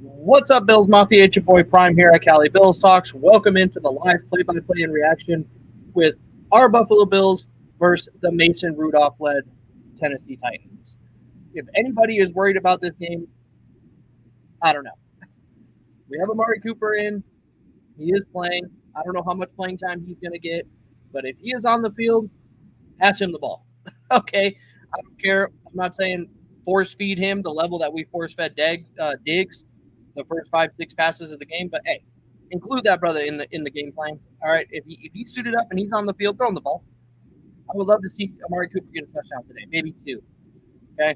What's up, Bills Mafia? It's your boy Prime here at Cali Bills Talks. Welcome into the live play-by-play and reaction with our Buffalo Bills versus the Mason Rudolph-led Tennessee Titans. If anybody is worried about this game, I don't know. We have Amari Cooper in. He is playing. I don't know how much playing time he's going to get, but if he is on the field, pass him the ball. Okay? I don't care. I'm not saying force feed him the level that we force fed Diggs the first 5, 6 passes of the game, but hey, include that brother in the game plan. All right, if he's suited up and he's on the field, throw him the ball. I would love to see Amari Cooper get a touchdown today, maybe two. Okay,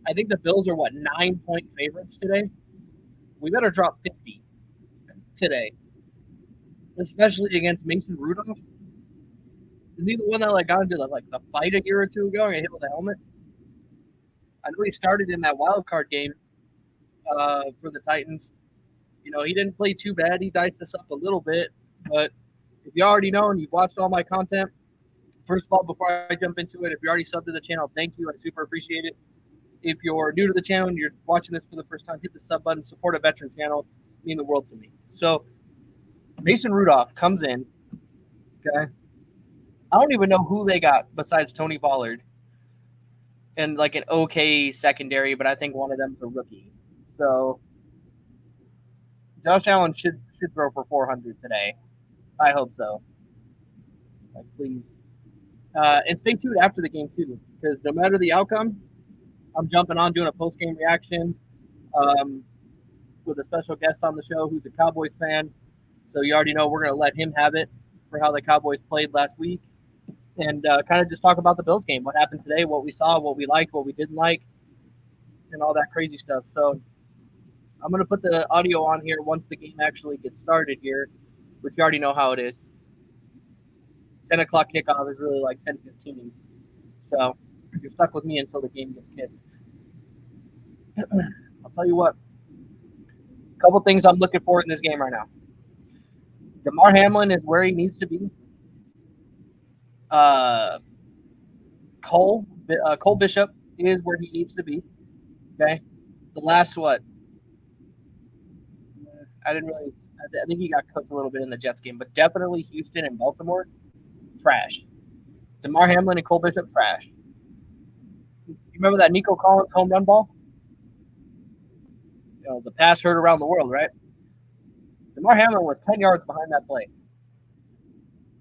I think the Bills are 9-point favorites today. We better drop 50 today, especially against Mason Rudolph. Is he the one that got into the fight a year or two ago and got hit with a helmet? I know he started in that wild card game for the Titans. You know, he didn't play too bad. He diced us up a little bit, but if you already know and you've watched all my content, first of all, before I jump into it, if you're already subbed to the channel, thank you. I super appreciate it. If you're new to the channel and you're watching this for the first time, hit the sub button, support a veteran channel. Mean the world to me. So Mason Rudolph comes in. Okay, I don't even know who they got besides Tony Pollard and an okay secondary, but I think one of them's a rookie. So Josh Allen should throw for 400 today. I hope so. Please. And stay tuned after the game too, because no matter the outcome, I'm jumping on doing a post game reaction with a special guest on the show who's a Cowboys fan. So you already know we're going to let him have it for how the Cowboys played last week, and kind of just talk about the Bills game, what happened today, what we saw, what we liked, what we didn't like, and all that crazy stuff. So I'm going to put the audio on here once the game actually gets started here, which you already know how it is. 10 o'clock kickoff is really 10:15. So you're stuck with me until the game gets kicked. I'll tell you what. A couple things I'm looking for in this game right now. Damar Hamlin is where he needs to be. Cole Bishop is where he needs to be. Okay. The last what? I didn't really. I think he got cooked a little bit in the Jets game, but definitely Houston and Baltimore, trash. Damar Hamlin and Cole Bishop, trash. You remember that Nico Collins home run ball? You know, the pass heard around the world, right? Damar Hamlin was 10 yards behind that play.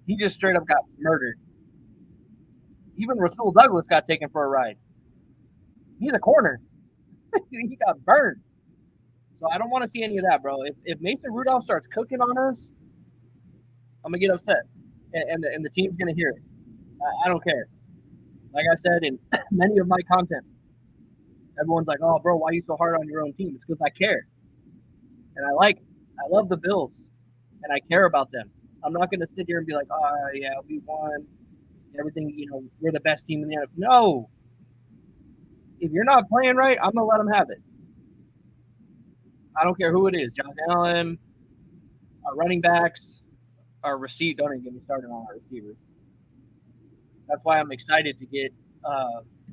He just straight up got murdered. Even Rasul Douglas got taken for a ride. He's a corner. He got burned. So I don't want to see any of that, bro. If Mason Rudolph starts cooking on us, I'm going to get upset. And the team's going to hear it. I don't care. Like I said in many of my content, everyone's like, oh, bro, why are you so hard on your own team? It's because I care. And I love the Bills. And I care about them. I'm not going to sit here and be like, oh, yeah, we won. Everything, we're the best team in the NFL. No. If you're not playing right, I'm going to let them have it. I don't care who it is. Josh Allen, our running backs, our receiver. Don't even get me started on our receivers. That's why I'm excited to get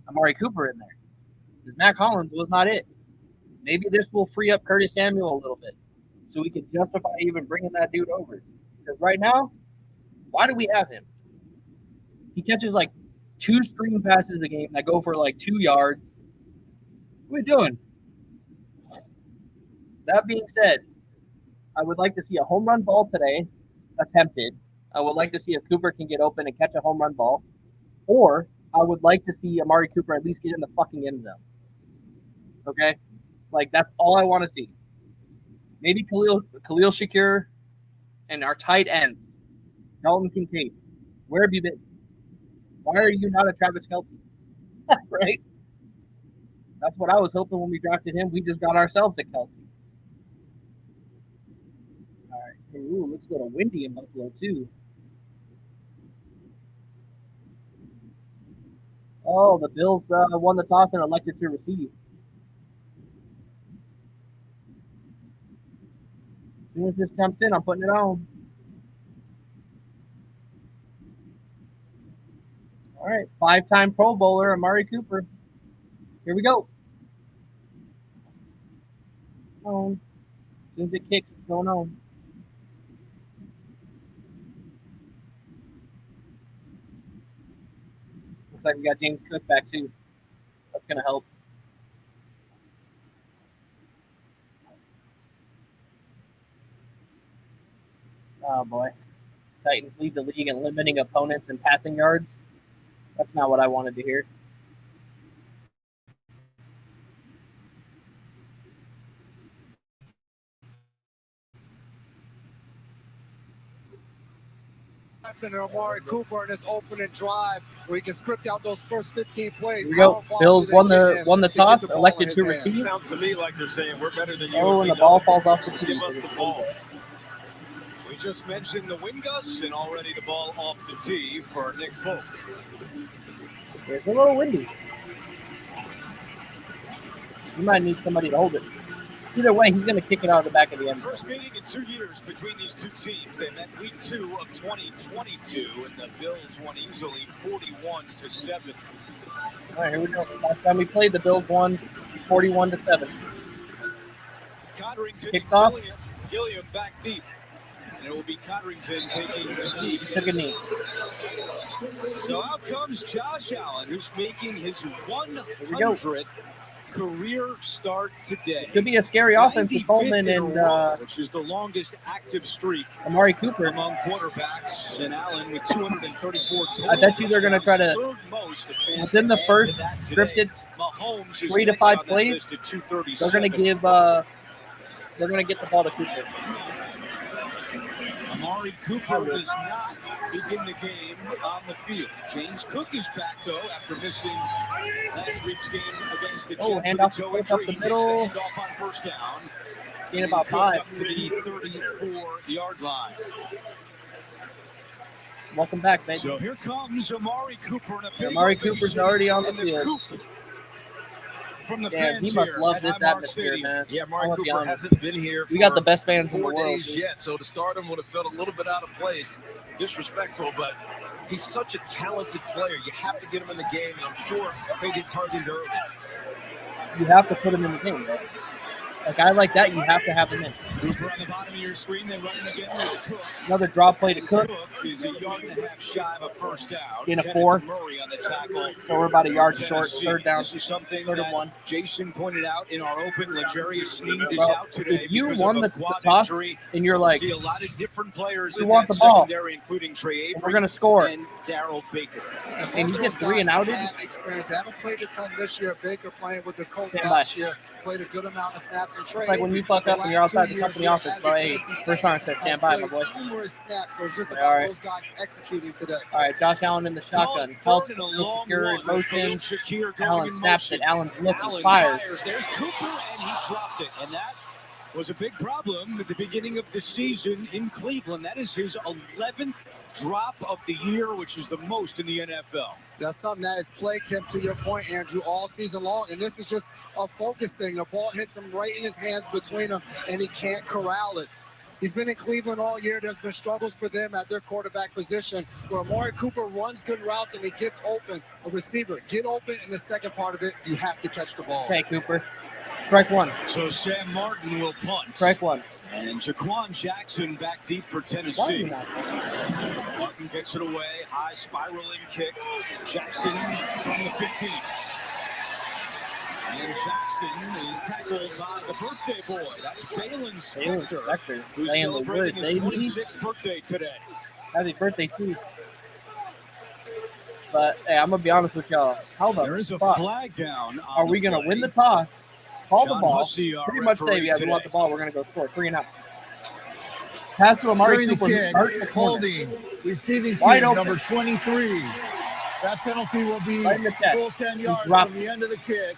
Amari Cooper in there. Because Matt Collins was not it. Maybe this will free up Curtis Samuel a little bit so we can justify even bringing that dude over. Because right now, why do we have him? He catches 2 screen passes a game that go for 2 yards. What are we doing? That being said, I would like to see a home run ball today attempted. I would like to see if Cooper can get open and catch a home run ball. Or I would like to see Amari Cooper at least get in the fucking end zone. Okay? That's all I want to see. Maybe Khalil Shakir and our tight ends, Dalton Kincaid. Where have you been? Why are you not a Travis Kelce? Right? That's what I was hoping when we drafted him. We just got ourselves a Kelce. All right. Ooh, looks a little windy in Buffalo, too. Oh, the Bills won the toss and elected to receive. As soon as this jumps in, I'm putting it on. All right. 5-time Pro Bowler, Amari Cooper. Here we go. As soon as it kicks, it's going on. Looks like we got James Cook back too. That's going to help. Oh boy. Titans lead the league in limiting opponents and passing yards. That's not what I wanted to hear. And Amari Cooper in this opening drive where he can script out those first 15 plays. Here we go. Bills won the toss, elected to receive. Sounds to me like they're saying we're better than you. Oh, and the ball falls off the tee. Give us the ball. We just mentioned the wind gusts, and already the ball off the tee for Nick Folk. It's a little windy. You might need somebody to hold it. Either way, he's going to kick it out of the back of the end. First meeting in 2 years between these two teams. They met week 2 of 2022, and the Bills won easily 41-7. All right, here we go. Last time we played, the Bills won 41-7. Codrington, Kicked off. Gilliam back deep. And it will be Codrington taking the knee. Took a knee. So out comes Josh Allen, who's making his 100th career start today. Could be a scary offense with Coleman and which is the longest active streak Amari Cooper among quarterbacks, and Allen with 234 total. I bet you they're going to try to, within the first scripted 3 to 5 plays, they're going to give they're going to get the ball to Cooper. Amari Cooper does not begin the game on the field. James Cook is back, though, after missing last week's game against the Jets. Handoff up the middle. Handoff on first down. Gain about 5. Up to the 34-yard line. Welcome back, man. So here comes Amari Cooper. Amari Cooper's already on the field. Yeah, he must love this atmosphere, man. Yeah, Amari Cooper hasn't been here for we got the best fans in the 4 world days yet, so to start him would have felt a little bit out of place, disrespectful, but he's such a talented player. You have to get him in the game, and I'm sure he'll get targeted early. You have to put him in the game, bro. A guy like that, you have to have him in. Cooper on the bottom of your screen. They run it again with Cook. Another draw play to Cook. Cook is a yard and a half shy of a first down. In a 4. Murray on the tackle. So we're about a yard short. Third down. This is something 3rd and that 1. Jason pointed out in our open. L'Jarius Sneed is out today. If you because won of the a quad toss injury. and you're like, see a lot of different players we in want that the ball, secondary, including Trey Avery. we're going to score. And Darrell Baker. And he gets 3 and outed. Experience. They haven't played a ton this year. Baker playing with the Colts Stand last by. year. Played a good amount of snaps and Trey. It's like when you fuck up and you're outside the company office, bro. Hey, first time I said stand by, my boy. Numerous snaps, so it's just All about right. those guys executing today. All right, Josh Allen in the shotgun. Calls secure in motion. Allen snaps it. Allen's looking, fires. There's Cooper, and he dropped it. And that was a big problem at the beginning of the season in Cleveland. That is his 11th drop of the year, which is the most in the NFL. That's something that has plagued him, to your point, Andrew, all season long. And this is just a focus thing. The ball hits him right in his hands between them, and he can't corral it. He's been in Cleveland all year. There's been struggles for them at their quarterback position where Amari Cooper runs good routes and he gets open. A receiver, get open in the second part of it. You have to catch the ball. Okay, Cooper. Strike 1. So Sam Martin will punt. Strike 1. And Jaquan Jackson back deep for Tennessee. Why are you not? Martin gets it away. High spiraling kick. Jackson from the 15. And Jackson is tackled by the birthday boy. That's Balin Spector, who's Laying the celebrating wood, his baby. 26th birthday today. Happy birthday, too. But, hey, I'm going to be honest with y'all. How the There is a fuck flag down. are we going to win the toss, call the John ball, Hussey, our pretty much say, referee yeah, we today. want the ball, we're going to go score. 3 and out. Pass to Amari During the Cooper. kick, Hurt the corner. holding, receiving Wide team open. number 23. That penalty will be Right in the chest. full 10 yards dropped from the end of the kick.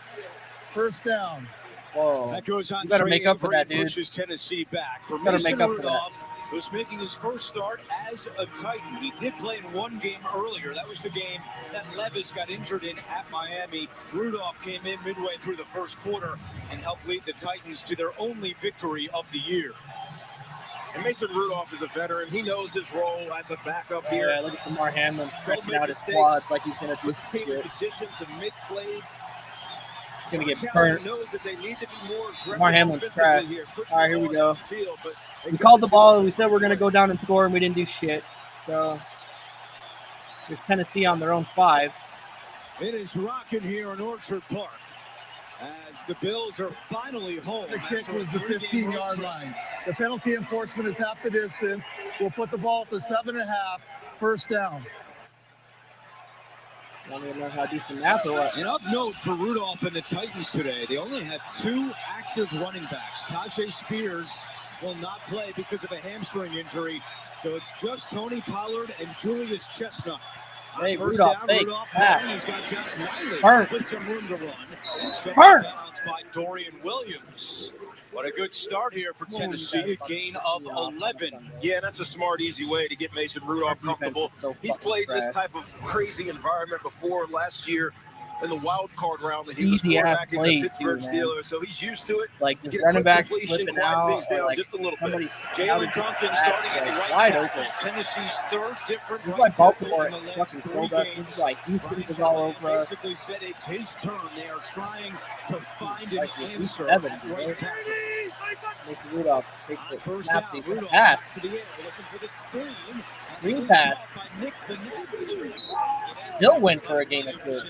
First down. Whoa. That goes on. You better Trey make up for Avery that, dude. Pushes Tennessee back. For Better Mason make up for that. Rudolph, was making his first start as a Titan. He did play in one game earlier. That was the game that Levis got injured in at Miami. Rudolph came in midway through the first quarter and helped lead the Titans to their only victory of the year. And Mason Rudolph is a veteran. He knows his role as a backup here. Yeah, look at Damar Hamlin stretching make out his mistakes. quads like he's going to do Puts the team in shit. position to make plays. Gonna get Callahan burnt. knows that they need to be more aggressive Mar Hamlin's offensively trash. here, pushing All right, the here we ball go. downfield, but they We got called the job ball. done. We said we're gonna go down and score, and we didn't do shit. So there's Tennessee on their own 5. It is rocking here in Orchard Park as the Bills are finally home. The kick after a was the 3-game 15-yard road trip. line. The penalty enforcement is half the distance. We'll put the ball at the 7.5, first down. I don't even know how to do some math or what. And of note for Rudolph and the Titans today, they only have 2 active running backs. Tajay Spears will not play because of a hamstring injury, so it's just Tony Pollard and Julius Chestnut. Hey, First Rudolph, down, fake, Rudolph pass. throwing. He's got Josh Wiley Burn. with some room to run. Short Burn. bounce by Dorian Williams. What a good start here for Tennessee, a gain of 11. Yeah, that's a smart, easy way to get Mason Rudolph comfortable. He's played this type of crazy environment before last year in the wild card round that he was Easy-ass quarterbacking the plays, Pittsburgh too, man. Steelers, so he's used to it. Like Get just a running quick back completion, flipping quiet out, things or down like just a little bit. somebody Jalen Duncan starting at the right wide tackle. open. Tennessee's third different This is right why tackle Baltimore in the last fucking 3 sold us. games. This is like Houston Brian was all Callahan over us. basically said it's his turn. They are trying to find an Like week answer 7, at dude. right tackle. Mason Rudolph takes it, First snaps down, it, for the Rudolph pass. to the air, looking for the screen. And Screen it is pass. caught by Nick Vannett. Still went for a gain of 2.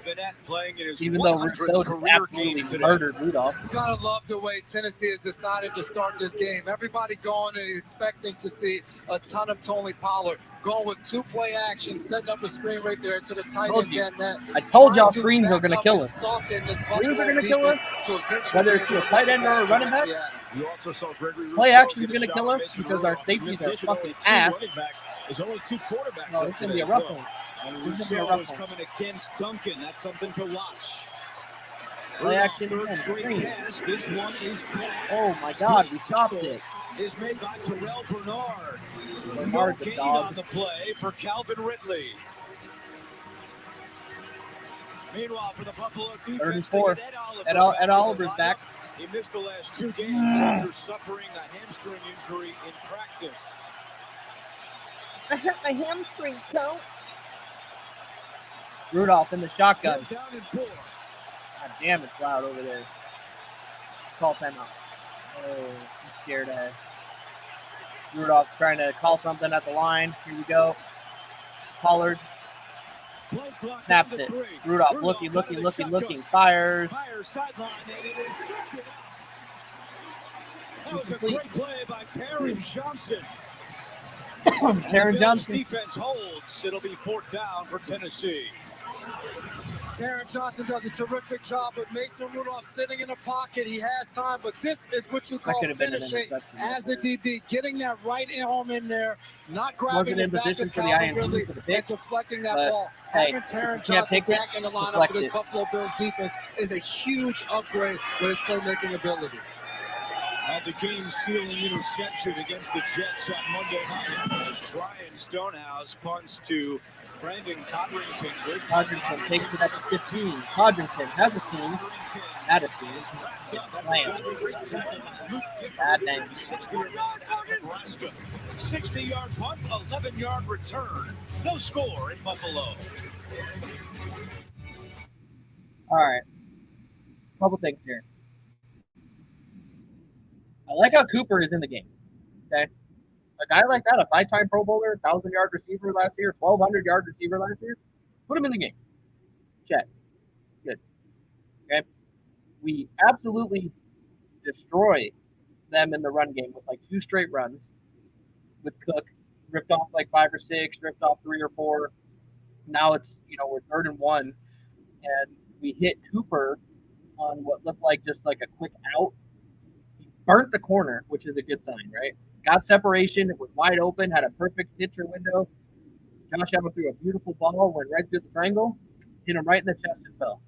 Vannett playing in his Even though 100th Rousseau just career absolutely game today. murdered Rudolph. You gotta love the way Tennessee has decided to start this game. Everybody going and expecting to see a ton of Tony Pollard going with 2 play action, setting up a screen right there to the tight Told end. you. Van Ness, I told trying y'all to screens were back gonna up kill and us. soften this Screens are Buffalo gonna kill us, defense to eventually whether be it's able to a to tight get end or a back running to back. Indiana. You also saw Gregory Play Rousseau action's get a gonna shot kill on us Mason because our Rudolph. safeties In are addition, fucking only 2 ass. running backs. There's only 2 quarterbacks No, up it's gonna today be a as rough well. one. And This is gonna be a Rousseau rough is one. coming against Duncan. That's something to watch. Play Rudolph, action third and straight screen. pass. This one is caught. Oh my God, we stopped it. Is made by Terrell Bernard. No Bernard the gain dog. on the play for Calvin Ridley. Meanwhile, for the Buffalo defense, 3rd and 4. they get Ed Oliver's back. He missed the last 2 games after suffering a hamstring injury in practice. I hurt my hamstring, coach. Rudolph in the shotgun. 4th down and 4. God damn, it's loud over there. Call timeout. Oh, I'm scared ass. Rudolph's trying to call something at the line. Here we go. Pollard Play clock snaps down to it. 3. Rudolph out looking, of the shotgun. fires. Fires sideline, and it is knocked it out. That was a Incomplete. great play by Taron Johnson. Taron The Bills Johnson. defense holds. It'll be 4th down for Tennessee. Taron Johnson does a terrific job, but Mason Rudolph sitting in the pocket. He has time, but this is what you call could have been an finishing interception. as a DB, getting that right arm in there, not grabbing Wasn't in it back position of for the Calvin INT Ridley for the and pick, deflecting that but, ball. hey, Having Taron you can't Johnson take it, back in the lineup deflect for this it. Buffalo Bills defense is a huge upgrade with his playmaking ability. Had the game-sealing interception against the Jets on Monday night. Ryan Stonehouse punts to Brandon Codrington. Good Codrington takes it at the 15. Codrington has a seam. Not a seam. It's slammed. Bad name. 60-yard out of Nebraska. 60-yard punt, 11-yard return. No score in Buffalo. All right. Couple things here. I like how Cooper is in the game. Okay. A guy like that, a 5-time Pro Bowler, 1,000-yard receiver last year, 1,200-yard receiver last year, put him in the game. Check. Good. Okay. We absolutely destroy them in the run game with like 2 straight runs with Cook. Ripped off like 5 or 6, ripped off 3 or 4. Now it's, we're 3rd and 1. And we hit Cooper on what looked like just like a quick out. He burnt the corner, which is a good sign, right? Got separation. It was wide open, had a perfect picture window. Josh Allen threw a beautiful ball, went right through the triangle, hit him right in the chest and fell.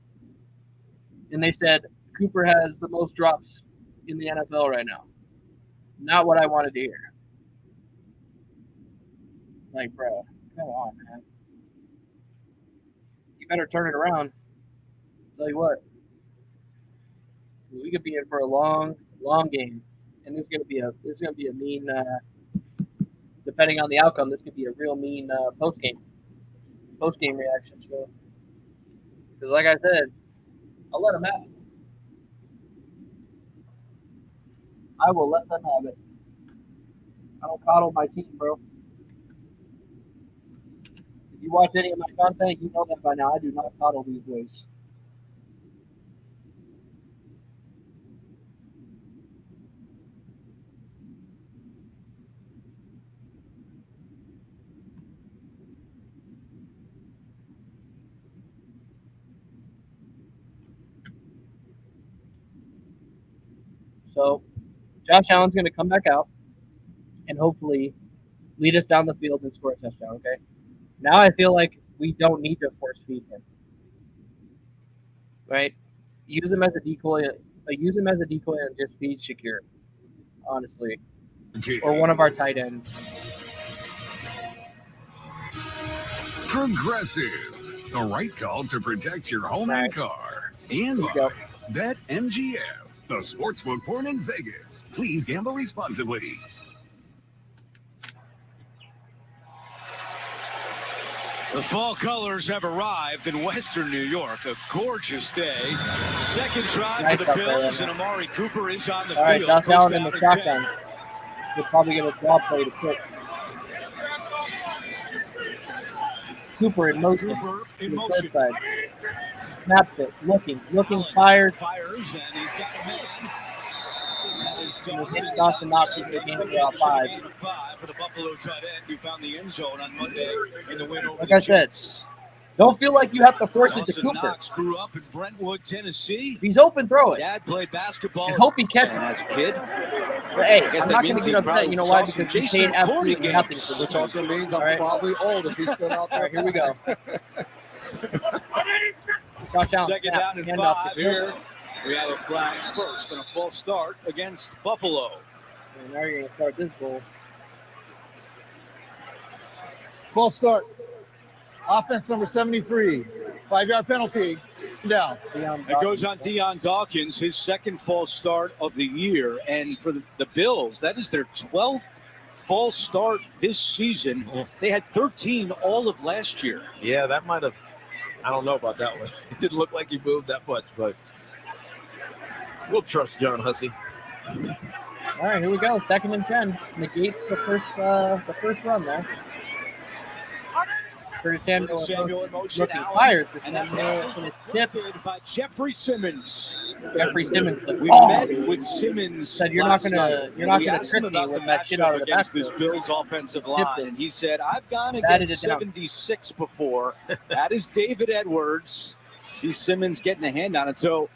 And they said, Cooper has the most drops in the NFL right now. Not what I wanted to hear. Like, bro, come on, man. You better turn it around. Tell you what. We could be in for a long game. And this is gonna be a mean depending on the outcome, this could be a real mean post game reaction show. Because like I said, I'll let them have it. I will let them have it. I don't coddle my team, bro. If you watch any of my content, you know that by now. I do not coddle these boys. So, Josh Allen's going to come back out and hopefully lead us down the field and score a touchdown, okay? Now I feel like we don't need to force feed him. Right? Use him as a decoy. Use him as a decoy and just feed Shakir, honestly. Or one of our tight ends. Progressive. The right call to protect your home and car. And by BetMGM, the sportsbook born in Vegas. Please gamble responsibly. The fall colors have arrived in Western New York. A gorgeous day. Second drive for the Bills, and Amari Cooper is on the field. All right, Josh Allen in the shotgun. We're probably going to draw play to quick. Cooper in motion. Cooper in to the motion. third side. Snaps it. Looking, fires. Fires, and he's got a man. That is Dawson Knox with the game for 5. For the Buffalo tight end who found the end zone on Monday in the win over Like the I said, Jets. don't feel like you have to force it to Dawson Cooper. Knox grew up in Brentwood, Tennessee. If he's open, throw it. Dad played basketball And hope he catches it. as a kid. But hey, I guess I'm that not going means to he get upset. probably You know why? saw some Because he Jason paid absolutely Cordy nothing games. for this. Which also means I'm All right. probably old if he's still out there. All right, here we go. Josh Allen Second snaps, down and hand off 5 to here. Cooper. We have a flag first and a false start against Buffalo. And now you're going to start this bull. False start. Offense number 73. 5-yard penalty. Sit down. It goes on Deion Dawkins, his second false start of the year. And for the Bills, that is their 12th false start this season. They had 13 all of last year. Yeah, that might have. I don't know about that one. It didn't look like he moved that much, but we'll trust John Hussey. All right, here we go. 2nd and 10. Negates the first run there. Curtis Samuel in motion. looking Allen, fires to and that Samuel, pass is and it's tipped. deflected by Jeffrey Simmons. Jeffrey Simmons, the We ball. met with Simmons. Said, "You're not last gonna- night, you're not and we gonna asked trick him me about with the that shit matchup out of the against this backfield." Bills offensive Tipped line. it. And he said, "I've gone Batted against it down. 76 before. That is David Edwards." See Simmons getting a hand on it. So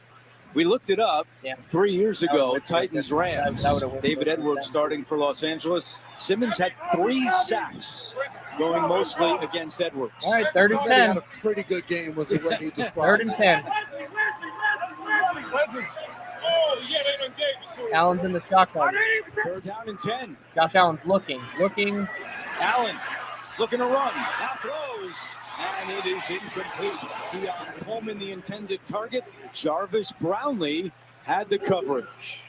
we looked it up. Yeah. 3 years That ago, would've Titans worked. Rams. That would've worked. David Edwards starting for Los Angeles. Simmons had 3 sacks, going mostly against Edwards. All right, 3rd He and said he had 10. a pretty good game, was the way he 3rd described and it. 10. Allen's in the shotgun. 3rd down and 10. Josh Allen's looking. Allen looking to run. Now throws. And it is incomplete. Keon Coleman, the intended target. Jarvis Brownlee had the coverage.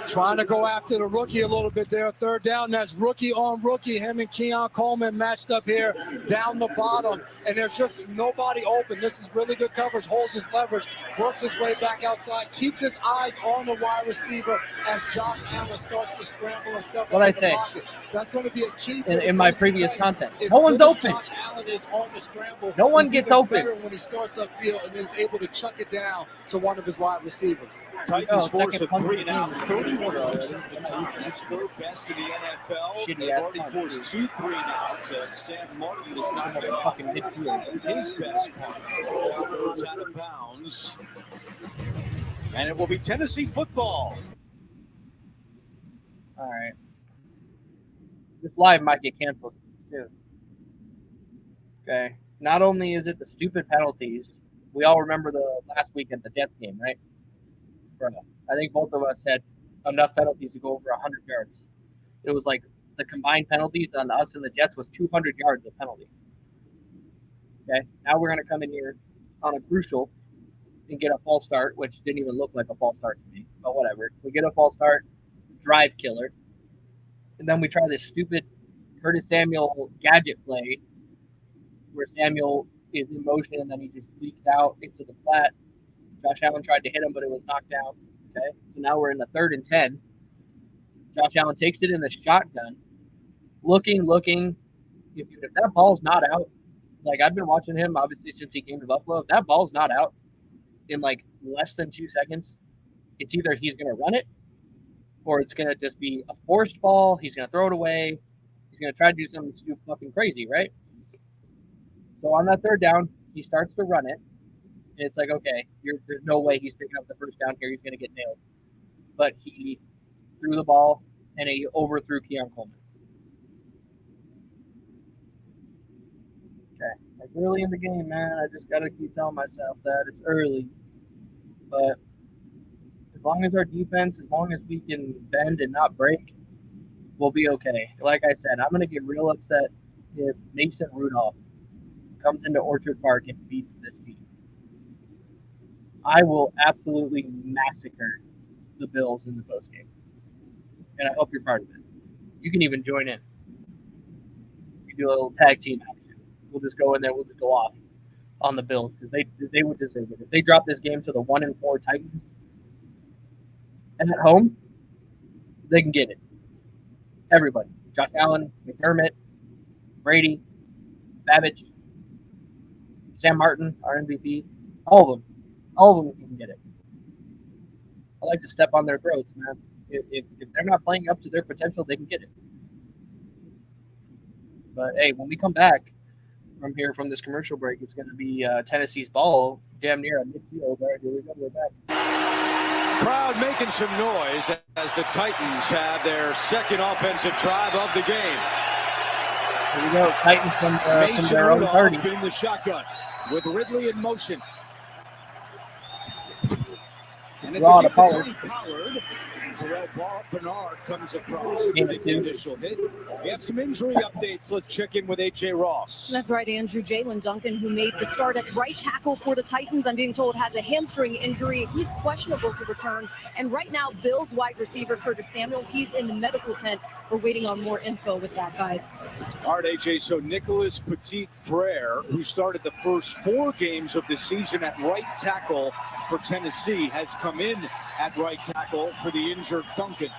Trying to go after the rookie a little bit there. 3rd down. That's rookie on rookie. Him and Keon Coleman matched up here down the bottom. And there's just nobody open. This is really good coverage. Holds his leverage. Works his way back outside. Keeps his eyes on the wide receiver as Josh Allen starts to scramble and step What'd I up in the say? pocket. That's going to be a key for In my Tennessee previous Titans. content. As No one's good as open. Josh Allen is on the scramble. No one he's gets even open. better when he starts upfield and is able to chuck it down to one of his wide receivers. Titans force second a punt of 3 the and out. game. 31 yards. That's 3rd best in the NFL. Shitty They've ass already punt, forced too. 2 3-and-outs. Sam Martin is not Almost off fucking midfield. his best punt. Ball goes out of bounds. And it will be Tennessee football. All right. This live might get canceled soon. Okay. Not only is it the stupid penalties, we all remember the last week at the Jets game, right? Bro, I think both of us had enough penalties to go over 100 yards. It was like the combined penalties on us and the Jets was 200 yards of penalties. Okay. Now we're going to come in here on a crucial and get a false start, which didn't even look like a false start to me, but whatever. We get a false start, drive killer. And then we try this stupid Curtis Samuel gadget play where Samuel is in motion, and then he just leaked out into the flat. Josh Allen tried to hit him, but it was knocked down. Okay, so now we're in the 3rd and 10. Josh Allen takes it in the shotgun, looking. If that ball's not out, like I've been watching him obviously since he came to Buffalo, if that ball's not out in like less than 2 seconds, it's either he's going to run it or it's going to just be a forced ball. He's going to throw it away. He's going to try to do something stupid fucking crazy, right? So on that 3rd down, he starts to run it. And it's like, okay, there's no way he's picking up the 1st down here. He's going to get nailed. But he threw the ball, and he overthrew Keon Coleman. Okay. Like, early in the game, man, I just got to keep telling myself that it's early. But as long as our defense, as long as we can bend and not break, we'll be okay. Like I said, I'm going to get real upset if Mason Rudolph comes into Orchard Park and beats this team. I will absolutely massacre the Bills in the postgame. And I hope you're part of it. You can even join in. We do a little tag team action. We'll just go in there. We'll just go off on the Bills because they would deserve it. If they drop this game to the 1-4 Titans and at home, they can get it. Everybody. Josh Allen, McDermott, Brady, Babbage, Sam Martin, our MVP, all of them. All of them can get it. I like to step on their throats, man. If they're not playing up to their potential, they can get it. But, hey, when we come back from here from this commercial break, it's going to be Tennessee's ball damn near a midfield. All right, here we go. We're back. Crowd making some noise as the Titans have their 2nd offensive drive of the game. Here we go. Titans from their own 30. In the shotgun with Ridley in motion. And it's Raw a to gift to Pollard. Tony Pollard. Terrell Bernard comes across to the initial hit. We have some injury updates. Let's check in with A.J. Ross. That's right, Andrew. Jalen Duncan, who made the start at right tackle for the Titans, I'm being told has a hamstring injury. He's questionable to return. And right now, Bills wide receiver Curtis Samuel, he's in the medical tent. We're waiting on more info with that, guys. All right, A.J., so Nicholas Petit-Frere, who started the first 4 games of the season at right tackle for Tennessee, has come in at right tackle for the injured Duncan.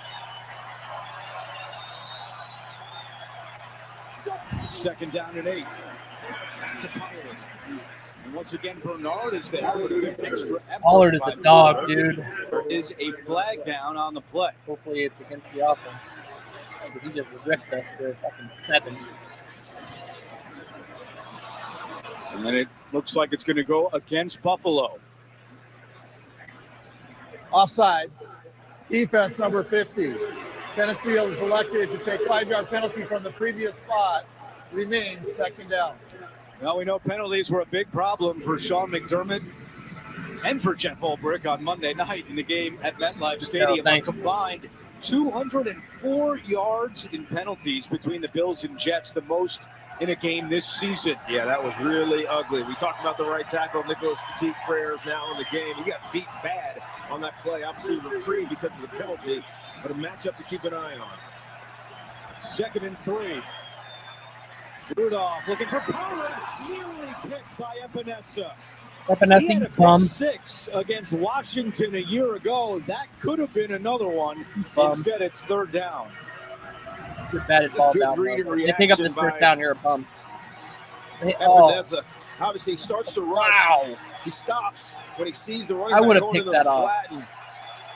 2nd down and 8. Back to Pollard. And once again, Bernard is there with a good extra effort. Pollard is a dog, dude. There is a flag down on the play. Hopefully it's against the offense. Because he just ripped us for fucking 7. And then it looks like it's going to go against Buffalo. Offside. Defense number 50. Tennessee is elected to take 5-yard penalty from the previous spot. Remains 2nd down. Well, we know penalties were a big problem for Sean McDermott and for Jeff Ulbrich on Monday night in the game at MetLife Stadium. A combined 204 yards in penalties between the Bills and Jets, the most in a game this season. Yeah, that was really ugly. We talked about the right tackle. Nicholas Petit-Frere is now in the game. He got beat bad on that play. Obviously reprieved because of the penalty, but a matchup to keep an eye on. 2nd and 3. Rudolph looking for Pollard, nearly picked by Epinesa. He had a pick 6 against Washington a year ago. That could have been another one. Instead, it's 3rd down. Batted ball good down. read and They pick up this reaction 1st down, you're a bum. Epinesa, obviously, he starts to rush. Wow. He stops when he sees the running I back would have going picked to the that off. flat and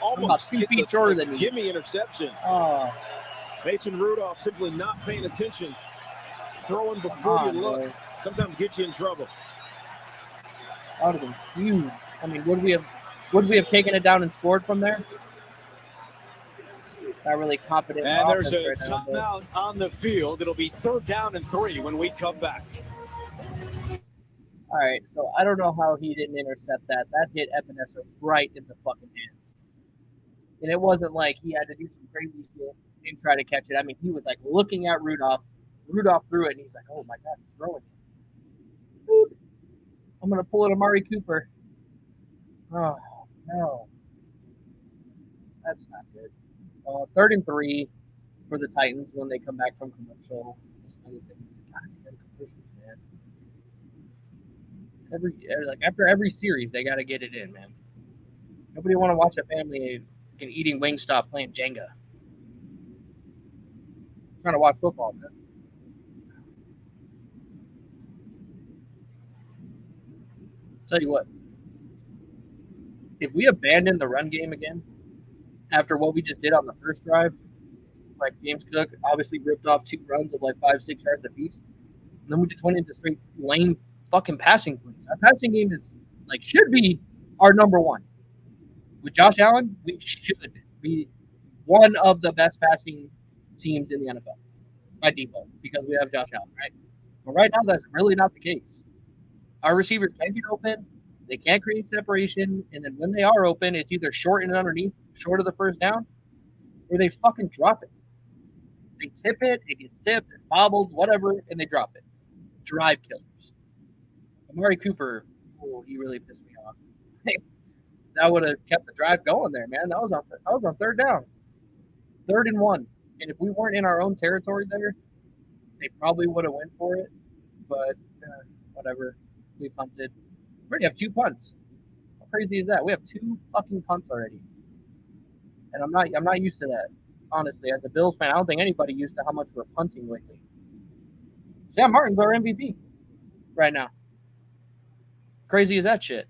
almost about 2 gets feet shorter than me. gimme interception. Oh, Mason Rudolph simply not paying attention. Throwing before you look bro. sometimes gets you in trouble. That would have been huge. I mean, would we have taken it down and scored from there? Not really confident. And there's a right now, but- timeout on the field. It'll be 3rd down and 3 when we come back. All right, so I don't know how he didn't intercept that. That hit Epinesa right in the fucking hands. And it wasn't like he had to do some crazy shit and try to catch it. I mean, he was like looking at Rudolph. Rudolph threw it, and he's like, oh my God, he's throwing it. Boop. I'm going to pull it Amari Cooper. Oh, no. That's not good. 3rd and 3 for the Titans when they come back from commercial. After every series, they got to get it in, man. Nobody want to watch a family eating Wingstop playing Jenga. I'm trying to watch football, man. Tell you what, if we abandon the run game again after what we just did on the first drive, like James Cook obviously ripped off 2 runs of like 5-6 yards apiece, and then we just went into straight lane fucking passing plays. Our passing game is should be our number one. With Josh Allen, we should be one of the best passing teams in the NFL by default because we have Josh Allen, right? But right now, that's really not the case. Our receivers can't get open. They can't create separation. And then when they are open, it's either short and underneath, short of the first down, or they fucking drop it. They tip it, it gets tipped, it bobbled, whatever, and they drop it. Drive killers. Amari Cooper, he really pissed me off. That would have kept the drive going there, man. That was on third down. 3rd and 1. And if we weren't in our own territory there, they probably would have went for it. But whatever. We punted. We already have 2 punts. How crazy is that? We have 2 fucking punts already. And I'm not used to that. Honestly, as a Bills fan, I don't think anybody used to how much we're punting lately. Sam Martin's our MVP right now. Crazy as that shit.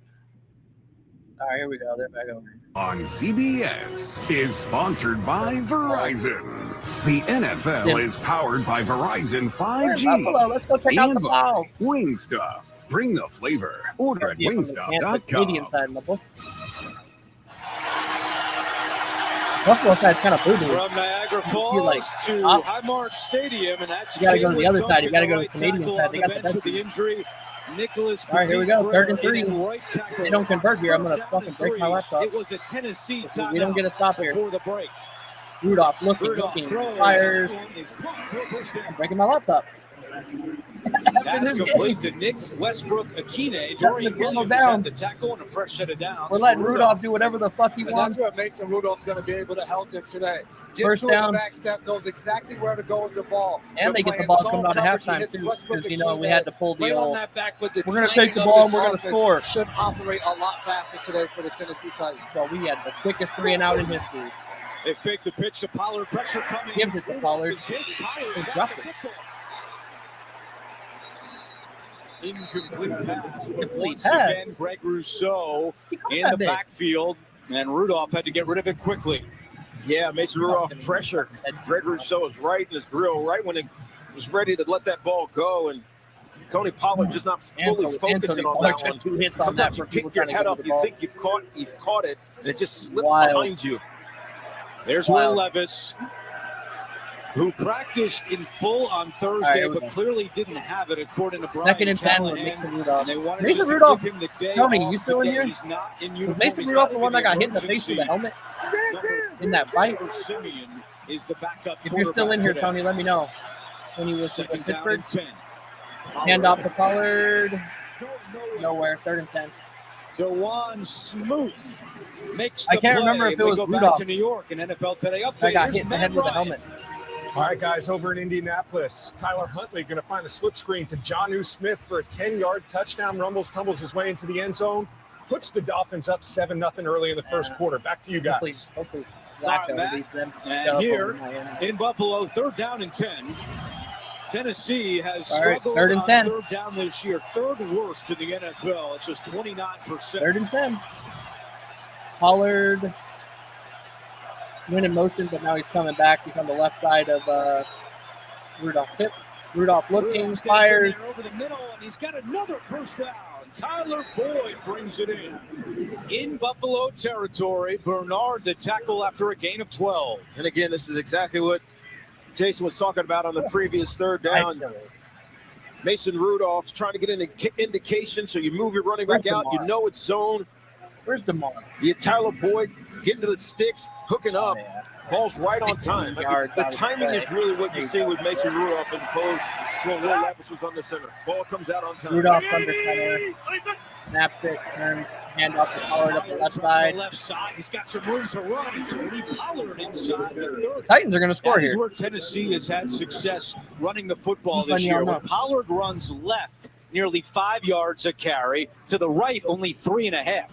All right, here we go. They're back over. On CBS is sponsored by Verizon. The NFL is powered by Verizon 5G. Buffalo, let's go check out the balls. Wingstop. Bring the flavor. Order at wingstop.com. Canadian side in the book. Buffalo side kind of booty. From Niagara Falls to Highmark Stadium, and that's you got to go to the other side. You got to go to the Canadian side. They got the best injury. Nicholas. All right, here we go. 3rd and 3. If they don't convert here, I'm gonna fucking break my laptop. It was a Tennessee we don't get a stop here. For the break. Rudolph looking, fires. I'm breaking my laptop. That's complete to Nick Westbrook-Akine. Dorian Williams down. The tackle and a fresh set of downs. We're letting Rudolph do whatever the fuck he wants. That's where Mason Rudolph's going to be able to help them today. First down. Back step, knows exactly where to go with the ball. And they get the ball coming out of halftime too, because we had to pull the old. We're going to take the ball and we're going to score. Should operate a lot faster today for the Tennessee Titans. So we had the quickest 3 and out in history. They fake the pitch to Pollard. Pressure coming. Gives it to Pollard. Just dropped it. Incomplete pass. Incomplete pass. Again, Greg Rousseau in the backfield, and Rudolph had to get rid of it quickly. Yeah, Mason Rudolph pressure. Greg Rousseau was right in his grill, right when he was ready to let that ball go, and Tony Pollard just not fully focusing on that one. Sometimes you pick your head up, you think you've caught it, and it just slips behind you. There's Will Levis, who practiced in full on Thursday, but clearly didn't have it, according to Brian 2nd and 10 with Mason Rudolph. Mason Rudolph, Tony, you still in here? He's not in uniform. Was Mason Rudolph the one that got hit in the face with the helmet in that fight? Is the backup if you're still in here, Tony, let me know. When he was in Pittsburgh. Hand off to Pollard. Nowhere. 3rd and 10. Dewan Smoot makes the I can't remember if it was Rudolph. To New York and NFL Today update. I got hit in the head with a helmet. All right, guys, over in Indianapolis, Tyler Huntley going to find the slip screen to Jonnu Smith for a 10-yard touchdown. Tumbles his way into the end zone, puts the Dolphins up 7-0 early in the first quarter. Back to you guys. Hopefully. And here in Buffalo, 3rd down and 10. Tennessee has struggled 3rd and 10. On 3rd down this year, 3rd worst in the NFL. It's just 29%. 3rd and 10. Pollard went in motion, but now he's coming back. He's on the left side of Rudolph tip. Rudolph looking, fires. Over the middle, and he's got another first down. Tyler Boyd brings it in Buffalo territory. Bernard the tackle after a gain of 12. And again, this is exactly what Jason was talking about on the previous 3rd down. Mason Rudolph's trying to get an indication, so you move your running back out. You know it's zone. Where's DeMar? You Tyler Boyd getting to the sticks, hooking up. Ball's right on time. The timing is really what you see with Mason Rudolph as opposed to when Will Levis was under center. Ball comes out on time. Rudolph under center. Snaps it, turns, hand off to Pollard up the left side. He's got some room to run. Tony Pollard inside the 3rd. Titans are going to score here. This is where Tennessee has had success running the football this year. When Pollard runs left, nearly 5 yards a carry. To the right, only 3.5.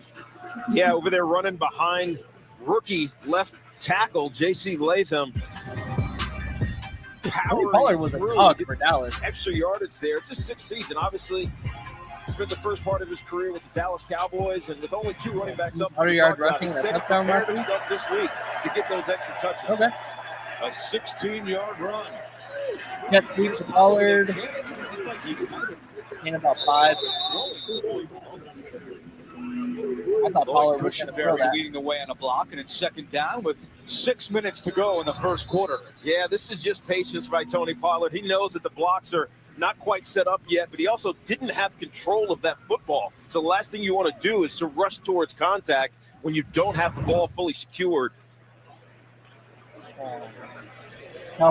Yeah, over there running behind rookie left tackle J.C. Latham. Tony Pollard was a dog for Dallas. Extra yardage there. It's his 6th season. Obviously, spent the first part of his career with the Dallas Cowboys, and with only 2 running backs up, 100 yards rushing, he a said he touchdown prepared marker himself this week to get those extra touches. Okay. A 16-yard run. Jet sweeps Pollard in about 5. I thought Pollard was going to throw that. Leading the way on a block, and it's 2nd down with 6 minutes to go in the first quarter. Yeah, this is just patience by Tony Pollard. He knows that the blocks are not quite set up yet, but he also didn't have control of that football. So the last thing you want to do is to rush towards contact when you don't have the ball fully secured.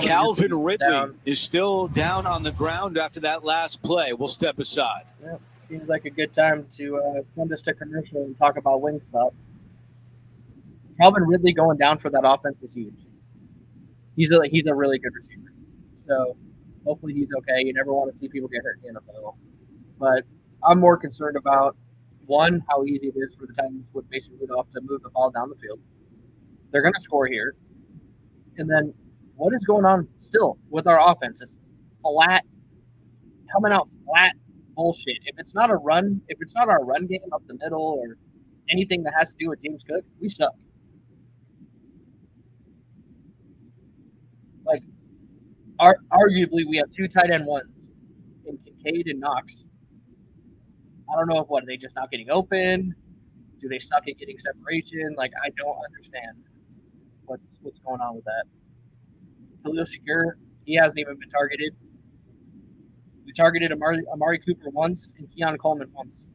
Calvin Ridley is still down on the ground after that last play. We'll step aside. Yep. Seems like a good time to send us to commercial and talk about Wingstop. Calvin Ridley going down for that offense is huge. He's a really good receiver. So hopefully he's okay. You never want to see people get hurt in the NFL. But I'm more concerned about, one, how easy it is for the Titans with Mason Rudolph to move the ball down the field. They're going to score here. And then what is going on still with our offense? It's flat, coming out flat bullshit. If it's not our run game up the middle or anything that has to do with James Cook, we suck. Like, arguably, we have 2 tight end ones in Kincaid and Knox. I don't know if are they just not getting open? Do they suck at getting separation? Like, I don't understand what's going on with that. Khalil Shakir, he hasn't even been targeted. We targeted Amari Cooper once and Keon Coleman once.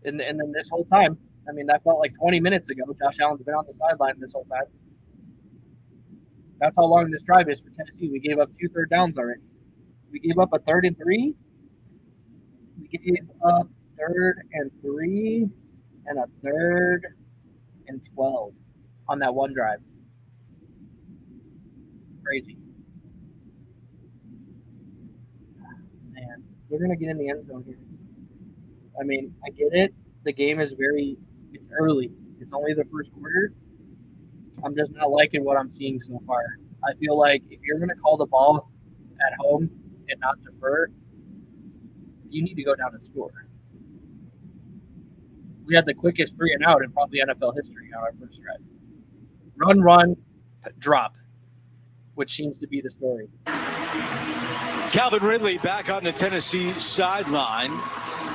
And then this whole time, I mean, that felt like 20 minutes ago. Josh Allen's been on the sideline this whole time. That's how long this drive is for Tennessee. We gave up 2 third downs already. We gave up a 3rd and 3. We gave up 3rd and 3 and a 3rd and 12 on that one drive. Crazy. Man, we're going to get in the end zone here. I mean, I get it. The game is it's early. It's only the first quarter. I'm just not liking what I'm seeing so far. I feel like if you're going to call the ball at home and not defer, you need to go down and score. We had the quickest 3 and out in probably NFL history on our first drive. Run, drop, which seems to be the story. Calvin Ridley back on the Tennessee sideline.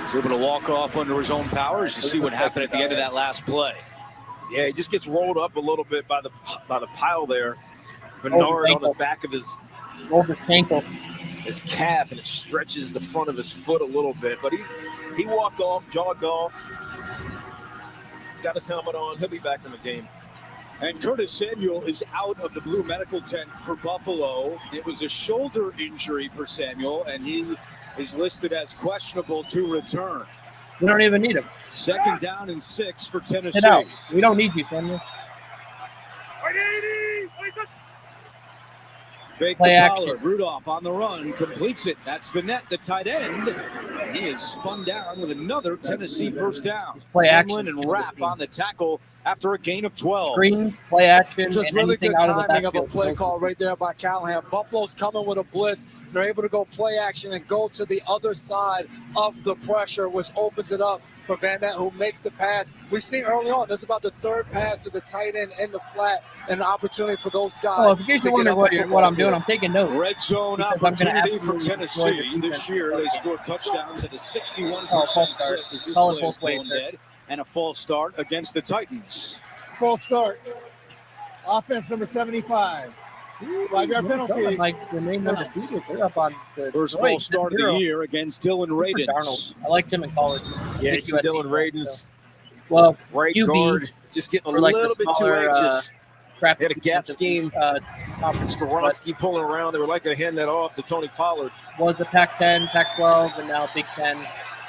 He's able to walk off under his own powers to see what happened at the end of that last play. Yeah, he just gets rolled up a little bit by the pile there. Bernard on the back of his ankle, his calf, and it stretches the front of his foot a little bit. But he walked off, jogged off. He's got his helmet on. He'll be back in the game. And Curtis Samuel is out of the blue medical tent for Buffalo. It was a shoulder injury for Samuel, and he is listed as questionable to return. We don't even need him. 2nd down and 6 for Tennessee. Sit out. We don't need you, Samuel. Fake play to action. Pollard. Rudolph on the run, completes it. That's Vanette, the tight end. And he is spun down with another Tennessee first down. Play action. Hamlin and Rapp on the tackle after a gain of 12. Screens, play action. Just really good timing of a play call right there by Callahan. Buffalo's coming with a blitz. They're able to go play action and go to the other side of the pressure, which opens it up for Van Ness, who makes the pass. We've seen early on, this is about the 3rd pass to the tight end in the flat, and an opportunity for those guys. Oh, in case you wonder what I'm doing, I'm taking notes. Red zone opportunity for Tennessee. This year, they scored touchdowns at a 61% clip. Is this play both ways, dead? And a false start against the Titans. False start. Offense number 75. 5-yard penalty. Like the name doesn't do it. They're up on the first false start of the year against Dylan Radins. I liked him in college. Yeah, you see Dylan Radins. Well, right QB, guard, just getting a little bit too anxious. They had a gap scheme. Skoronski pulling around. They were likely to hand that off to Tony Pollard. Was a Pac-10, Pac-12, and now Big 10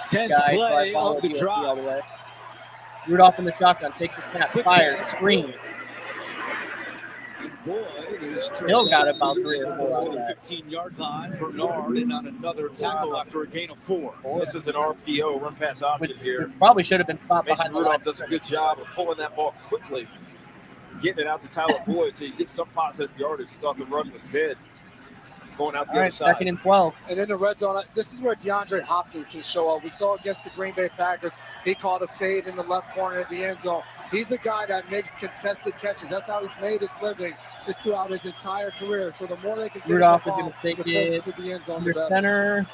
10th guy. play So of the USC drive. all the way. Rudolph in the shotgun takes the snap, fire, screen. Boyd is Still got about 3 or 4 to out the 15-yard line. Bernard in on another tackle after a gain of 4. This is an RPO, run pass option which here. probably should have been stopped Mason behind the line. Rudolph does a good job of pulling that ball quickly, getting it out to Tyler Boyd so you get some positive yardage. He thought the run was dead. Going out the All other right, side. 2nd and 12. And in the red zone, this is where DeAndre Hopkins can show up. We saw against the Green Bay Packers, he caught a fade in the left corner of the end zone. He's a guy that makes contested catches. That's how he's made his living throughout his entire career. So the more they can get Rudolph the is ball, going to take the closer it to the end zone, under the better. center.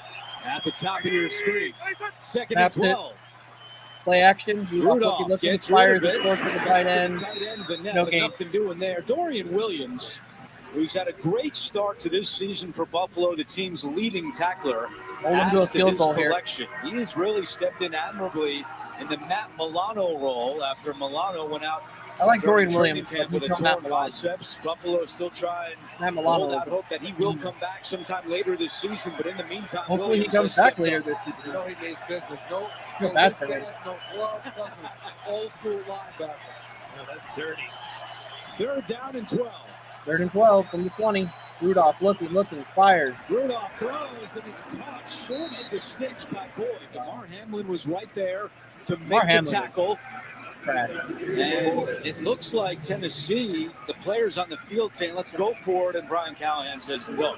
At the top of your screen. 2nd and That's it. 12. Play action. Rudolph looking, gets fires rid it of towards the tight end. Tight end, the net No with gain. nothing doing there. Dorian Williams, who's had a great start to this season for Buffalo, the team's leading tackler, Hold him to a adds field his goal here. collection. He has really stepped in admirably in the Matt Milano role after Milano went out. I like during Dorian training Williams. camp He's with a from Matt torn Milano. biceps. Buffalo still trying Matt to Milano hold out is- hope that he will come back sometime later this season. But in the meantime, Hopefully he Williams comes has back stepped later up. this You season. know he makes business. No Feel bad for him. wristbands, no gloves, nothing. Old school linebacker. That's dirty. 3rd down and 12. 3rd and 12 from the 20. Rudolph looking, fires. Rudolph throws, and it's caught short of the sticks by Boyd. DeMar Hamlin was right there to make DeMar the Hamlin tackle. Trash. And it looks like Tennessee, the players on the field saying, let's go for it. And Brian Callahan says, no.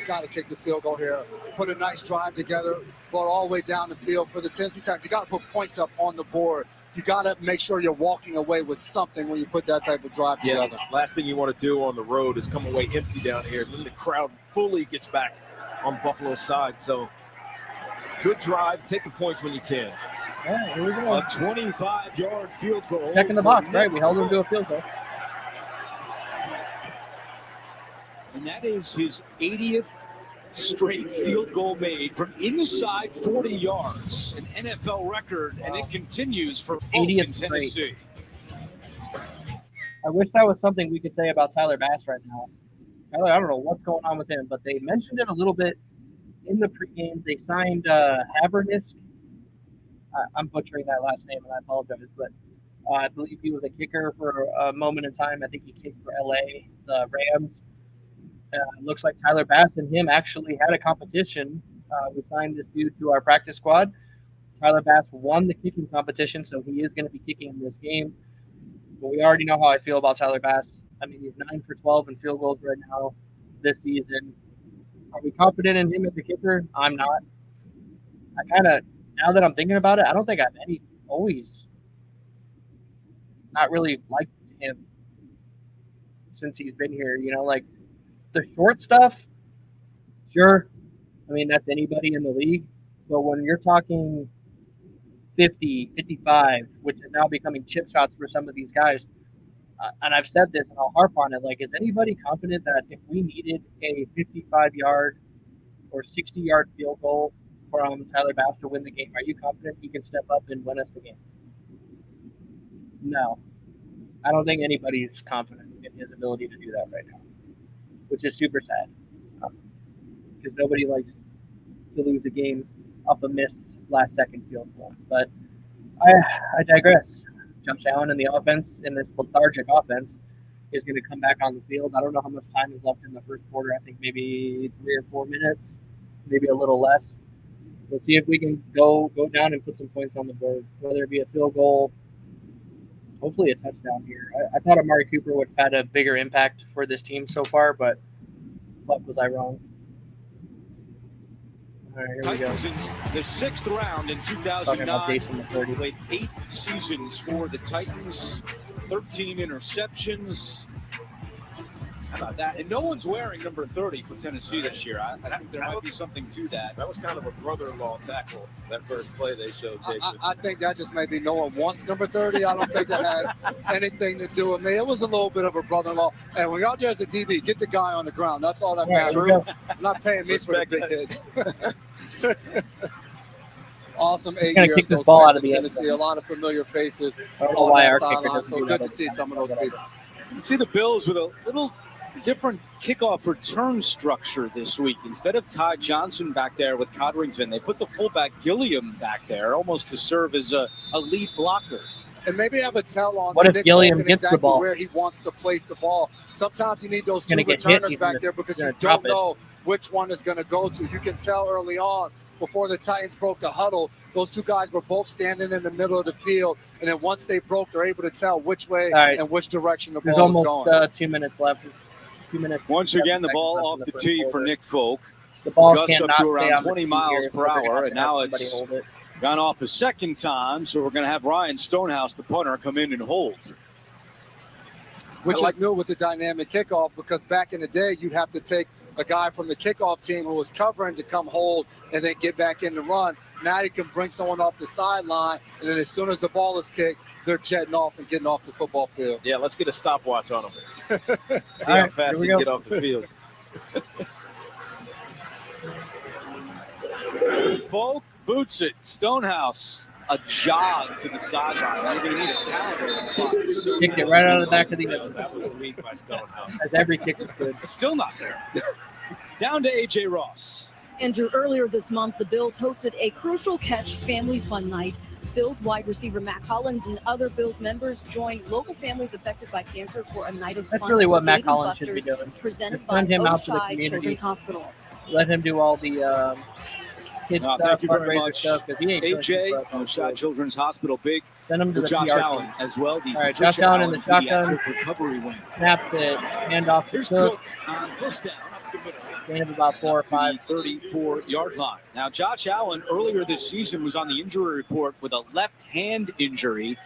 Got to kick the field goal here. Put a nice drive together. Brought all the way down the field for the Tennessee Titans. You got to put points up on the board. You got to make sure you're walking away with something when you put that type of drive Yeah, together. last thing you want to do on the road is come away empty down here. Then the crowd fully gets back on Buffalo's side. So good drive. Take the points when you can. Yeah, here we go. A 25-yard field goal. Checking the for box, Nick right? We held him Folk. to a field goal. And that is his 80th straight field goal made from inside 40 yards, an NFL record, and it continues for Folk 80th in Tennessee. I wish that was something we could say about Tyler Bass right now. Tyler, I don't know what's going on with him, but they mentioned it a little bit in the pregame. They signed Habernisk. I'm butchering that last name, and I apologize, but I believe he was a kicker for a moment in time. I think he kicked for LA, the Rams. Looks like Tyler Bass and him actually had a competition. We signed this dude to our practice squad. Tyler Bass won the kicking competition, so he is going to be kicking in this game. But we already know how I feel about Tyler Bass. I mean, he's 9 for 12 in field goals right now this season. Are we confident in him as a kicker? I'm not. Now that I'm thinking about it, I don't think I've always not really liked him since he's been here. You know, like the short stuff, sure. I mean, that's anybody in the league. But when you're talking 50, 55, which is now becoming chip shots for some of these guys, and I've said this and I'll harp on it, like, is anybody confident that if we needed a 55-yard or 60-yard field goal from Tyler Bass to win the game, are you confident he can step up and win us the game? No. I don't think anybody's confident in his ability to do that right now, which is super sad. Because nobody likes to lose a game off a missed last-second field goal. But I digress. Josh Allen and the offense, in this lethargic offense, is going to come back on the field. I don't know how much time is left in the first quarter. I think maybe 3 or 4 minutes, maybe a little less. We'll see if we can go down and put some points on the board, whether it be a field goal, hopefully a touchdown here. I thought Amari Cooper would have had a bigger impact for this team so far, but fuck, was I wrong? All right, here we go. Titans in the 6th round in Talking about 2009. Jason McCourty. Played 8 seasons for the Titans, 13 interceptions. How about that? And no one's wearing number 30 for Tennessee this year. I think there might be something to that. That was kind of a brother-in-law tackle, that first play they showed, Jason. I think that just maybe no one wants number 30. I don't think that has anything to do with me. It was a little bit of a brother-in-law. And when you're out there as a DB, get the guy on the ground. That's all that Yeah, matters. here we go. I'm not paying me for the Respect big that. hits. Awesome 8 gonna years. kick this ball out of the end Tennessee. A lot of familiar faces I don't know on why that our kicker sideline. doesn't So do good that to see all the some of time. those people. You see the Bills with a little different kickoff return structure this week. Instead of Ty Johnson back there with Codrington, they put the fullback Gilliam back there almost to serve as a lead blocker. and maybe have a tell on What if Nick Gilliam Folk gets the exactly ball? where he wants to place the ball. Sometimes you need those two Gonna get hit, returners he's back gonna- there because he's you gonna drop don't know which one is going to go to. You can tell early on before the Titans broke the huddle, those two guys were both standing in the middle of the field, and then once they broke, they're able to tell which way All right. and which direction the There's ball is almost going. 2 minutes left. It's 2 minutes. Once 7 again, the seconds ball left off in the first tee for quarter. Nick Folk. The ball Gusts cannot up to stay around on the 20 tee miles here, per so they're gonna hour, have and to now have somebody it's hold it. gone off a second time, so we're going to have Ryan Stonehouse, the punter, come in and hold. Which is new with the dynamic kickoff, because back in the day, you'd have to take a guy from the kickoff team who was covering to come hold and then get back in the run. Now you can bring someone off the sideline, and then as soon as the ball is kicked, they're jetting off and getting off the football field. Yeah, let's get a stopwatch on him. See All how right, fast here he we can go. get off the field. Folk boots it. Stonehouse, a jog to the sideline. Now you're going to need a calendar clock. Kicked it right out of the back of the end, That was weak by Stonehouse. as every kicker should. It's still not there. Down to A.J. Ross. Andrew, earlier this month, the Bills hosted a crucial catch family fun night. Bills wide receiver Matt Collins and other Bills members joined local families affected by cancer for a night of That's fun. really what with Matt Dave & Collins should be Buster's, doing. Presented Just by send him out to the Oshai community. Children's Hospital. Let him do all the kid No, stuff, thank you very fundraiser much. stuff, because he ain't doing A.J. shit for us on the Oshai field. Children's Hospital, big. Send him to For the Josh PR Allen team. as well. The All right, Patricia Josh Allen in the Allen shotgun. Pediatric Recovery Wing. Snaps it, hand off to Here's Cook. Cook on first down. Up the middle. Gain of about 4 or To 5. the 34-yard line. Now, Josh Allen earlier this season was on the injury report with a left hand injury.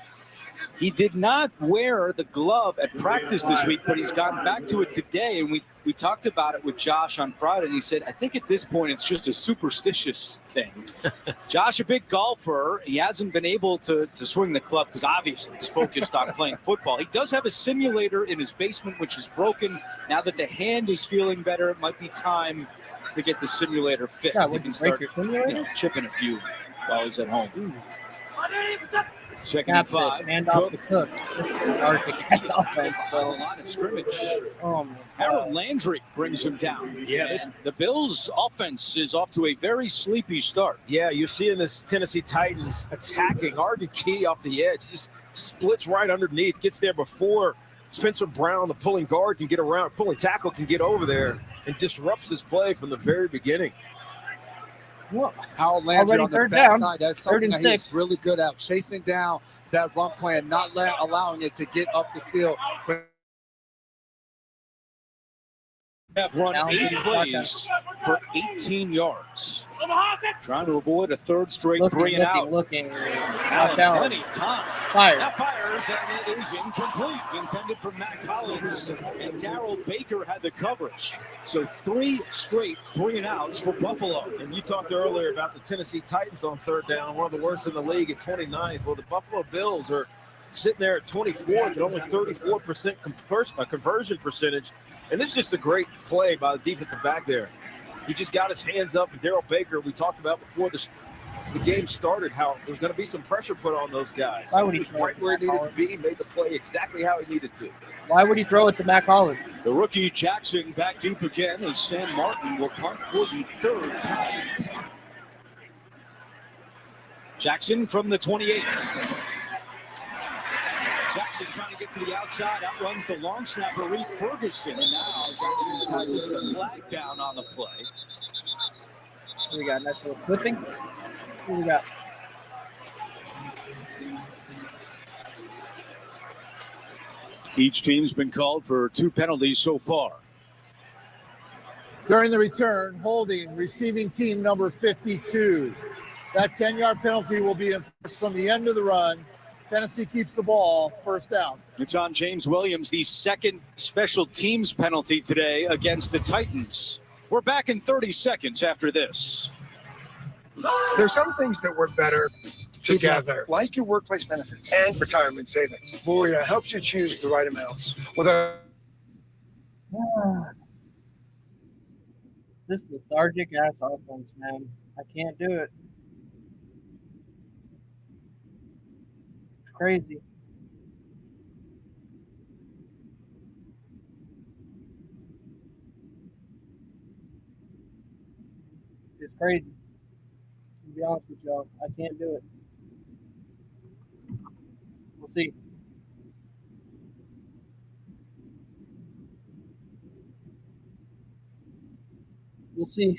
He did not wear the glove at practice this week, but he's gotten back to it today. And we talked about it with Josh on Friday, and he said, I think at this point it's just a superstitious thing. Josh, a big golfer. He hasn't been able to swing the club because obviously he's focused on playing football. He does have a simulator in his basement, which is broken. Now that the hand is feeling better, it might be time to get the simulator fixed. Yeah, He would can you break start your simulator? chipping a few while he's at home. Ooh. Second and Snaps 5. it, hand off to Cook. This is hard to catch offense, On the bro. line of scrimmage. Oh, my Harold God. Landry brings him down. Yeah, And the Bills' offense is off to a very sleepy start. Yeah, you're seeing this Tennessee Titans attacking. Arden Key off the edge, just splits right underneath, gets there before Spencer Brown, the pulling guard, can get around, pulling tackle can get over there and disrupts his play from the very beginning. What? Harold Landry Already on the third down. backside, that's something 3rd that and he's 6. really good at, chasing down that run play and not allowing it to get up the field. Have run Down to 8 the plays for 18 yards. Trying to avoid a third straight Looking, 3 and looking, out. looking. Allen, Josh Allen. plenty of time. Fire. Now fires, and it is incomplete. Intended for Matt Collins, and Darrell Baker had the coverage. So 3 straight 3 and outs for Buffalo. And you talked earlier about the Tennessee Titans on third down, one of the worst in the league at 29th. Well, the Buffalo Bills are sitting there at 24th at only 34% conversion percentage. And this is just a great play by the defensive back there. He just got his hands up, and Darrell Baker, we talked about before the game started, how there's going to be some pressure put on those guys. Why would he was throw it right to where he Matt needed to be, made the play exactly how he needed to. Why would he throw it to Matt Collins? The rookie Jackson back deep again as Sam Martin will punt for the 3rd time. Jackson from the 28. Jackson trying to get to the outside, outruns the long snapper Reed Ferguson, and now Jackson is tied with a flag down on the play. What we got? Nice little clipping. What we got? Each team's been called for 2 penalties so far. During the return, holding receiving team number 52. That 10-yard penalty will be enforced from the end of the run. Tennessee keeps the ball, first down. It's on James Williams, the 2nd special teams penalty today against the Titans. We're back in 30 seconds after this. There's some things that work better together, like your workplace benefits and retirement savings. Voya helps you choose the right amounts. This lethargic ass offense, man. I can't do it. It's crazy. It's crazy. To be honest with y'all, I can't do it. We'll see. We'll see.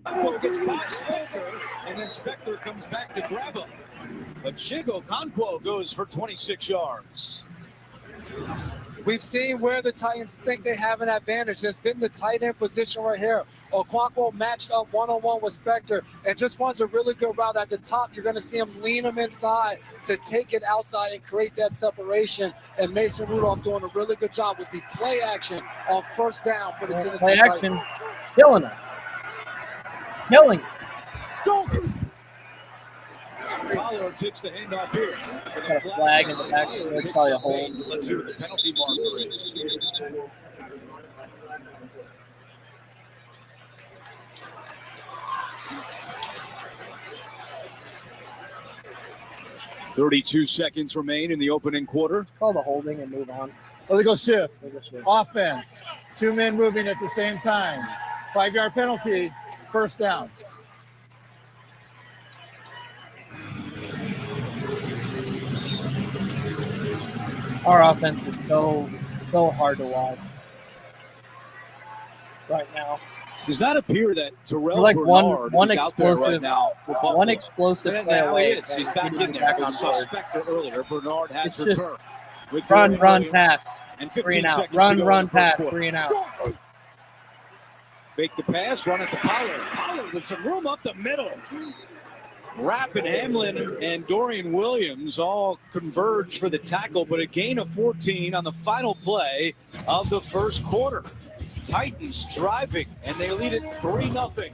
Okonkwo gets by Spector, and then Spector comes back to grab him. But Chig Okonkwo goes for 26 yards. We've seen where the Titans think they have an advantage. It's been the tight end position right here. Okonkwo matched up one-on-one with Spector and just runs a really good route at the top. You're going to see him lean him inside to take it outside and create that separation. And Mason Rudolph doing a really good job with the play action on first down for the Tennessee play Titans. action's killing us. Killing. Go. Pollard takes the handoff here. Got a flag in the back. There's probably a hold. Let's see what the penalty marker is. "32 seconds remain in the opening quarter." Call the holding and move on. Oh, they go shift. Offense. 2 men moving at the same time. 5-yard penalty. First down. Our offense is so hard to watch right now. Does not appear that Terrell We're like Bernard one is out there explosive right now for Buffalo. one explosive And play now away. he is. He's back in there. We saw Spector earlier. Bernard has It's just returned. With run, Dorian run, Williams pass, and 3 15 and out. seconds to Run, go in run, the first pass, quarter. 3 and out. Fake the pass, run it to Pollard. Pollard with some room up the middle. Rappin, Hamlin, and Dorian Williams all converge for the tackle, but a gain of 14 on the final play of the first quarter. Titans driving, and they lead it 3-0.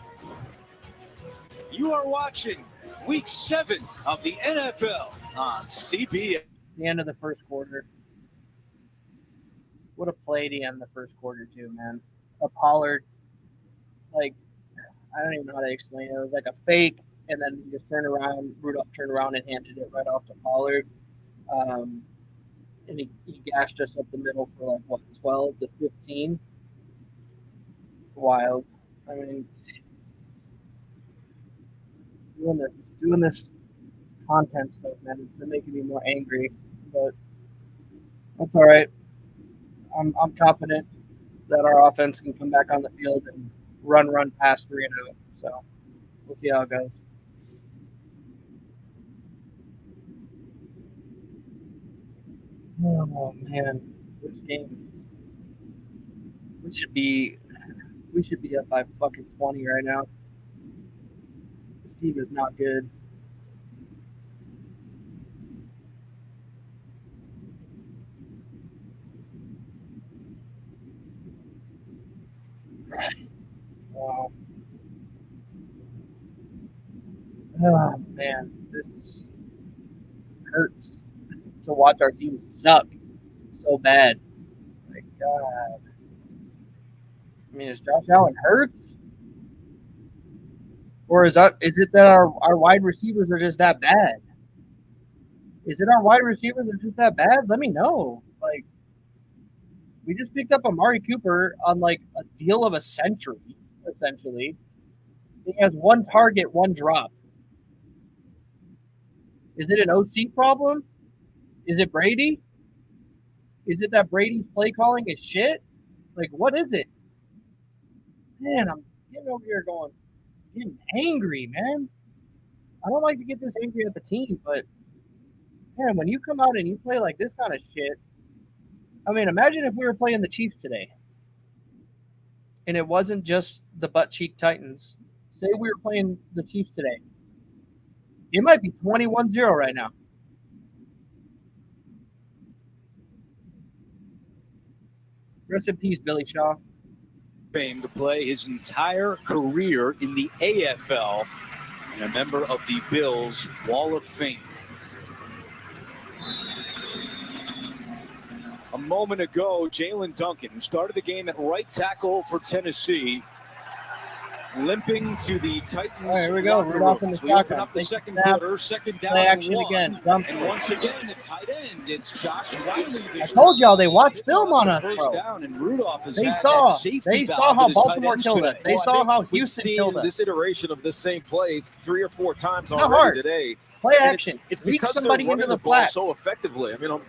You are watching Week 7 of the NFL on CBS. The end of the first quarter. What a play to end the first quarter, too, man. A Pollard, like, I don't even know how to explain it. It was like a fake, and then he just turned around. Rudolph turned around and handed it right off to Pollard. And he gashed us up the middle for, 12 to 15. Wild. I mean, doing this content stuff, man, it's been making me more angry, but that's all right. I'm confident that our offense can come back on the field and run past 3 and out. So we'll see how it goes. Oh man, this game is. We should be up by fucking 20 right now. This team is not good. Wow. Oh man, this hurts to watch our team suck so bad. My God. I mean, is Josh Allen hurt? Or is it that our wide receivers are just that bad? Is it our wide receivers are just that bad? Let me know. Like, we just picked up Amari Cooper on a deal of a century, essentially. He has 1 target, 1 drop. Is it an OC problem? Is it Brady? Is it that Brady's play calling is shit? Like, what is it? Man, I'm getting over here getting angry, man. I don't like to get this angry at the team, but man, when you come out and you play like this kind of shit, I mean, imagine if we were playing the Chiefs today and it wasn't just the butt cheek Titans. Say we were playing the Chiefs today. It might be 21-0 right now. Rest in peace, Billy Shaw. Fame to play his entire career in the AFL and a member of the Bills Wall of Fame. A moment ago, Jalen Duncan, who started the game at right tackle for Tennessee, limping to the Titans. All right, here we go. locker Rudolph room. in the We open shotgun. up the Takes the second snap. quarter, second down Play and action 1. again. Dump. And once again, the tight end, it's Josh Riley. I told y'all they watch film on us, First bro. down, and Rudolph has They had saw. that safety They valve saw how with his tight Baltimore ends killed us. today. They Well, I saw think how we've Houston seen killed us. this iteration of this same play 3 or 4 times Not already hard. today. Play And action. It's Reach because somebody they're into running the ball flat. so effectively. I mean, on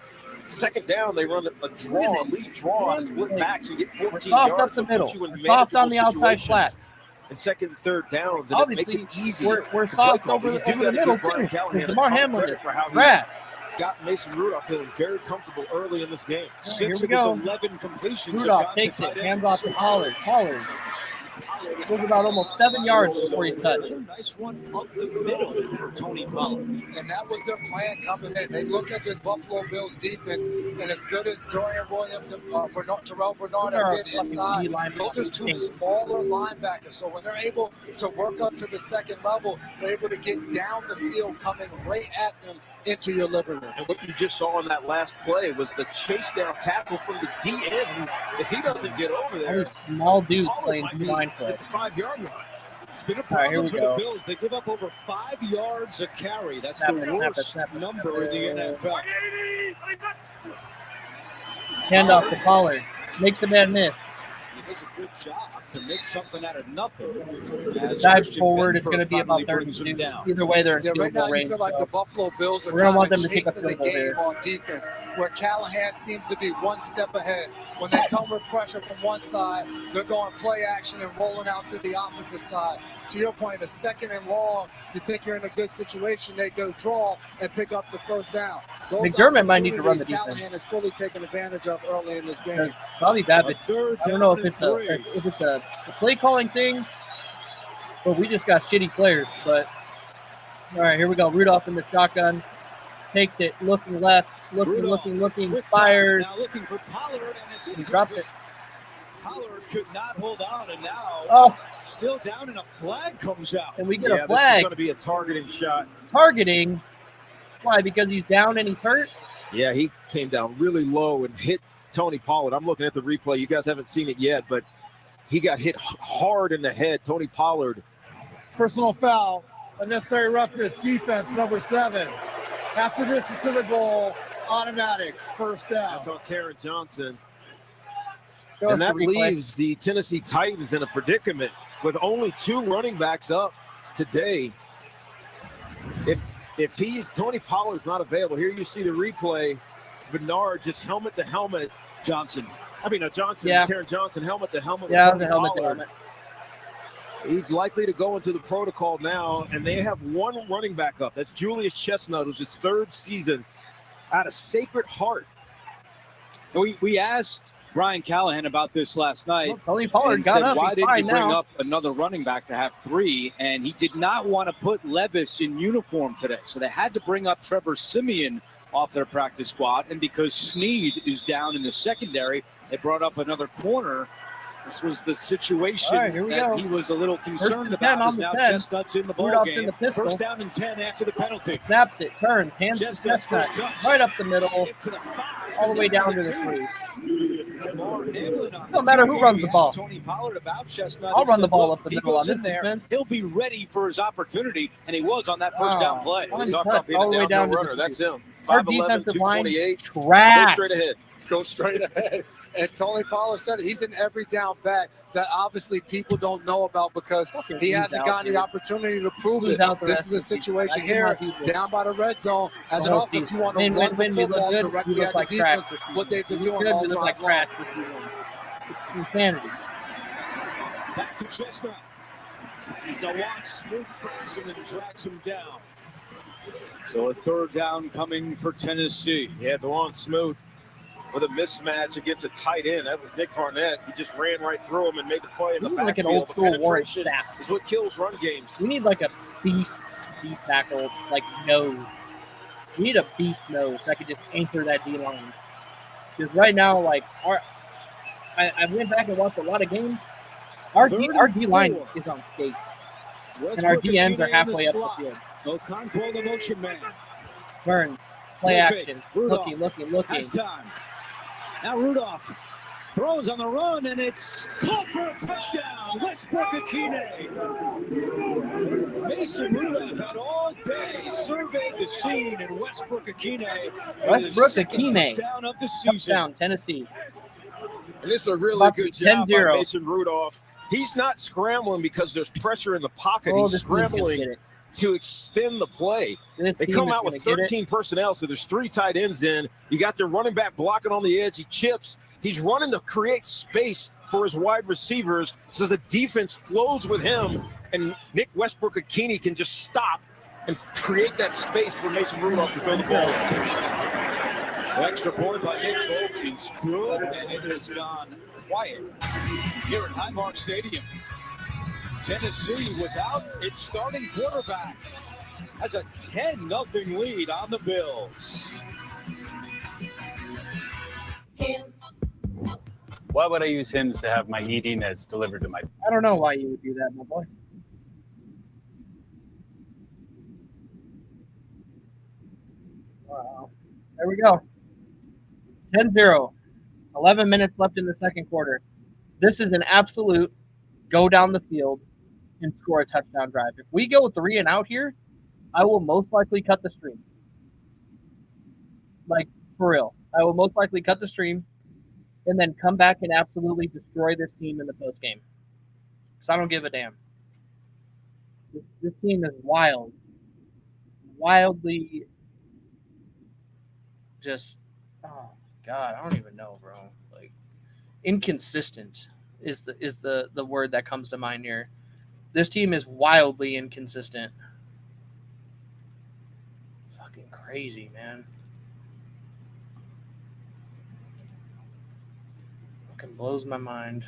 second down, they run a draw, a lead draw, on split backs, and get 14 We're soft yards. up the It'll put middle. you in We're soft on the manageable outside situations flats. in second and third downs, and Obviously, it makes it easy. we're to play soft call. over But the you do gotta middle give Brian too. Callahan a DeMar ton of Hamlin credit is for how he rad. got Mason Rudolph feeling very comfortable early in this game. Here 6 we of his go. 11 completions. have Rudolph gone to takes it. tight Hands ends. off to Pollard. Pollard goes about almost 7 yards before he's touched. Nice one up the middle for Tony Pollard. And that was their plan coming in. They look at this Buffalo Bills defense, and as good as Dorian Williams and Terrell Bernard have been inside, those are two smaller linebackers. So when they're able to work up to the second level, they're able to get down the field, coming right at them into your living room. And what you just saw in that last play was the chase down tackle from the DN. If he doesn't get over All there, these small dudes Pollard playing might be line play. at the 5-yard line. It's been a All right, here problem we for go. the Bills. They give up over 5 yards a carry. That's Snap the it, snap it, worst snap it, number in the NFL. Hand off to Pollard. Makes the man miss. He does a good job to make something out of nothing. As Dive Christian forward. It's Benford going to be finally about brings him 32. down. Either way, they're in Yeah, field right now goal you range. feel like so the Buffalo Bills are we're gonna want kind them of to pick up chasing the field goal game there. on defense, where Callahan seems to be one step ahead. When they come with pressure from one side, they're going play action and rolling out to the opposite side. To your point, a second and long, you think you're in a good situation, they go draw and pick up the first down. Those McDermott might need to run the opportunities defense. Callahan is fully taken advantage of early in this game. It's probably bad, but Third I don't know down if it's and a play calling thing, but we just got shitty players. But all right, here we go. Rudolph in the shotgun, takes it, looking left, Rudolph looking, with fires. time. Now looking for Pollard, and it's He dropped it. Pollard could not hold on, and now Oh, still down, and a flag comes out. and we get Yeah, a this is flag going to be a targeting shot. targeting. Why? Because he's down and he's hurt. Yeah, he came down really low and hit Tony Pollard. I'm looking at the replay. You guys haven't seen it yet, but he got hit hard in the head. Tony Pollard. Personal foul, unnecessary roughness, defense, number 7. Half the distance to the goal, automatic, first down. That's on Taron Johnson. Show us And the that replay. leaves the Tennessee Titans in a predicament with only 2 running backs up today. If Tony Pollard's not available, here you see the replay. Bernard just helmet to helmet. Johnson. Johnson, Yeah. Taron Johnson, helmet to helmet. Yeah, with the Tony helmet to Pollard. helmet. He's likely to go into the protocol now, and they have 1 running back up. That's Julius Chestnut, who's his 3rd season out of Sacred Heart. We asked Brian Callahan about this last night. Well, Tony Pollard and got said, up. why He's didn't you fine bring now. up another running back to have 3? And he did not want to put Levis in uniform today. So they had to bring up Trevor Siemian off their practice squad. And because Snead is down in the secondary, they brought up another corner. This was the situation All right, here we that go. he was a little concerned and 10 about. on Is the now 10. Chestnut's in the ball Rudolph's in game. the pistol. First down and 10 after the penalty. Snaps it, turns, hands to Chestnut's Chestnut, first touch. right up the middle, Get to the 5, all the way down to the the 2. 3. Lamar Hamlin on No the matter who tackle. runs We the ball. asked Tony Pollard about Chestnut. I'll He run the said, ball look, up the he middle goes on this in there, defense. he'll be ready for his opportunity, and he was on that first Wow. down play. One Talk touch about being all the a way down downhill to the runner. That's 3. him. Our 5'11", defensive line 228. Go trash. straight ahead. Go straight ahead. And Tony Pollard said it. He's an every down back that obviously people don't know about because Fucking he who's hasn't out gotten the here? opportunity to prove Who's it. out the This rest is a of the season? situation I here, cannot do down by the red zone. As The an whole offense, season. you want to Win, run the we look football good. directly We look at like the trash defense, this season. what they've been We look doing good. all We look like drive long. trash this season. It's insanity. Back to Chestnut. DeWan Smoot grabs him and drags him down. So a third down coming for Tennessee. Yeah, DeWan Smoot with a mismatch against a tight end. That was Nick Barnett. He just ran right through him and made the play in the This is like an backfield. old school The Warren penetration Sapp. is what kills run games. We need like a beast deep tackle, like nose. We need a beast nose that could just anchor that D line. Because right now, like I went back and watched a lot of games. Our D line is on skates, and our DNs are halfway up the field. Okonkwo, the motion man. Turns, play Perfect. action, Rudolph looking. Has time. Now Rudolph Throws on the run, and it's caught for a touchdown. Westbrook-Ikhine. Mason Rudolph had all day surveyed the scene, and Westbrook-Ikhine. Touchdown of the season. Touchdown, Tennessee. And this is a really good job by 10-0. Mason Rudolph. He's not scrambling because there's pressure in the pocket. He's scrambling to extend the play. They come out with 13 personnel, so there's 3 tight ends in. You got their running back blocking on the edge. He chips. He's running to create space for his wide receivers so the defense flows with him, and Nick Westbrook-Ikhine can just stop and create that space for Mason Rudolph to throw the ball into. The extra point by Nick Folk is good, and it has gone quiet here at Highmark Stadium. Tennessee, without its starting quarterback, has a 10-0 lead on the Bills. Why would I use hymns to have my eating as delivered to my... I don't know why you would do that, my boy. Wow. There we go. 10-0. 11 minutes left in the second quarter. This is an absolute go down the field and score a touchdown drive. If we go 3 and out here, I will most likely cut the stream. Like, for real. I will most likely cut the stream and then come back and absolutely destroy this team in the post game. Because I don't give a damn. This team is wild. Wildly just, oh God, I don't even know, bro. Like, inconsistent is the word that comes to mind here. This team is wildly inconsistent. Fucking crazy, man. Fucking blows my mind.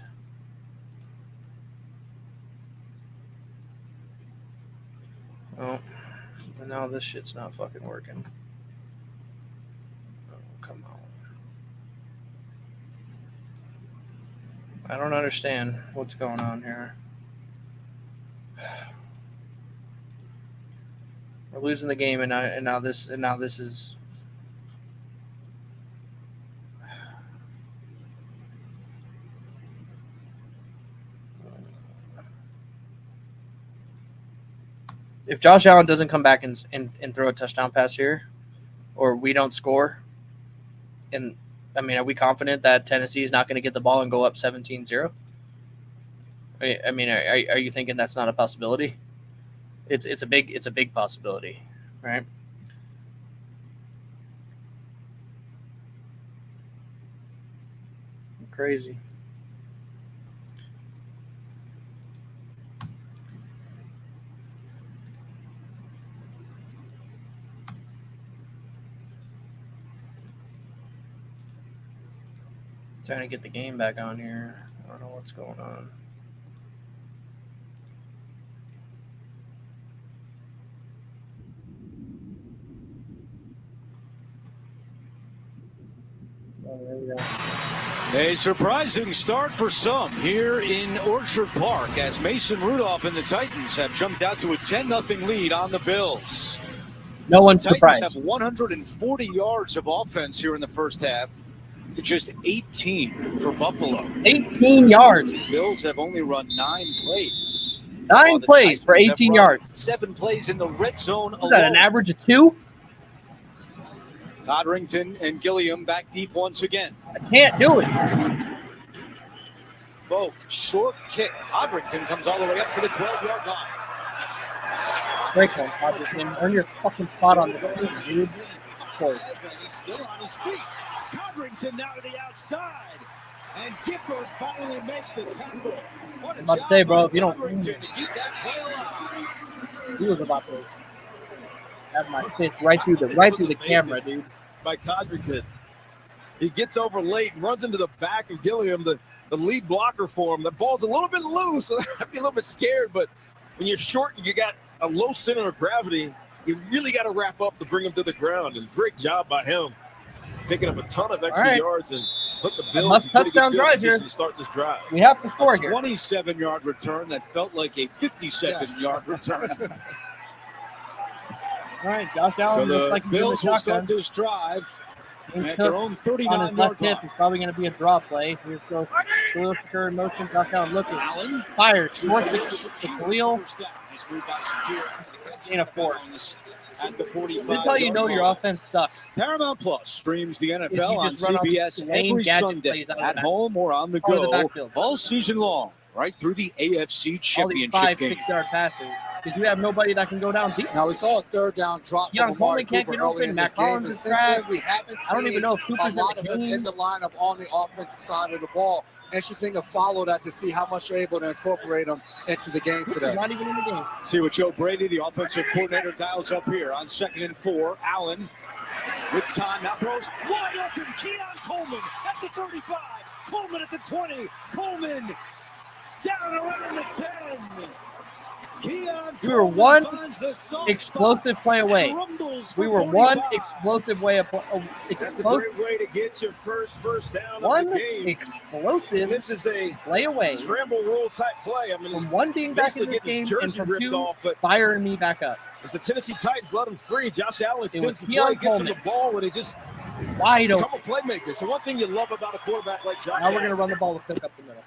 Oh, and now this shit's not fucking working. Oh, come on. I don't understand what's going on here. We're losing the game, and now this is. If Josh Allen doesn't come back and throw a touchdown pass here, or we don't score, and I mean, are we confident that Tennessee is not going to get the ball and go up 17-0? I mean, are you thinking that's not a possibility? It's a big possibility, right? Crazy. Trying to get the game back on here. I don't know what's going on. Oh, there we go. A surprising start for some here in Orchard Park as Mason Rudolph and the Titans have jumped out to a 10-0 lead on the Bills. No one's surprised. Titans have 140 yards of offense here in the first half to just 18 for Buffalo. 18 yards. Bills have only run 9 plays. 9 plays for 18 yards. 7 plays in the red zone alone. Is that an average of 2? Codrington and Gilliam back deep once again. I can't do it. Folk, short kick. Codrington comes all the way up to the 12-yard line. Great one, Codrington. Earn your fucking spot on the field, dude. He's still on his feet. Codrington now to the outside. And Gifford finally makes the tackle. I'm about to say, bro, if you don't... He was about to have my fist right through the camera, dude. By Codrington. He gets over late and runs into the back of Gilliam, the lead blocker for him. The ball's a little bit loose, so I'd be a little bit scared, but when you're short and you got a low center of gravity, you really got to wrap up to bring him to the ground, and great job by him. Picking up a ton of extra yards and put the Bills must touchdown drive here to start this drive. We have to score here. 27-yard return that felt like a 57-yard return. All right, Josh Allen so looks like Bills will start this drive James At their Cook own on his 39-yard left hip. line. It's probably going to be a draw play. Here's goes Khalil Shakir in motion. Josh Allen looking. Allen Fired. to Forced it Shakir. to Khalil. First down. Nice move by Shakir. Gain of 4. At the 45. This is how you know your offense sucks. Paramount Plus streams the If you NFL on just run all these CBS lame every gadget Sunday plays out of at the home or on the Out of the go backfield. all season long, right through the AFC All these Championship 5 game. 6-yard passes. Because you have nobody that can go down deep. Now we saw a third down drop Keon from Amari Coleman can't Cooper get open. early in Matt this game, Collins but is since trash. then we haven't I don't even seen know if a Cooper's lot in of the them game. in the lineup on the offensive side of the ball. Interesting to follow that to see how much they're able to incorporate them into the game Cooper's today. not even in the game. See what Joe Brady, the offensive coordinator, dials up here on 2nd and 4. Allen with time now throws wide open. Keon Coleman at the 35. Coleman at the 20. Coleman down around the 10. Keon We were Coleman one finds the soft explosive play away. spot and rumbles We for were one 45. explosive way of That's a great way to get your first down one of the game. explosive And this is a play away scramble rule type play. I mean, from one being back in basically this getting game his and jersey from ripped 2 off, but firing me back up. as the Tennessee Titans let him free, Josh Allen was extends the Keon play, gets him Coleman. the ball, and he just Wide become open. a playmaker. So one thing you love about a quarterback like Josh Now we're going to Allen, run the ball with Cook up the middle.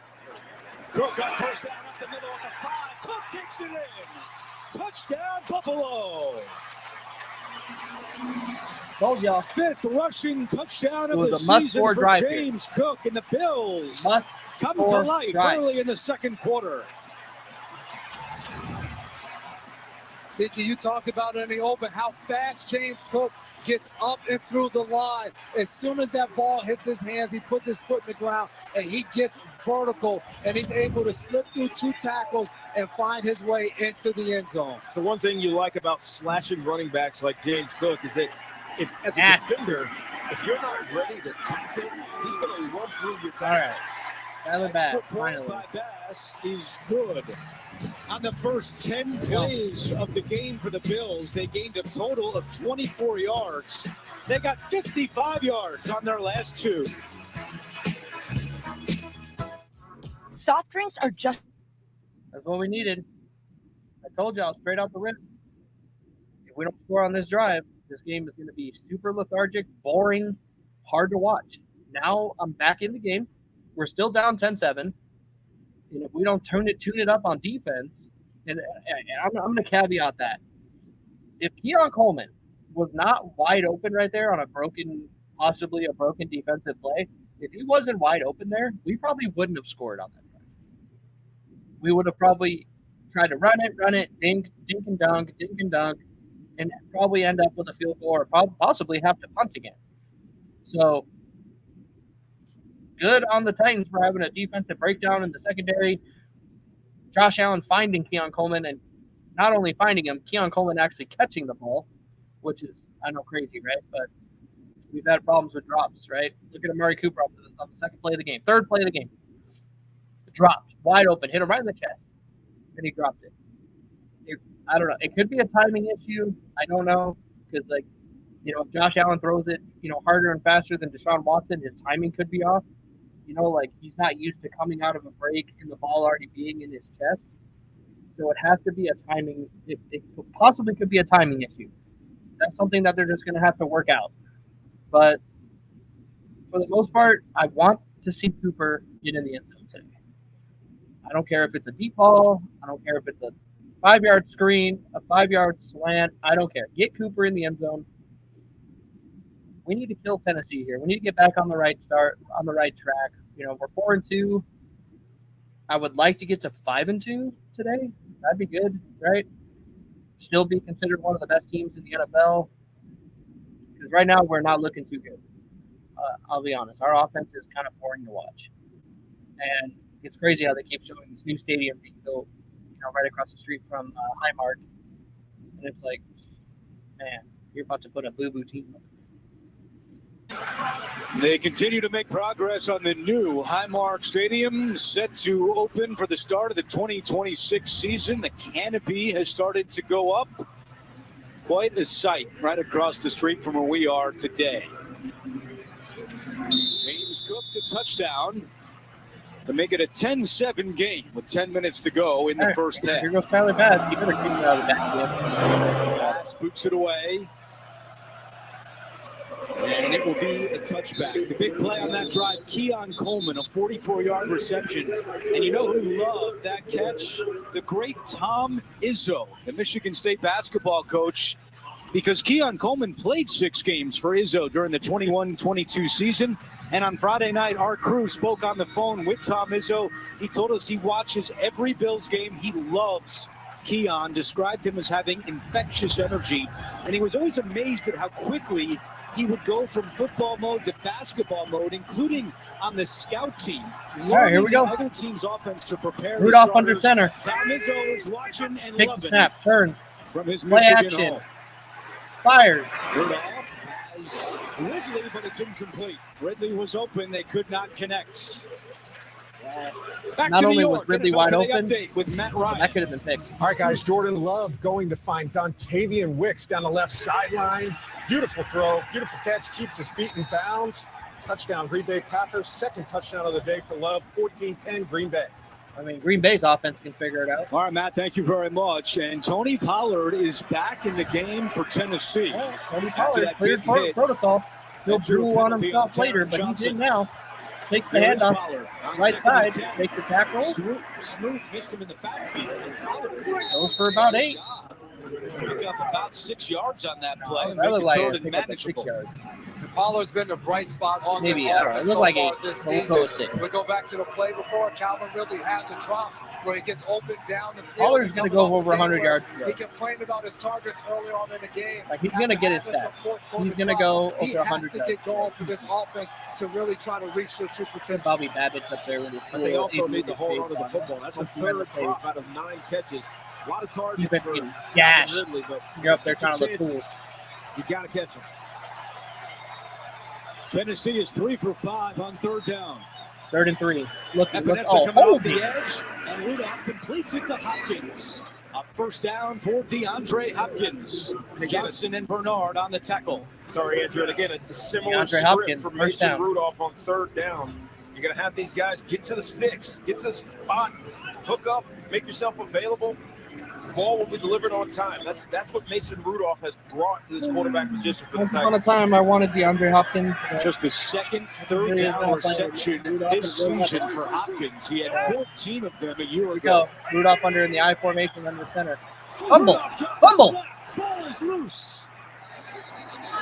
Cook on first down up the middle at the 5. Cook takes it in. Touchdown, Buffalo. Told y'all. 5th rushing touchdown It of was the a season must-score for drive here. James Cook and the Bills. Must Come to score life drive. early in the second quarter. Tiki, you talked about it in the open, how fast James Cook gets up and through the line. As soon as that ball hits his hands, he puts his foot in the ground, and he gets vertical, and he's able to slip through 2 tackles and find his way into the end zone. so one thing you like about slashing running backs like James Cook is that if, as a Nasty. defender, if you're not ready to tackle, he's going to run through your All tackle. right. Tyler Bass, Extra point finally. by Bass is good. On the first 10 plays of the game for the Bills, they gained a total of 24 yards. They got 55 yards on their last 2. Soft drinks are just That's what we needed. I told y'all straight out the rip. If we don't score on this drive, this game is going to be super lethargic, boring, hard to watch. Now I'm back in the game. We're still down 10-7. And if we don't tune it up on defense, and I'm going to caveat that. If Keon Coleman was not wide open right there on possibly a broken defensive play, if he wasn't wide open there, we probably wouldn't have scored on that drive. We would have probably tried to run it, dink and dunk, and probably end up with a field goal or possibly have to punt again. So good on the Titans for having a defensive breakdown in the secondary. Josh Allen finding Keon Coleman, and not only finding him, Keon Coleman actually catching the ball, which is, I know, crazy, right? But we've had problems with drops, right? Look at Amari Cooper on the second play of the game. Third play of the game. Dropped, wide open, hit him right in the chest. Then he dropped it. I don't know. It could be a timing issue. I don't know. Because, if Josh Allen throws it, harder and faster than Deshaun Watson, his timing could be off. He's not used to coming out of a break and the ball already being in his chest. So it has to be a timing. It possibly could be a timing issue. That's something that they're just going to have to work out. But for the most part, I want to see Cooper get in the end zone today. I don't care if it's a deep ball. I don't care if it's a 5-yard screen, a 5-yard slant. I don't care. Get Cooper in the end zone. We need to kill Tennessee here. We need to get back on the right track. We're 4-2. I would like to get to 5-2 today. That'd be good, right? Still be considered one of the best teams in the NFL. Because right now we're not looking too good. I'll be honest. Our offense is kind of boring to watch. And it's crazy how they keep showing this new stadium being built, right across the street from Highmark. And it's like, man, you're about to put a boo-boo team up. They continue to make progress on the new Highmark Stadium, set to open for the start of the 2026 season. The canopy has started to go up. Quite a sight right across the street from where we are today. James Cook, the touchdown to make it a 10-7 game with 10 minutes to go in the first half. Here goes Tyler Bass. He better keep it out of the backfield. Bass boots it away. And it will be a touchback. The big play on that drive, Keon Coleman, a 44-yard reception. And you know who loved that catch? The great Tom Izzo, the Michigan State basketball coach, because Keon Coleman played 6 games for Izzo during the 21-22 season. And on Friday night, our crew spoke on the phone with Tom Izzo. He told us he watches every Bills game. He loves Keon, described him as having infectious energy. And he was always amazed at how quickly he would go from football mode to basketball mode, including on the scout team. All right, here we go. Other team's offense to prepare. Rudolph under center. Tom Izzo is watching and Takes loving the snap, turns, from his play Michigan action, home. fires. Rudolph has Ridley, but it's incomplete. Ridley was open. They could not connect. Back Not to only New was York. Ridley NFL wide Today open, update with Matt Ryan. that could have been picked. All right, guys, Jordan Love going to find Dontavian Wicks down the left sideline. Beautiful throw, beautiful catch, keeps his feet in bounds. Touchdown, Green Bay Packers. Second touchdown of the day for Love, 14-10, Green Bay. I mean, Green Bay's offense can figure it out. All right, Matt, thank you very much. And Tony Pollard is back in the game for Tennessee. Oh, Tony After Pollard that cleared big hit. protocol. He'll That drew a drool on penalty himself on later, Taron but Johnson. he did now. Takes the There is handoff, Pollard on right second and side, 10. takes the tackle, Smoot missed him in the backfield. Pollard goes for about 8. pick up about 6 yards on that play. and That make looked it like third a and pick up at 6 manageable. yards. Pollard's been the bright spot on Maybe, this I don't know. It offense looked so like far 8. this We'll season. go with 6. We go back to the play before. Calvin Ridley has a drop where he gets open down the field. Pollard's going to go over 100 yards. He complained about his targets earlier on in the game. Like, he's going to get his stats. He's going to go over 100 He has yards. to get going for this offense to really try to reach their true potential. Bobby Babbitt's up there with his But they also need to hold face on to the on football. it. That's the Something in the third face. drop out of 9 catches. A lot of targets He's been for getting gashed. Ridley, but You're up there trying to look cool. chances, you got to catch him. Tennessee is 3 for 5 on third down. 3rd and 3. Looking. Epinesa Oh, coming off the holding. edge, and Rudolph completes it to Hopkins. A first down for DeAndre Hopkins. Johnson and Bernard on the tackle. Sorry, Andrew. And again, a similar DeAndre script Hopkins, for first Mason down. Rudolph on third down. You're going to have these guys get to the sticks, get to the spot, hook up, make yourself available. Ball will be delivered on time. That's what Mason Rudolph has brought to this quarterback position for the Once upon a Titans. time, I wanted DeAndre Hopkins. Just the second third He is down now playing reception Rudolph this and Rudolph. season for Hopkins. He had 14 of them a year Here we ago. go. Rudolph under in the I formation under center. Fumble. Rudolph dropped the Fumble. snap. Ball is loose.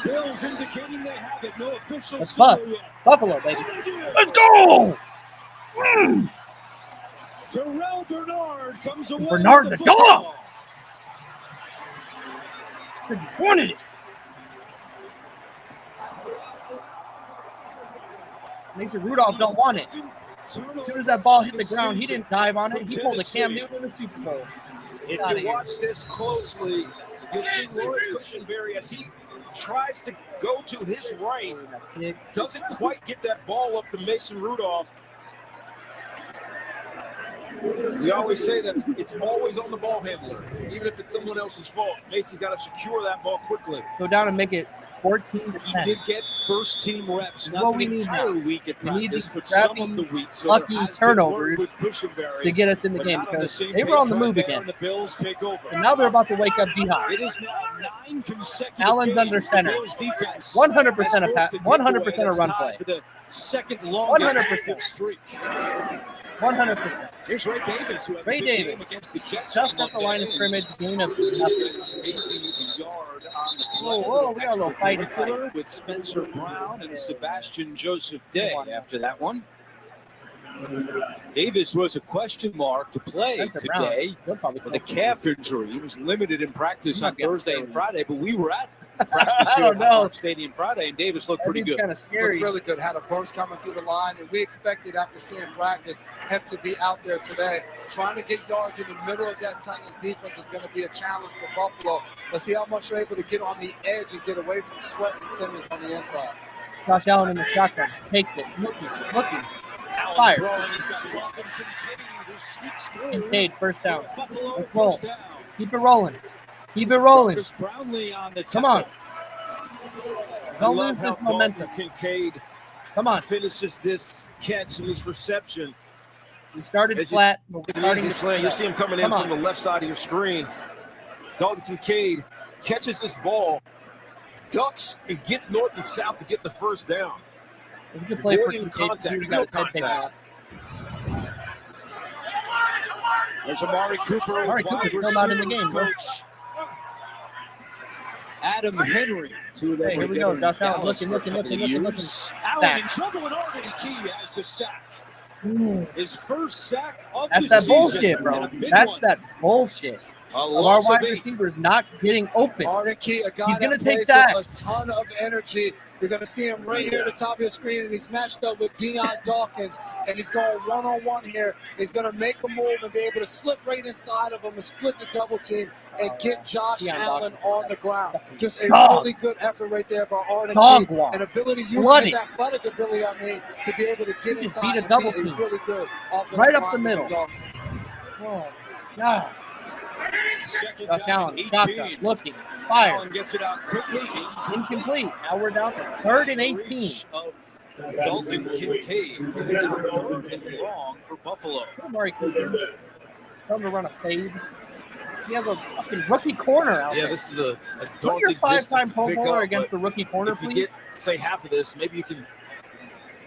Bills indicating they have it. No official Let's signal buff. yet. Buffalo, baby. And they do. Let's go! Terrell Bernard comes away. Bernard with the football. dog. Said you wanted it. Mason Rudolph don't want it. As soon as that ball hit the ground, he didn't dive on it. He pulled a Cam Newton in the Super Bowl. If Outta you here. watch this closely, you'll see Laurie Cushenberry as he tries to go to his right, doesn't quite get that ball up to Mason Rudolph. We always say that it's always on the ball handler, even if it's someone else's fault. Mason's got to secure that ball quickly. Go down and make it 14 to 10. He did get first team reps, This is not what the we need entire now. week at We need practice, these but some crappy, of the week. So lucky there has been turnovers work with Cushenberry, to get us in the but game not on the because same they were on the page move right there, again. and the Bills take over. And now they're about to wake up D-Hop. It is now 9 consecutive Allen's games under the center. Bills defense 100% has a forced pass, a 100% takeaway, a and run it's play. tied for the second longest 100%. active streak. 100%. Here's Ray Davis, who had Ray a big Davis. game against the Jets. Just on at the line of Monday. scrimmage, gain of nothing. It's 80 yard on the play. Whoa, we got a little fight. With Spencer Brown and Sebastian Joseph Day after that one. Davis was a question mark to play Spencer Brown, today he'll probably with a close. calf injury. He was limited in practice He might on be up Thursday there. and Friday, but we were at practice I here don't at know. Highmark Stadium Friday, and Davis looked pretty That dude's good. kind of Looked scary. really good. Had a burst coming through the line, and we expected after seeing practice him to be out there today. Trying to get yards in the middle of that Titans defense is going to be a challenge for Buffalo. Let's see how much they're able to get on the edge and get away from Sweat and Simmons on the inside. Josh Allen in the shotgun. Takes it. Looking. Allen Fire. throwing. He's got Dalton Kincaid, who sneaks through. Kincaid, first down. Buffalo, Let's roll. first down. Keep it rolling. Keep it rolling. Marcus Brownlee on the Come on. tackle. Don't I love lose how this momentum. Dalton Kincaid Come on. finishes this catch and this reception. We started As you- flat, but It's we're an starting easy to slant. You'll see him coming in Come from on. the left side of your screen. Dalton Kincaid catches this ball, ducks and gets north and south to get the first down. If you can play for Avoiding contact, real contact. There's Amari Cooper. Amari Cooper's still not in the game, bro. Adam Henry. Hey, here we go. Josh Allen looking. Allen Sack. in trouble, and Arden Key has the sack. His first sack of That's the that season. bullshit, bro. and a big That's one. that bullshit. A Of our loss wide of 8. receivers not getting open. Arden Key, a guy He's gonna that take plays sacks. with a ton of energy. You're going to see him right here at the top of your screen, and he's matched up with Deion Dawkins, and he's going one-on-one here. He's going to make a move and be able to slip right inside of him and split the double team and get Josh Deion Allen Dawkins. on the ground. Just a Dog. really good effort right there by Arden Dog Key. walk. An ability, using Bloody. his athletic ability, to be able to get can inside beat a and double be team. a really good offensive Right up the lineman middle. in Dawkins. Oh, God. Second Josh down, Allen, 18. shotgun, looking, fire, Allen gets it out quickly. incomplete. Now we're down to 3rd and 18. Reach of Dalton Kincaid. Now 3rd and long for Buffalo. Amari Cooper. Tell him to run a fade. He has a fucking rookie corner out Yeah, there. this is a Put your daunting 5-time distance to Pro pick Bowler up. against the But rookie corner, if you please. get, say, half of this, maybe you can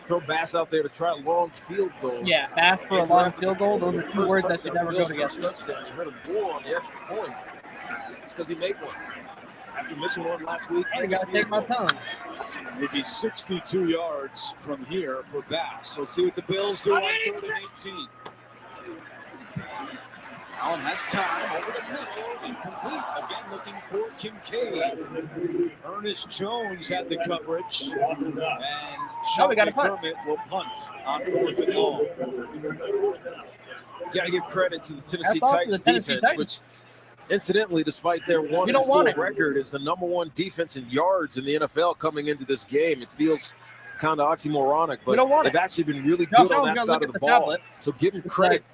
throw Bass out there to try a long field goal. Yeah, bass for a long field goal. Those are two First words that should touchdown, never go Bills' together. first touchdown. You heard him roar on the extra point. It's because he made one. After missing one last week, I gotta take my time. Maybe 62 yards from here for Bass. Let's see what the Bills do on 3rd and 18. Allen has time over the middle, incomplete. Again, looking for Kincaid. Ernest Jones had the coverage, and Now we got a Sean punt. McDermott will punt on 4th and long. Got to give credit to the Tennessee That's off to Titans the Tennessee defense, Titans. which, incidentally, despite their You don't want 1-4 it. record, is the #1 defense in yards in the NFL coming into this game. It feels kind of oxymoronic, You don't but want they've it. actually been really Josh good on Allen's that gonna side look of at the the ball. tablet. So give him It's credit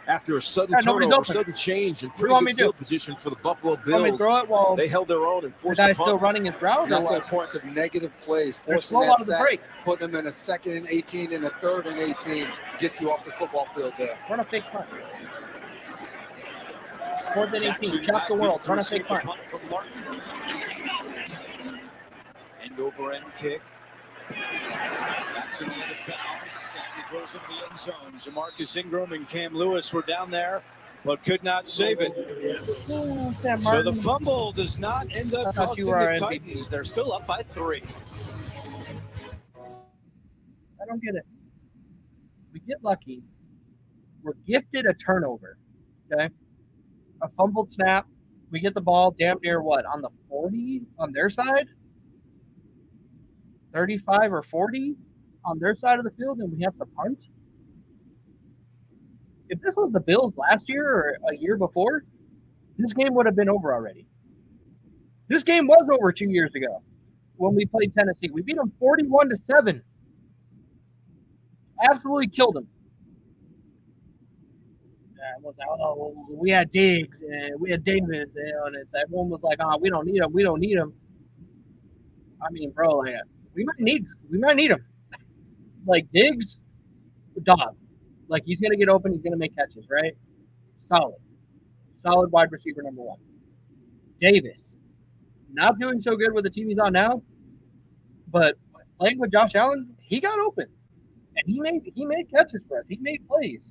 after a sudden Yeah, nobody's turnover, open. sudden change, and What do you pretty want me good to do? field position for the Buffalo Want me to Bills. throw it while They held their own and the forced the guy's still punt. running his route? Or That's the what? importance of negative plays, They're forcing slow that out of the sack, break. putting them in a 2nd and 18 and a 3rd and 18, gets you off the football field there. Run a fake punt. 4th and 18. Jackson Shock the back world. to Run a receive fake the punt. punt from Martin. End over end kick. Jackson out of bounds, and he goes into the end zone. Jamarcus Ingram and Cam Lewis were down there, but could not save it. Oh, Sam So Martin. the fumble does not end I up thought costing you were our the MVP. Titans. They're still up by 3. I don't get it. We get lucky. We're gifted a turnover. Okay. A fumbled snap. We get the ball damn near what? On the 40 on their side? 35 or 40 on their side of the field, and we have to punt? If this was the Bills last year or a year before, this game would have been over already. This game was over 2 years ago when we played Tennessee. We beat them 41-7. Absolutely killed them. Everyone's like, oh, we had Diggs and we had Davis, and it's everyone was like, oh, we don't need him. We don't need him. I mean, bro, like, we might need him. Like Diggs, dog. Like he's gonna get open. He's gonna make catches, right? Solid wide receiver number 1. Davis, not doing so good with the team he's on now, but playing with Josh Allen, he got open, and he made catches for us. He made plays.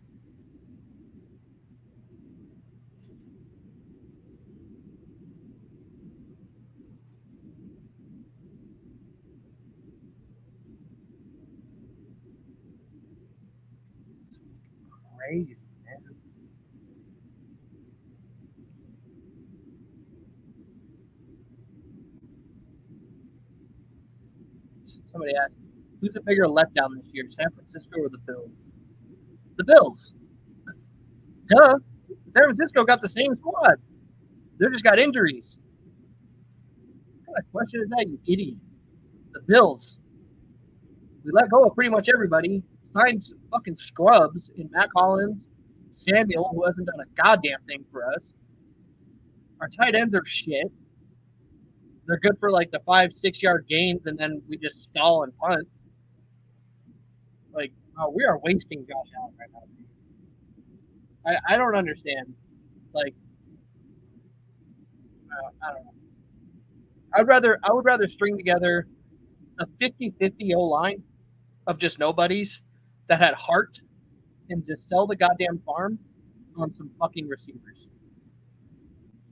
Crazy, man. Somebody asked, who's a bigger letdown this year, San Francisco or the Bills? The Bills. Duh. San Francisco got the same squad. They just got injuries. What kind of question is that, you idiot? The Bills. We let go of pretty much everybody. Signed some fucking scrubs in Matt Collins, Samuel, who hasn't done a goddamn thing for us. Our tight ends are shit. They're good for like the 5-6 yard gains, and then we just stall and punt. Like, oh, we are wasting Josh Allen right now. I don't understand. Like, I don't know. I would rather string together a 50-50 O-line of just nobodies that had heart and just sell the goddamn farm on some fucking receivers.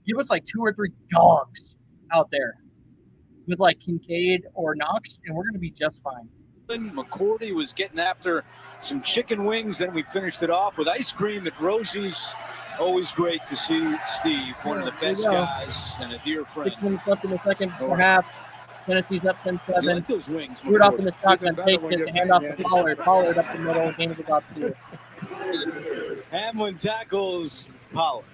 Give us like 2 or 3 dogs out there with like Kincaid or Knox, and we're going to be just fine. McCourty was getting after some chicken wings. Then we finished it off with ice cream at Rosie's. Always great to see Steve, one of the best guys and a dear friend. 6 minutes left in the second half. Tennessee's up 10-7. You like those wings? Rudolph in the shotgun takes it. The handoff to Pollard. Pollard up the middle. Game is about 2. Hamlin tackles Pollard.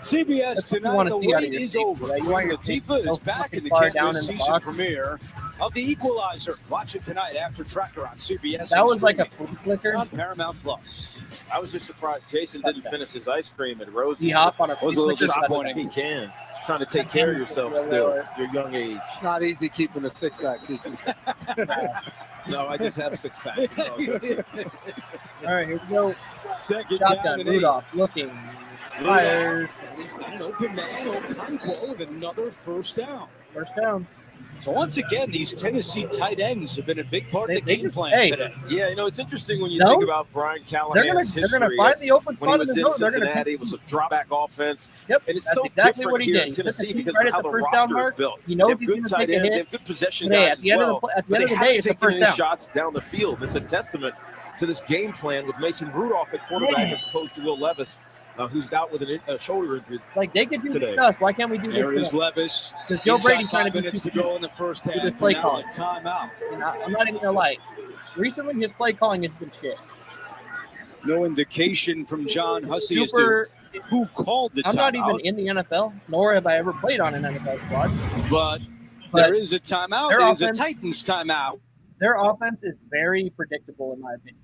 CBS That's what you tonight, want to the see out of wait your is safety, over. right? You want your Latifah safety is so back in the far campus down in the season box. premiere of The Equalizer. Watch it tonight after Tracker on CBS. That was like a food flicker on Paramount Plus. I was just surprised Jason didn't finish his ice cream at Rosie. He hopped on a was a little flicker. disappointing. He can. Trying to take care of yourself still, your young age. It's not easy keeping a six-pack, Tiki. No, I just have 6 packs. All right, here we go. Second down Shotgun. and Rudolph looking. Fires. He's got an open man. Okonkwo with another first down. First down. So once again, these Tennessee tight ends have been a big part of the game just- plan hey. today. Yeah, it's interesting when you Zone? think about Brian Callahan's They're history. gonna find the open When spot he in was the in zone. They're gonna Cincinnati, it was a drop-back offense. Yep, And it's that's so exactly different what he here did. in He took Tennessee the team because right of how at the the first down roster is mark. built. He knows They have he's good gonna tight take a ends, hit. they have good possession But hey, guys at the as end of well. the But day, they haven't it's a taken first any down. shots down the field. It's a testament to this game plan with Mason Rudolph at quarterback as opposed to Will Levis, who's out with a shoulder injury. Like they could do Today. this to us. Why can't we do There this is to them? Levis. Because Joe Inside Brady trying to 5 be minutes too to go in the first with half. his play Now calling. a timeout. And I'm not even gonna lie. Recently, his play calling has been shit. No indication from John Hussey as Super. to who called the timeout. I'm not even in the NFL, nor have I ever played on an NFL squad. But But there is a timeout. their It is a offense- Titans timeout. Their offense is very predictable, in my opinion.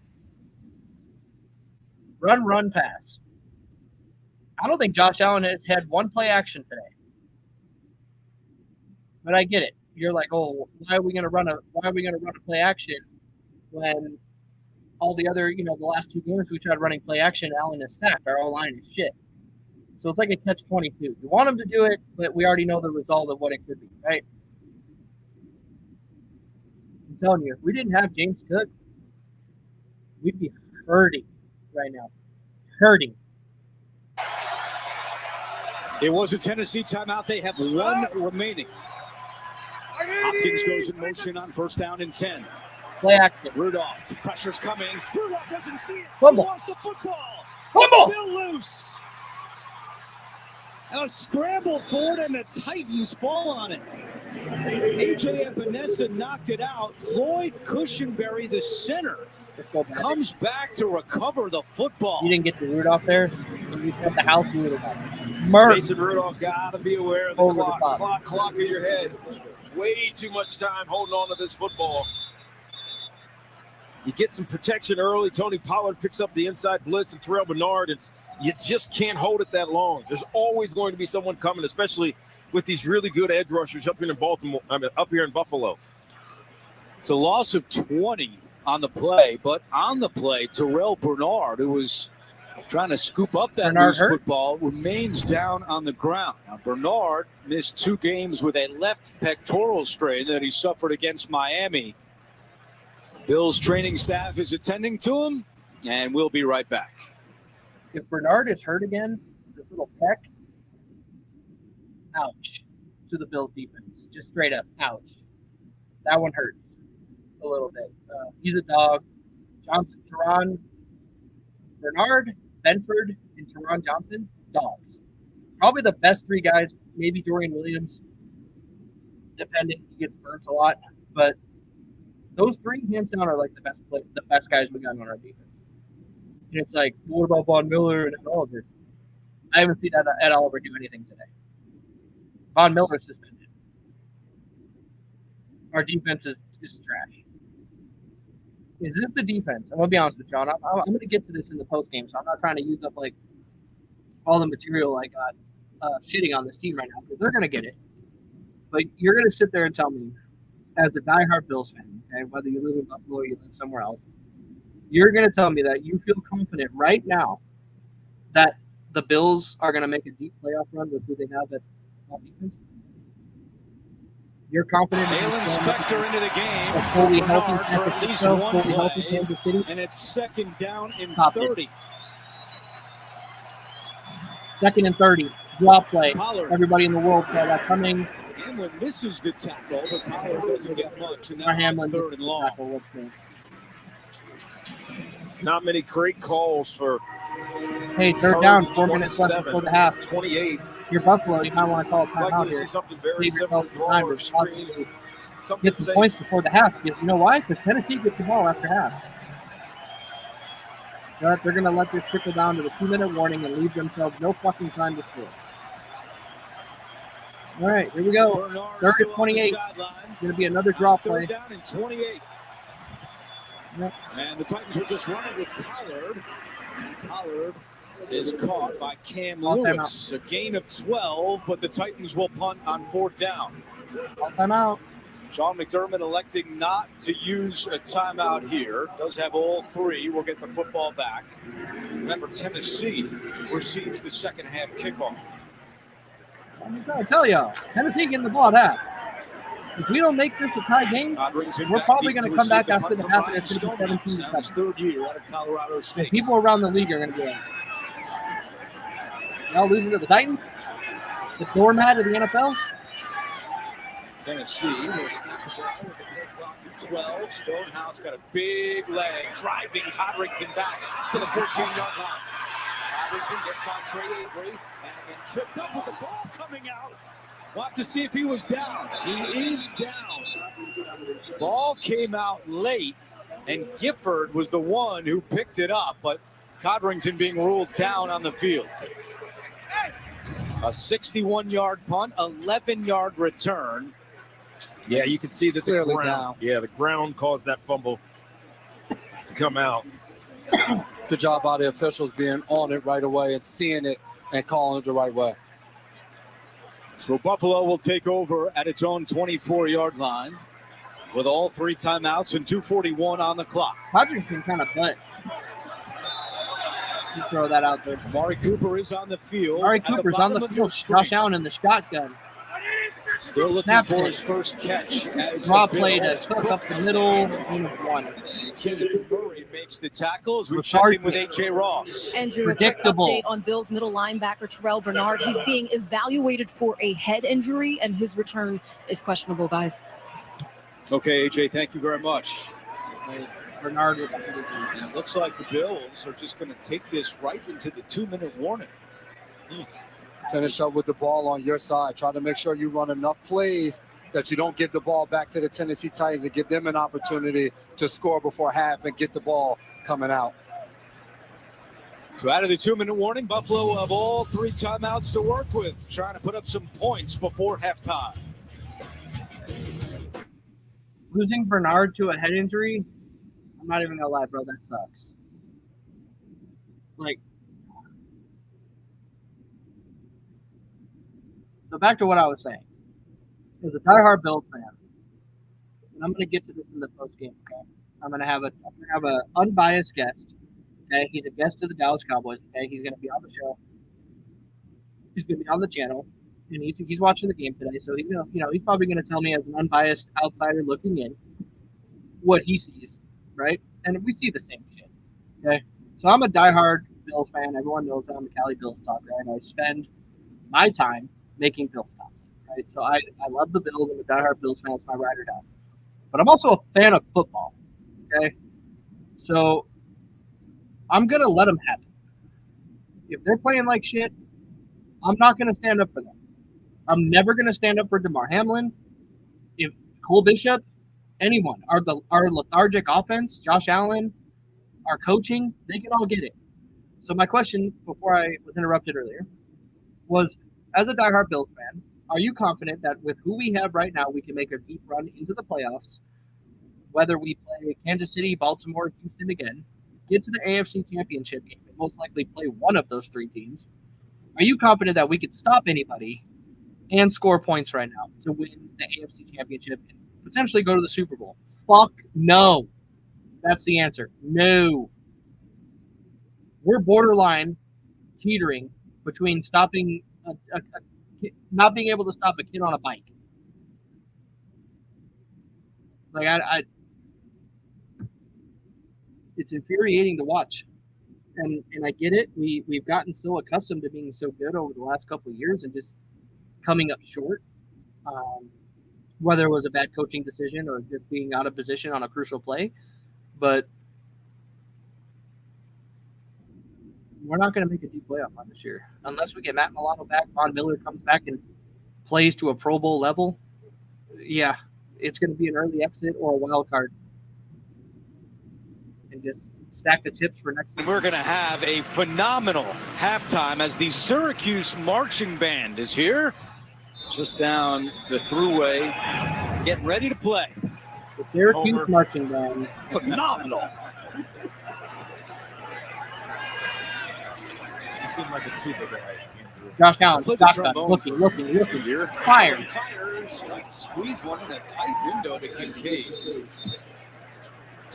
Run, pass. I don't think Josh Allen has had one play action today. But I get it. You're like, oh, why are we gonna run a play action when all the other, the last 2 games we tried running play action, Allen is sacked. Our O-line is shit. So it's like a catch-22. You want him to do it, but we already know the result of what it could be, right? I'm telling you, if we didn't have James Cook, we'd be hurting right now. Hurting. It was a Tennessee timeout. They have 1 remaining. Hopkins goes in motion on first down and 10. Play action. Rudolph. Pressure's coming. Rudolph doesn't see it. Fumble. He lost the football. Fumble. Still loose. A scramble for it, and the Titans fall on it. A.J. Epinesa knocked it out. Lloyd Cushenberry, the center, Let's go back. comes back to recover the football. You didn't get the Rudolph there. When you said the house, you would have got it. Murph. Mason Rudolph's got to be aware of the Over the clock. top. Clock in your head. Way too much time holding on to this football. You get some protection early. Tony Pollard picks up the inside blitz and Terrell Bernard, and you just can't hold it that long. There's always going to be someone coming, especially with these really good edge rushers up here in Baltimore. Up here in Buffalo. It's a loss of 20 on the play, but on the play, Terrell Bernard, who was trying to scoop up that Bernard loose hurt? football, remains down on the ground. Now, Bernard missed 2 games with a left pectoral strain that he suffered against Miami. Bill's training staff is attending to him, and we'll be right back. If Bernard is hurt again, this little peck, ouch to the Bills defense. Just straight up, ouch. That one hurts a little bit. He's a dog. Johnson, Teron, Bernard, Benford, and Teron Johnson, dogs. Probably the best 3 guys, maybe Dorian Williams, depending. He gets burnt a lot. But those 3, hands down, are like the best guys we got on our defense. And it's like, what about Von Miller and Ed Oliver? I haven't seen Ed Oliver do anything today. Von Miller suspended. Our defense is trash. Is this the defense? I'm going to be honest with you, John. I'm going to get to this in the post game, so I'm not trying to use up like all the material I got shitting on this team right now, because they're going to get it. But you're going to sit there and tell me, as a diehard Bills fan, okay, whether you live in Buffalo or you live somewhere else, you're going to tell me that you feel confident right now that the Bills are going to make a deep playoff run with who they have at defense? You're confident in Jalen Spector into the game. fully for healthy Bernard for at least Francisco, one fully healthy play, Kansas City. and it's second down and Stop it. 30. Second and 30. Drop play. Pollard. Everybody in the world saw that coming. Hamlin misses the tackle, but Pollard doesn't get much, and Our that Hamlin one's third and long. tackle. What's the- Not many great calls for Hey, third down. 4 minutes left 27, before the half. 28. You're Buffalo. You might want to call a Likely timeout to see here. something very Save similar yourself to some time draw or to screen. possibly Something get some safe. points before the half. Because you know why? Because Tennessee gets the ball after half. But they're going to let this trickle down to the 2-minute warning and leave themselves no fucking time to score. All right, here we go. Bernard Third still and on the 28. sideline. Going to be another drop Third play. down and 28. Yep. And the Titans are just running with Pollard. Pollard is caught by Cam All Lewis. A gain of 12, but the Titans will punt on fourth down. All timeout. Sean McDermott electing not to use a timeout here. Does have all three. We'll get the football back. Remember, Tennessee receives the second half kickoff. I'm trying to tell y'all, Tennessee getting the ball at half. If we don't make this a tie game, Codrington we're back probably deep going to to come back receive after punt the from half, and Ryan it's going to be Stonehouse. 17-7. Now his third year out of Colorado And State. people around the league are going to be like, y'all losing to the Titans? The doormat of the NFL? Tennessee will snap the ball with the play clock at 12. Stonehouse got a big leg, driving Codrington back to the 14-yard line. Codrington gets by Trey Avery and then tripped up with the ball coming out. We'll have to see if he was down. He is down. Ball came out late, and Gifford was the one who picked it up, but Codrington being ruled down on the field. A 61-yard punt, 11-yard return. Yeah, you can see that the Clearly ground. down. Yeah, the ground caused that fumble to come out. Good job by the officials being on it right away and seeing it and calling it the right way. So Buffalo will take over at its own 24-yard line with all three timeouts and 2:41 on the clock. Codrington kind of butt. You throw that out there. Amari Cooper is on the field. Amari At Cooper's on the bottom of your field. screen. Josh Allen in the shotgun. Still looking Snaps for it. his first catch. As Draw the play to Bills hook up the middle. Game of one. Kenneth Murray makes the tackle as we check in with A.J. Ross. Andrew, a quick Predictable. update on Bills middle linebacker Terrell Bernard. He's being evaluated for a head injury, and his return is questionable, guys. Okay, A.J., thank you very much. Bernard with the And it looks like the Bills are just going to take this right into the 2-minute warning. Finish up with the ball on your side. Try to make sure you run enough plays that you don't give the ball back to the Tennessee Titans and give them an opportunity to score before half and get the ball coming out. So out of the 2-minute warning, Buffalo will have all three timeouts to work with, trying to put up some points before halftime. Losing Bernard to a head injury, I'm not even gonna lie, bro, that sucks. Like, so back to what I was saying. As a diehard Bills fan, and I'm gonna get to this in the post game. Okay, I'm gonna have a unbiased guest. Okay, he's a guest of the Dallas Cowboys. Okay, he's gonna be on the show. He's gonna be on the channel, and he's watching the game today. So he's gonna, he's probably gonna tell me as an unbiased outsider looking in what he sees, right? And we see the same shit. Okay, so I'm a diehard Bills fan. Everyone knows that I'm a Cali Bills talk, right? I spend my time making Bills content, right? So I love the Bills. I'm a diehard Bills fan. It's my ride or die. But I'm also a fan of football, okay? So I'm going to let them have it. If they're playing like shit, I'm not going to stand up for them. I'm never going to stand up for DeMar Hamlin, if Cole Bishop, anyone. Our lethargic offense, Josh Allen, our coaching, they can all get it. So my question before I was interrupted earlier was, as a diehard Bills fan, are you confident that with who we have right now, we can make a deep run into the playoffs, whether we play Kansas City, Baltimore, Houston again, get to the AFC Championship game, and most likely play one of those three teams? Are you confident that we could stop anybody and score points right now to win the AFC Championship and potentially go to the Super Bowl? Fuck no. That's the answer. No. We're borderline teetering between stopping not being able to stop a kid on a bike. Like it's infuriating to watch, and I get it. We've gotten so accustomed to being so good over the last couple of years and just coming up short. Whether it was a bad coaching decision or just being out of position on a crucial play, but we're not going to make a deep playoff run this year unless we get Matt Milano back. Von Miller comes back and plays to a Pro Bowl level. Yeah, it's going to be an early exit or a wild card, and just stack the chips for next season. We're going to have a phenomenal halftime as the Syracuse marching band is here, just down the thruway, getting ready to play. The Syracuse marching band, phenomenal. You seem like a tuba guy. Josh Allen, shotgun, looking, fires. Trying to squeeze one in a tight window to Kincaid.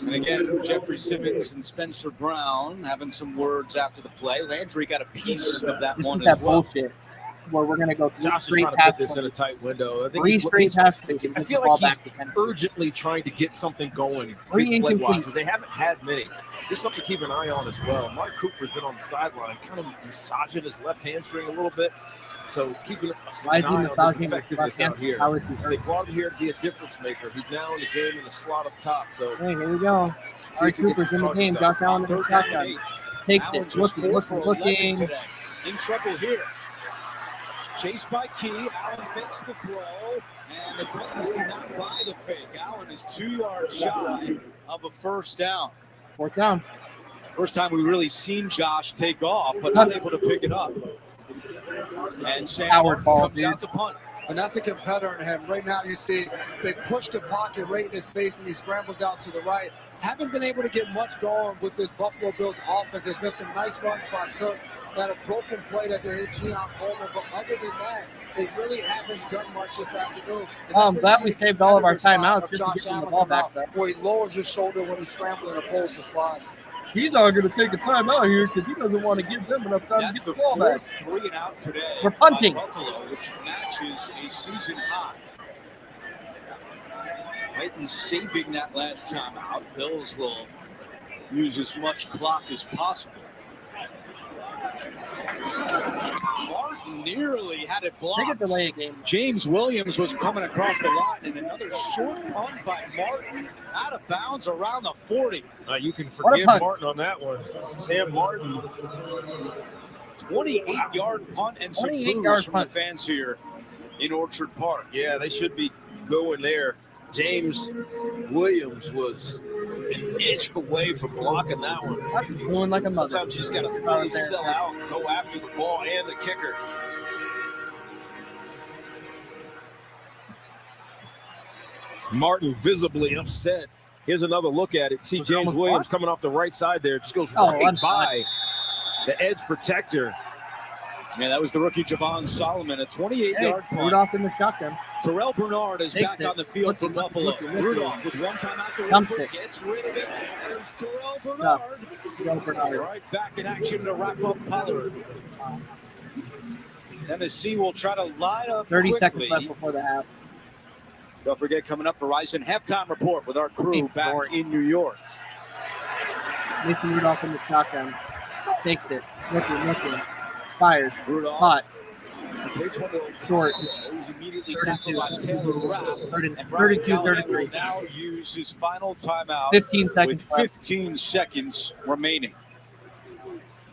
And again, Jeffrey Simmons and Spencer Brown having some words after the play. Landry got a piece of that one as well. Bullshit. Where we're going to go Josh is trying to put this in a tight window. I think I feel like he's urgently trying to get something going big play-wise because they haven't had many. Just something to keep an eye on as well. Mark Cooper's been on the sideline, kind of massaging his left hamstring a little bit. So keeping an eye on his effectiveness out here. They brought him here to be a difference maker. He's now in the game in the slot up top. So hey, here we go. Mark Cooper's in the game. Josh Allen in the shotgun. Takes it. Looking. In trouble here. Chased by Key. Allen fakes the throw. And the Titans cannot buy the fake. Allen is 2 yards shy of a first down. Fourth down. First time we really seen Josh take off, but not able to pick it up. And Sam Howard comes out to punt. And that's a competitor in him. Right now, you see they push the pocket right in his face, and he scrambles out to the right. Haven't been able to get much going with this Buffalo Bills offense. There's been some nice runs by Cook, that a broken play that they hit Keon Coleman. But other than that, they really haven't done much this afternoon. I'm glad we saved all of our timeouts just to get the ball back. Where he lowers his shoulder when he's scrambling and opposed to slide. He's not going to take a timeout here because he doesn't want to give them enough time to get the ball back. 3 and out today. We're punting. Buffalo, which matches a season high. Titans saving that last timeout. Bills will use as much clock as possible. Martin nearly had it blocked. Take a delay game. James Williams was coming across the line, and another short punt by Martin out of bounds around the 40. You can forgive Martin on that one. Sam Martin. 28-yard punt and some boos from the fans here in Orchard Park. Yeah, they should be going there. James Williams was an inch away from blocking that one. Doing like a mother. Sometimes you just got to fully sell out and go after the ball and the kicker. Martin visibly upset. Here's another look at it. See James Williams coming off the right side there. Just goes right by the edge protector. Yeah, that was the rookie Javon Solomon, a 28-yard punt. Rudolph in the shotgun. Terrell Bernard is back on the field for Buffalo. Rudolph with one time out to Rudolph gets rid of it. There's Terrell Bernard. Right back in action to wrap up Pollard. Tennessee will try to line up 30 quickly. seconds left before the half. Don't forget, coming up, Verizon halftime report with our crew back in New York. Mason Rudolph in the shotgun. Takes it. Looking. Fires. Rudolph. Hot. Short. Immediately tackled by Taylor Rapp. 32-33. Now use his final timeout. 15 seconds with 15 seconds remaining.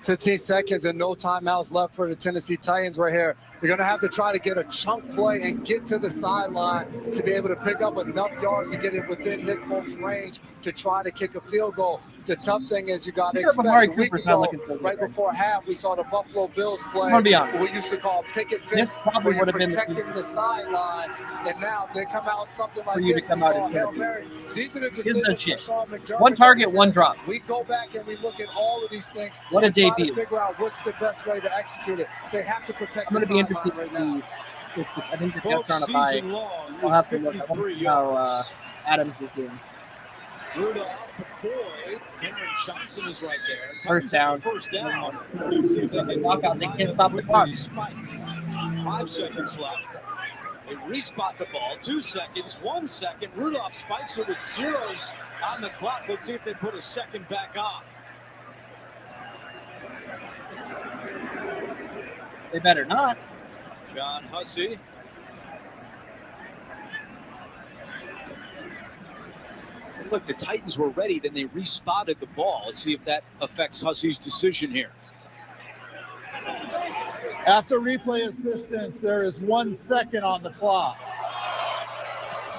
15 seconds and no timeouts left for the Tennessee Titans right here. You're going to have to try to get a chunk play and get to the sideline to be able to pick up enough yards to get it within Nick Folk's range to try to kick a field goal. The tough thing is you got to expect a week ago, right before half, we saw the Buffalo Bills play what we used to call picket fence, where you're protecting the sideline, and now they come out something like this. We saw Hail Mary. These are the decisions for Sean McDermott. One target, one drop. We go back and we look at all of these things. What a debut. To figure out what's the best way to execute it. They have to protect the sideline right now. I think they're trying to buy. We'll have to look at how Adams is doing. Rudolph to Boyd. Terrence Johnson is right there. First down. See if they can walk out. They can't stop the clock. 5 seconds left. They respot the ball. 2 seconds, 1 second. Rudolph spikes it with zeros on the clock. Let's see if they put a second back on. They better not. John Hussey. Look, the Titans were ready, then they respotted the ball. Let's see if that affects Hussey's decision here. After replay assistance, there is 1 second on the clock.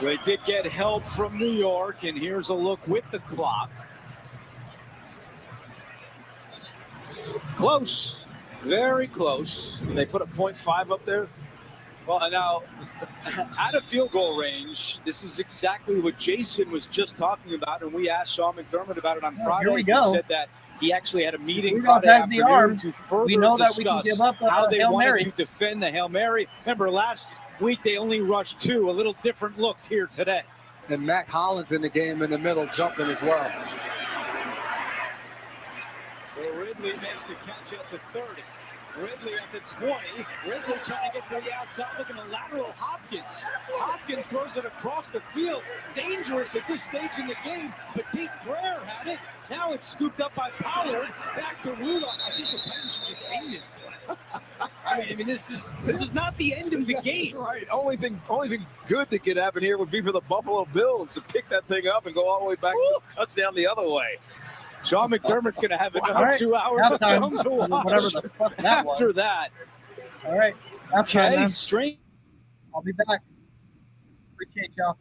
So they did get help from New York, and here's a look with the clock. Close, very close. They put a .5 up there. Well, now, out of field goal range, this is exactly what Jason was just talking about, and we asked Sean McDermott about it on Friday. Here we go. He said that he actually had a meeting Rudolph Friday has the afternoon arm. to further We know that we discuss can give up a how they Hail wanted Mary. to defend the Hail Mary. Remember, last week they only rushed 2. A little different look here today. And Mac Hollins in the game in the middle, jumping as well. So Ridley makes the catch at the 30. Ridley at the 20. Ridley trying to get to the outside, looking at lateral Hopkins. Hopkins throws it across the field. Dangerous at this stage in the game. Petit Frere had it. Now it's scooped up by Pollard. Back to Rudolph. I think the Titans should just end this play. I mean, this is not the end of the game. Right. Only thing good that could happen here would be for the Buffalo Bills to pick that thing up and go all the way back touchdown the other way. Sean McDermott's going to have another 2 hours of film to watch. Whatever the fuck that after was. that. All right. Okay, strange. I'll be back. Appreciate y'all.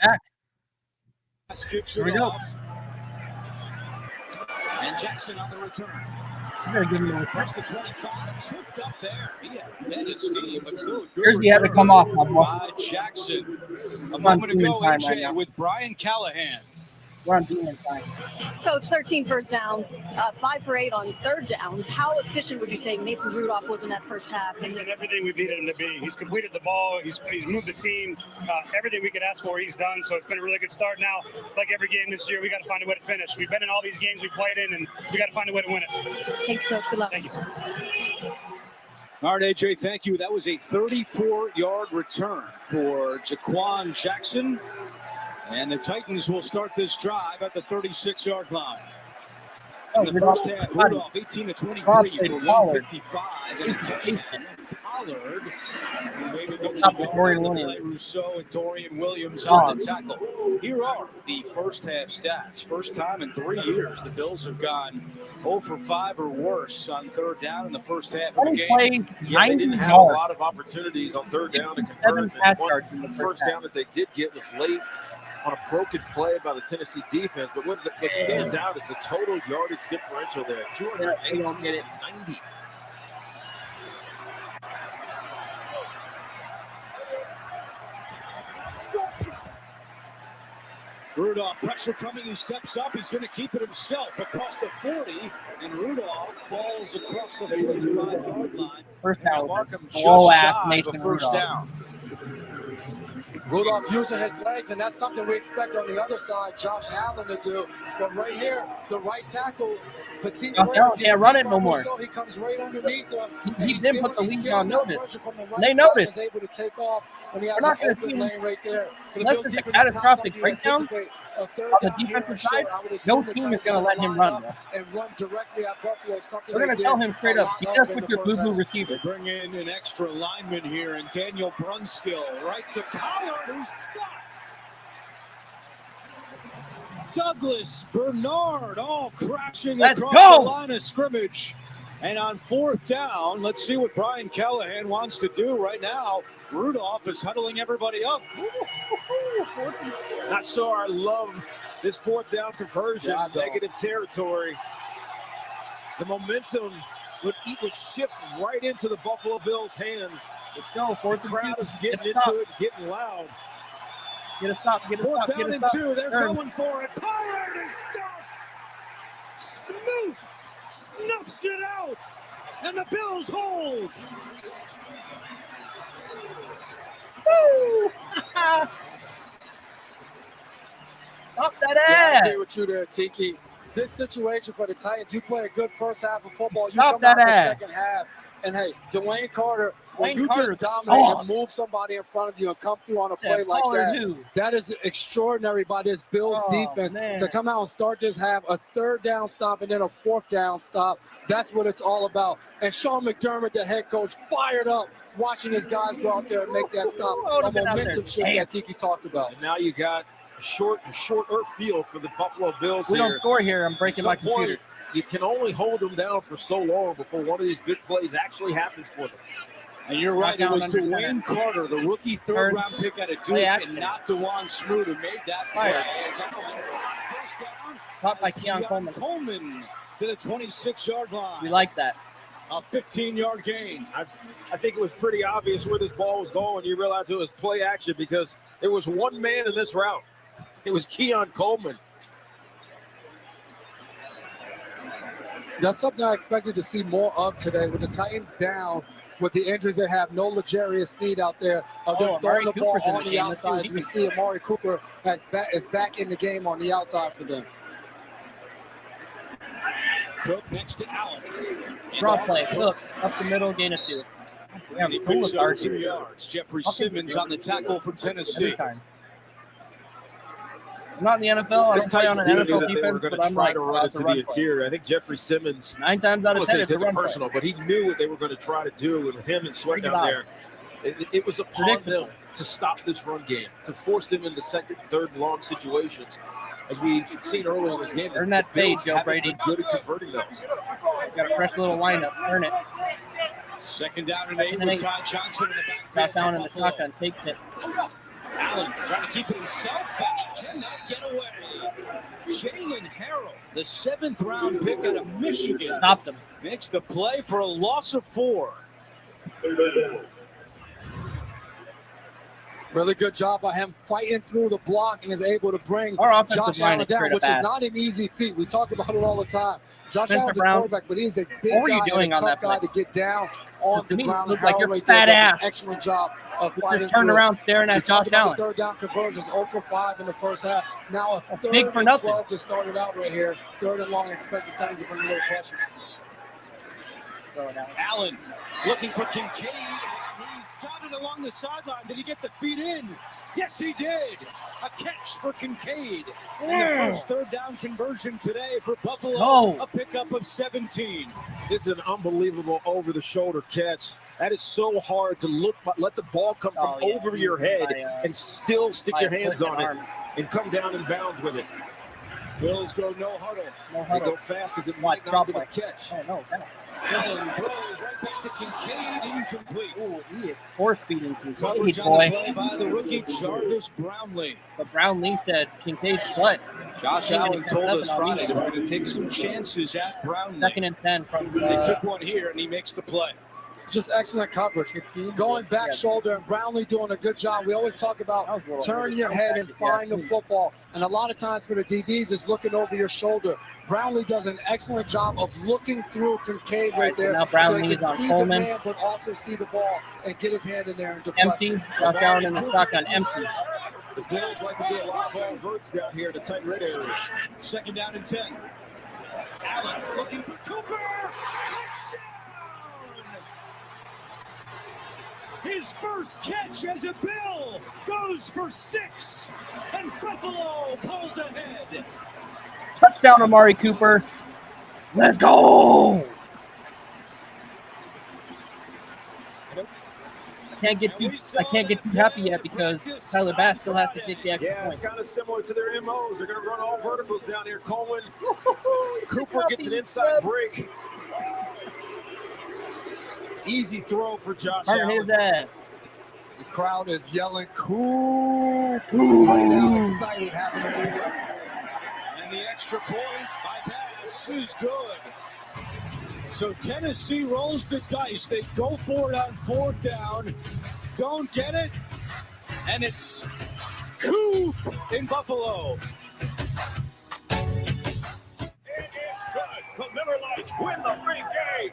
back. Here we go. And Jackson on the return. I'm gonna give him a First to 25, tripped up there. He had his steam, but still a good Jersey had to return come off, my boy. by Jackson. A on moment demon ago, time AJ, right now. with Brian Callahan. We're on demon time. Coach, 13 first downs, 5 for 8 on third downs. How efficient would you say Mason Rudolph was in that first half? He's been everything we needed him to be. He's completed the ball. He's moved the team. Everything we could ask for, he's done. So it's been a really good start. Now, like every game this year, we got to find a way to finish. We've been in all these games we played in, and we got to find a way to win it. Thank you, Coach. Good luck. Thank you. All right, AJ, thank you. That was a 34-yard return for Jaquan Jackson. And the Titans will start this drive at the 36-yard line. In the first half, Rudolph 18 to 23 for 155 and a touchdown. Pollard, who made it Rousseau and Dorian Williams on the tackle. Here are the first half stats. First time in 3 years, the Bills have gone 0 for 5 or worse on third down in the first half of the game. Yeah, they didn't have a lot of opportunities on third down to convert. One first down that they did get was late on a broken play by the Tennessee defense. But what stands out is the total yardage differential there. 218 to 90. Rudolph, pressure coming, he steps up, he's going to keep it himself across the 40, and Rudolph falls across the 45-yard line. First down, Markham slow-ass just Mason shy of a first Rudolph. down. Rudolph using his legs, and that's something we expect on the other side, Josh Allen to do. But right here, the right tackle, Petit run it no more. So he comes right underneath them. He didn't put the lead on notice. Right They noticed. Able to take off when he has We're not an going to open see lane right there. unless it's a catastrophic breakdown on the defensive side. No team is going to let him run. And run directly at Buffalo. We're going to tell him straight up, beat us with your boo-boo receiver. They bring in an extra lineman here, and Daniel Brunskill right to Pollard, who stopped. Douglas Bernard all crashing across the line of scrimmage. And on fourth down, let's see what Brian Callahan wants to do right now. Rudolph is huddling everybody up. Not sure I love this fourth down conversion. Negative territory. The momentum would shift right into the Buffalo Bills' hands. Let's go. Fourth the crowd is getting into it, getting loud. Get a stop, get a Fourth stop, down get a and stop. 2, they're going for it. Pollard is stopped. Snoop snuffs it out, and the Bills hold. Woo! Stop that ass. Yeah, I agree with you there, Tiki. This situation for the Titans, you play a good first half of football, you Stop come that out ass. the second half, and hey, Dwayne Carter, when Dwayne you Carter's just dominate gone. and move somebody in front of you and come through on a Yeah, play like Pollard that, who? that is extraordinary by this Bills defense man. to come out and start this half, a third down stop and then a fourth down stop. That's what it's all about. And Sean McDermott, the head coach, fired up watching his guys go out there and make that stop. A momentum shift that Tiki talked about. And now you got a shorter field for the Buffalo Bills. We don't score here. I'm breaking my computer. You can only hold them down for so long before one of these big plays actually happens for them. And you're right, it was Dwayne Carter, the rookie third-round pick out of Duke, and not DeJuan Smoot who made that play. As Allen, first down, caught by Keon Coleman. Coleman to the 26-yard line. We like that. A 15-yard gain. I think it was pretty obvious where this ball was going. You realize it was play action because there was one man in this route. It was Keon Coleman. That's something I expected to see more of today with the Titans down with the injuries they have. No L'Jarius Sneed out there. They're throwing the ball on the outside. As we see Amari Cooper is back in the game on the outside for them. Cook next to Allen. Draw play. Look, up the middle, gain of 2. He picks up 2 yards. Jeffrey Simmons on the tackle for Tennessee. Every time. I'm not in the NFL. I don't play on an NFL defense, but I'm like, run it to the interior. I think Jeffrey Simmons, 9 times out of 10, it's a run personal, but he knew what they were going to try to do, and with him and Sweat down there, it was upon them to stop this run game, to force them into second, third, and long situations. As we've seen earlier in this game, earn that fade, Joe Brady. Good at converting those. Got a fresh little lineup. Earn it. Second down and 8 with Todd Johnson in the backfield. Back down in the shotgun. Takes it. Allen trying to keep it himself, and he cannot get away. Jalen Harrell, the 7th-round pick out of Michigan, stopped him. Makes the play for a loss of 4. Really good job by him fighting through the block and is able to bring Josh Allen down, which is not an easy feat. We talk about it all the time. Josh Allen's a quarterback, but he's a big guy and a tough guy to get down on the ground. Look like you're right fat there ass. Does an excellent job of fighting just turned through. around staring at Josh Allen. Third down conversions, 0 for 5 in the first half. Now a third big for and nothing. 12 to start it out right here. 3rd and long, expect the Titans to bring a little pressure. Allen looking for Kincaid. He's got it along the sideline. Did he get the feet in? Yes, he did. A catch for Kincaid. And the first 3rd down conversion today for Buffalo. A pickup of 17. This is an unbelievable over-the-shoulder catch. That is so hard to let the ball come from over your head and still stick your hands on it and come down in bounds with it. Bills go no huddle. They go fast because it might not be a catch. Allen throws right back to Kincaid, incomplete. Ooh, he is force-feeding Kincaid, Coverage on the play by the rookie Jarvis Brownlee. But Brownlee said Kincaid's butt. Josh Allen told us Friday that we're going to take some chances at Brownlee. 2nd and 10 from They took one here, and he makes the play. Just excellent coverage. Going back shoulder and Brownlee doing a good job. We always talk about turn your head and find the football. And a lot of times for the DBs is looking over your shoulder. Brownlee does an excellent job of looking through Kincaid right there. Now So he Brownlee can is on see Coleman. the man, but also see the ball and get his hand in there and deflect. Empty. Josh Allen in the shotgun. Empty. The Bills like to do a lot of all verts down here in the tight red area. 2nd down and 10. Allen looking for Cooper. Touchdown! His first catch as a Bill goes for 6, and Buffalo pulls ahead. Touchdown, Amari Cooper. Let's go. I can't get too happy yet because Tyler Bass still has to kick the extra Yeah, it's point. kind of similar to their MOs. They're going to run all verticals down here. Coleman. Cooper gets an inside break. Easy throw for Josh Turn Allen. his ass. The crowd is yelling, "Coop!" right now, excited, having a new weapon. And the extra point by Bass is good. So Tennessee rolls the dice. They go for it on 4th down. Don't get it. And it's Coop in Buffalo. The Miller Lights win the free game.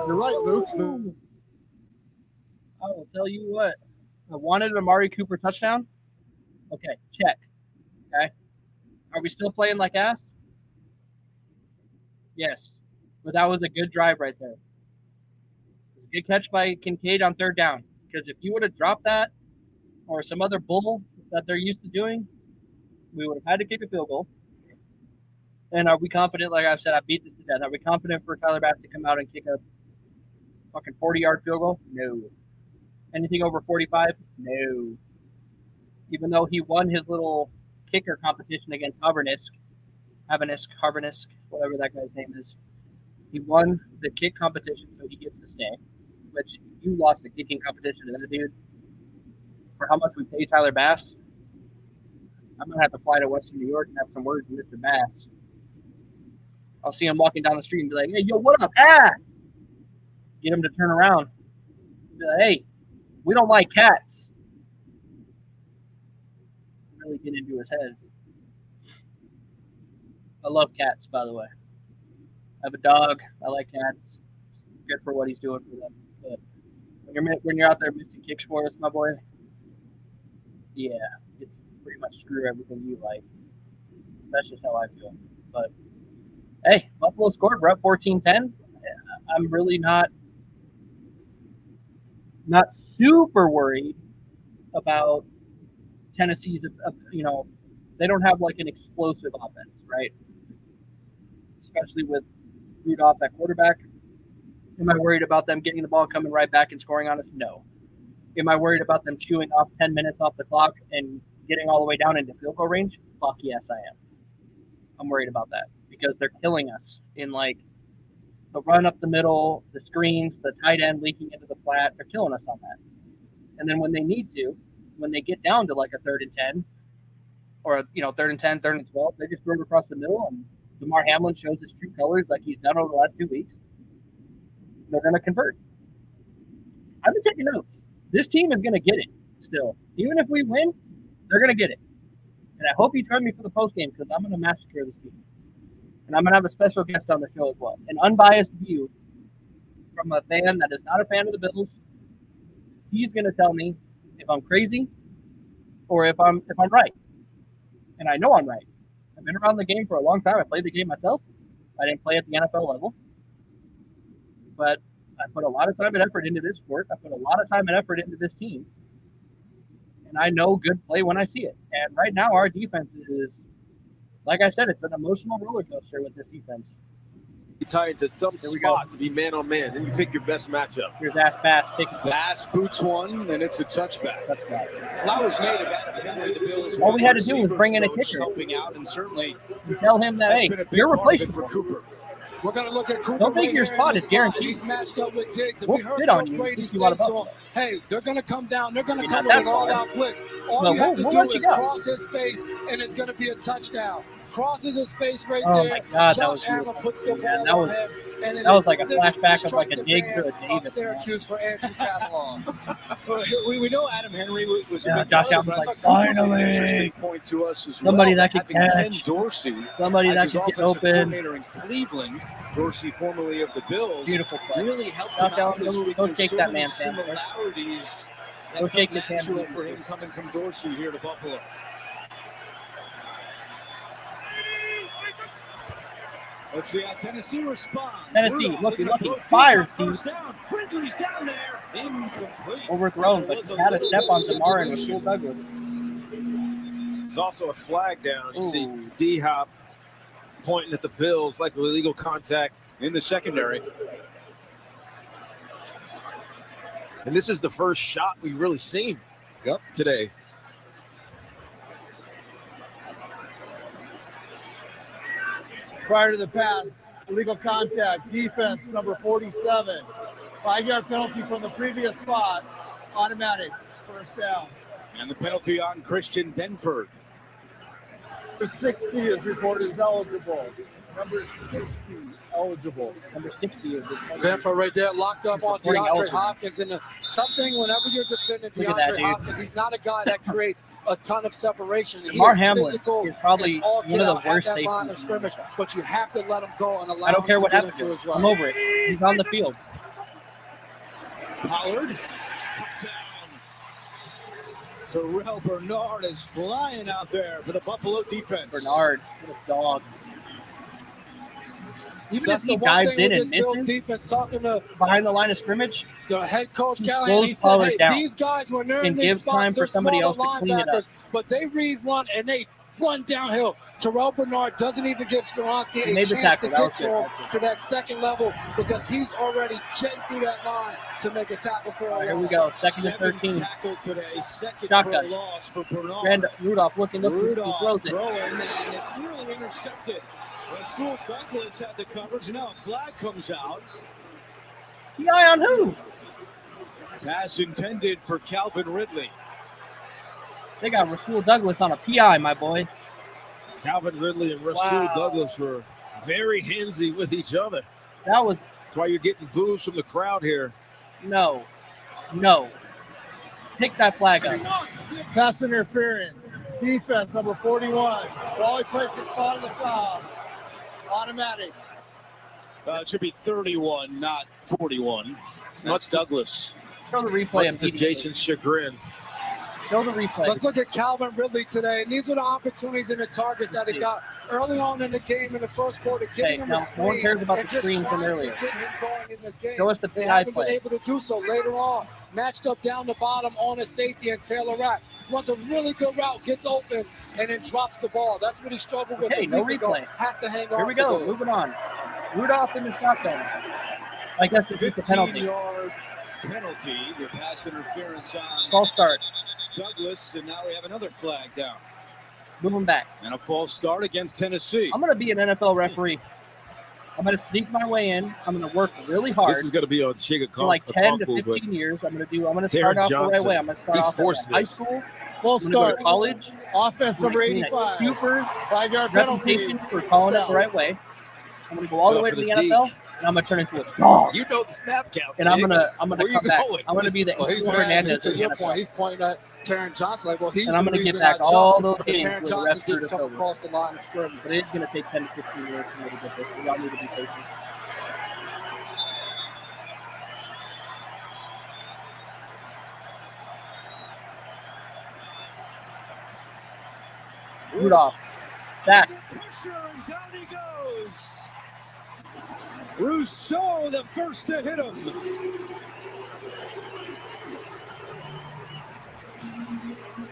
You're right, Luke. I will tell you what. I wanted an Amari Cooper touchdown. Okay, check. Okay. Are we still playing like ass? Yes. But that was a good drive right there. It was a good catch by Kincaid on 3rd down. Because if you would have dropped that or some other bull that they're used to doing, we would have had to kick a field goal. And are we confident, like I said, I beat this to death. Are we confident for Tyler Bass to come out and kick a fucking 40-yard field goal? No. Anything over 45? No. Even though he won his little kicker competition against Harvinisk, whatever that guy's name is. He won the kick competition, so he gets to stay. Which, you lost the kicking competition to that dude. For how much we pay Tyler Bass, I'm going to have to fly to Western New York and have some words with Mr. Bass. I'll see him walking down the street and be like, "Hey, yo, what up, ass?" Get him to turn around. Be like, "Hey, we don't like cats." Really get into his head. I love cats, by the way. I have a dog. I like cats. It's good for what he's doing for them. But when you're out there missing kicks for us, my boy, yeah, it's pretty much screw everything you like. That's just how I feel. But hey, Buffalo scored. We're up 14-10. I'm really not super worried about Tennessee's, they don't have like an explosive offense, right? Especially with Rudolph at quarterback. Am I worried about them getting the ball coming right back and scoring on us? No. Am I worried about them chewing off 10 minutes off the clock and getting all the way down into field goal range? Fuck yes, I am. I'm worried about that because they're killing us in like the run up the middle, the screens, the tight end leaking into the flat. They're killing us on that. And then when they need to, when they get down to like a 3rd and 10 or, 3rd and 10, 3rd and 12, they just throw it across the middle and Damar Hamlin shows his true colors like he's done over the last 2 weeks. They're going to convert. I've been taking notes. This team is going to get it still. Even if we win, they're going to get it. And I hope you join me for the postgame because I'm going to massacre this team. And I'm going to have a special guest on the show as well. An unbiased view from a fan that is not a fan of the Bills. He's going to tell me if I'm crazy or if I'm right. And I know I'm right. I've been around the game for a long time. I played the game myself. I didn't play at the NFL level. But I put a lot of time and effort into this sport. I put a lot of time and effort into this team. And I know good play when I see it. And right now our defense is, like I said, it's an emotional roller coaster with this defense. Titans at some spot to be man on man. Then you pick your best matchup. Here's Bass. Bass boots one, and it's a touchback. Flowers native Adam Henry, the Bills. All we had to do was bring in a kicker. Helping out, and certainly you tell him that, hey, you're replaceable for Cooper. We're going to look at Cooper. Don't think your spot is guaranteed. He's matched up with Diggs. And we'll we heard sit Joe on you. Brady say to him, hey, they're going to come down. They're going to come with an all-out blitz. All you have to do is cross his face, and it's going to be a touchdown. Crosses his face right there. My God, Josh Allen puts the ball on him. And that was like a flashback of like a Diggs or a Davis. Syracuse for Andrew Catalan. we know Adam Henry was Josh Allen's like, finally. Point to us as somebody well, that can catch. Dorsey, somebody that can get open. In Cleveland, Dorsey, formerly of the Bills, beautiful play. Really helped Josh him out this Allen, week. don't shake that man's hand. Similarities. Don't shake his hand. For him coming from Dorsey here to Buffalo. Let's see how Tennessee responds. Tennessee, looking, fires, dude. Ridley's down there. Incomplete. Overthrown, but he had a step on Damar and Rasul Douglas. There's also a flag down. You see D-Hop pointing at the Bills like illegal contact in the secondary. And this is the first shot we've really seen today. Prior to the pass, illegal contact, defense number 47. 5-yard penalty from the previous spot, automatic, first down. And the penalty on Christian Benford. Number 60 is reported as eligible. Number 60 eligible. Number 60 is Benford right there, locked up on DeAndre Hopkins. And something, whenever you're defending DeAndre Hopkins, he's not a guy that creates a ton of separation. Damar Hamlin is probably one of the worst safeties. Scrimmage, but you have to let him go and allow I don't care him what to happens to his him. I'm over it. He's on the field. Pollard. Terrell Bernard is flying out there for the Buffalo defense. Bernard, what a dog. Even if he dives in and misses defense, talking to behind the line of scrimmage, the head coach Callahan, he said, hey, these guys were in these spots, time for somebody else to clean it up. But they read run and they run downhill. Terrell Bernard doesn't even give Skoronski a chance to get to him to that second level because he's already jetting through that line to make a tackle for a loss. Here we go, second and 13. Tackle today, second shotgun. For a loss for Bernard. And Rudolph looking, he throws it. Throwing, and it's nearly intercepted. Rasul Douglas had the coverage. Now a flag comes out. PI on who? Pass intended for Calvin Ridley. They got Rasul Douglas on a PI, my boy. Calvin Ridley and Rasul Douglas were very handsy with each other. That's why you're getting boos from the crowd here. No. Pick that flag up. Pass interference. Defense number 41. Ball places spot on the foul. Automatic. It should be 31, not 41. That's Douglas. Show the replay. That's to Jason's chagrin. Show the replay. Let's look at Calvin Ridley today. And these are the opportunities and the targets that he got early on in the game in the first quarter. Getting him a screen. No one cares about the screen from earlier. To get him going in this game. Show us the they PI haven't play. been able to do so later on. Matched up down the bottom on a safety and Taylor Rapp. Runs a really good route, gets open, and then drops the ball. That's what he struggled with. Hey, no replay. Has to hang on. Here we go. Moving on. Rudolph in the shotgun. I guess it's just a penalty. 15-yard penalty. The pass interference on False start. Douglas, and now we have another flag down. Moving back. And a false start against Tennessee. I'm going to be an NFL referee. I'm going to sneak my way in. I'm going to work really hard. This is going to be on Chiga for like 10 to 15 years. I'm going to start off the right way. I'm going to start off at high school. Full start. Go to college. Offense number 85. Super 5-yard penalty. reputation for calling it the right way. I'm going to go all the way to the NFL, and I'm going to turn into a dog. You know the snap count. And I'm gonna come back. Going? I'm gonna be the Hernandez. To your point, he's pointing at Taron Johnson like, well, he's and I'm the gonna reason get back I all jumped, those games. Taron Johnson didn't come across the line of scrimmage. But it's gonna take 10 to 15 years for me to get this. So y'all need to be patient. Rudolph sacked. Pressure, and down he goes. Rousseau, the first to hit him.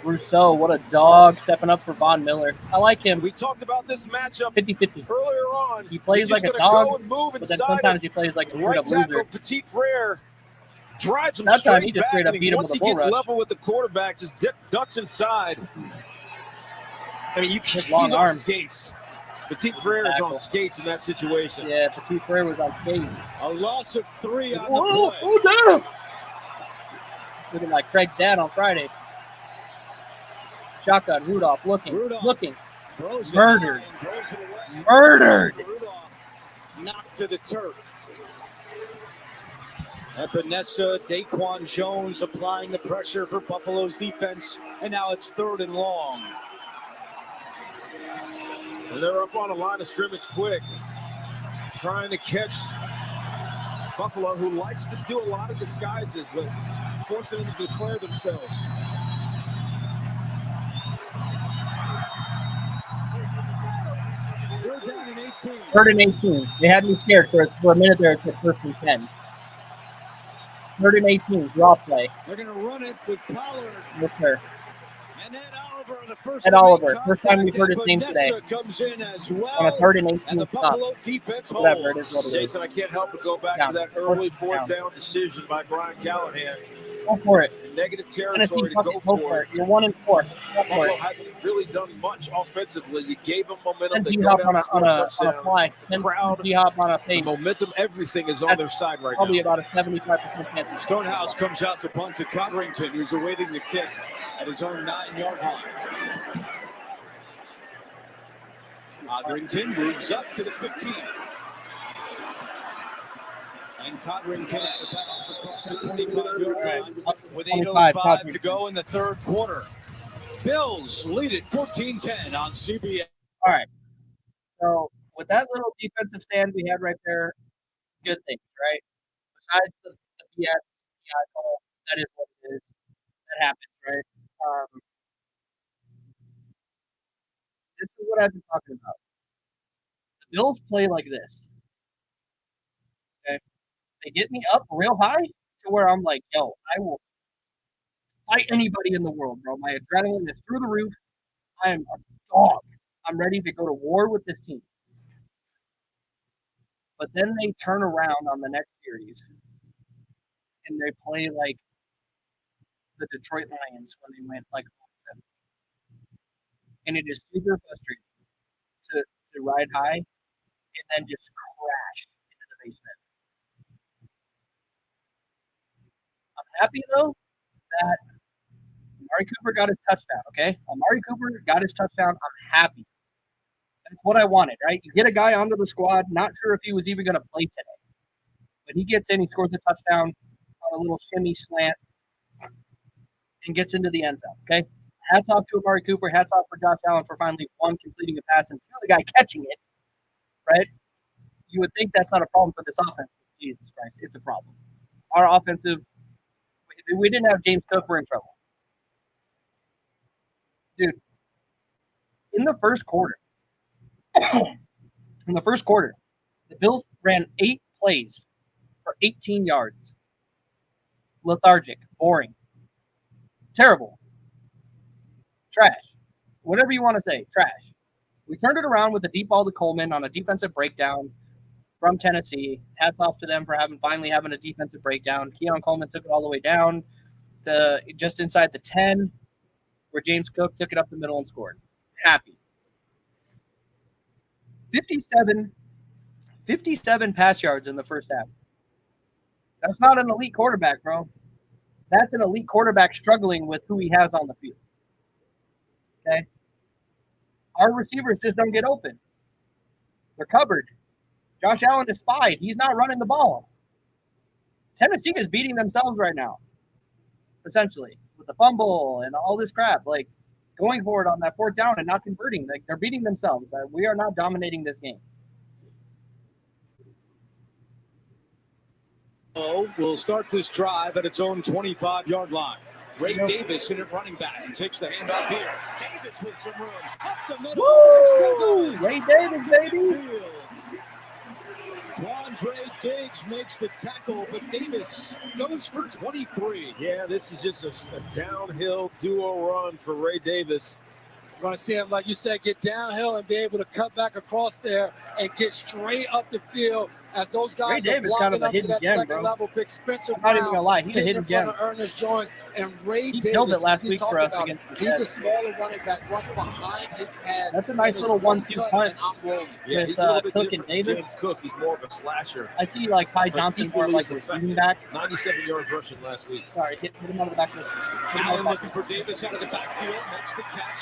Rousseau, what a dog stepping up for Von Miller. I like him. We talked about this matchup 50-50 earlier on. He plays like a dog, but then sometimes he plays like a right straight up loser. Petit Frere drives him That time straight he just back, straight up and beat him once with he a bull gets rush. level with the quarterback, just ducks inside. I mean, he's long on arm. skates. Petit Frere is on skates in that situation. Yeah, Petit Frere was on skates. A loss of 3 on the Whoa, play. oh, damn. Looking like Craig's dad on Friday. Shotgun, Rudolph looking. Throws it Murdered. high and throws it away. Murdered. Rudolph knocked to the turf. Epinesa, Daquan Jones applying the pressure for Buffalo's defense, and now it's 3rd and long. And they're up on a line of scrimmage quick, trying to catch Buffalo, who likes to do a lot of disguises, but forcing them to declare themselves. Third and 18. They had me scared for a minute there. It's at 1st and 10. 3rd and 18. Draw play. They're going to run it with Pollard. With her. And Ed Oliver, the first Ed Oliver. First time we've heard his name today. Comes in as well. On a 3rd and 18 and the stop. Buffalo defense Whatever it is, what it is. Jason, I can't help but go back to that early 4th down decision by Brian Callahan. Go for it. Negative Tennessee, territory to go for it. You're 1 and 4. Go for Buffalo it. hadn't really done much offensively. You gave them momentum. And They go D-Hop down on and score a a touchdown. fly. The crowd, D-Hop on a the pace. momentum, everything is on That's their side right Probably now. about a 75% chance. Stonehouse comes out to punt to Codrington, who's awaiting the kick at his own 9-yard line. Codrington moves up to the 15. And Codrington out of bounds across the 25-yard line with 8:05 to go in the 3rd quarter. Bills lead it 14-10 on CBS. All right. So with that little defensive stand we had right there, good things, right? Besides the BS call, that is what it is. That happens, right? This is what I've been talking about. The Bills play like this. Okay? They get me up real high to where I'm like, yo, I will fight anybody in the world, bro. My adrenaline is through the roof. I am a dog. I'm ready to go to war with this team. But then they turn around on the next series and they play like the Detroit Lions when they went like 7. And it is super frustrating to ride high and then just crash into the basement. I'm happy though that Amari Cooper got his touchdown, okay? Amari Cooper got his touchdown. I'm happy. That's what I wanted, right? You get a guy onto the squad, not sure if he was even going to play today. But he gets in, he scores a touchdown on a little shimmy slant and gets into the end zone, okay? Hats off to Amari Cooper. Hats off for Josh Allen for finally, 1, completing a pass, and 2, the guy catching it, right? You would think that's not a problem for this offense. Jesus Christ, it's a problem. Our offensive, if we didn't have James Cook, we're in trouble. Dude, in the first quarter, the Bills ran 8 plays for 18 yards. Lethargic, boring, terrible, trash, whatever you want to say, trash. We turned it around with a deep ball to Coleman on a defensive breakdown from Tennessee. Hats off to them for finally having a defensive breakdown. Keon Coleman took it all the way down to just inside the 10, where James Cook took it up the middle and scored. Happy. 57 pass yards in the first half. That's not an elite quarterback, bro. That's an elite quarterback struggling with who he has on the field. Okay? Our receivers just don't get open. They're covered. Josh Allen is spied. He's not running the ball. Tennessee is beating themselves right now, essentially, with the fumble and all this crap. Like, going for it on that fourth down and not converting. Like, they're beating themselves. We are not dominating this game. Will start this drive at its own 25-yard line. Ray Davis in at running back and takes the handoff here. Davis with some room. Up the middle. Woo! Ray Davis, baby. Quandre Diggs makes the tackle, but Davis goes for 23. Yeah, this is just a downhill duo run for Ray Davis. We're going to see him, like you said, get downhill and be able to cut back across there and get straight up the field as those guys are blocking up to that second level. Big Spencer Brown, I'm not even going to lie. He's a hidden gem. Ernest Jones and Ray Davis. He killed it last week for us against the Jets. He's a smaller running back, runs behind his pads. That's a nice little 1-2 punch Yeah, with Cook and Davis. James Cook, he's more of a slasher. I see like Ty Johnson more like a receiving back. 97 yards rushing last week. Sorry, hit him out of the back. Allen looking for Davis out of the backfield. Makes the catch.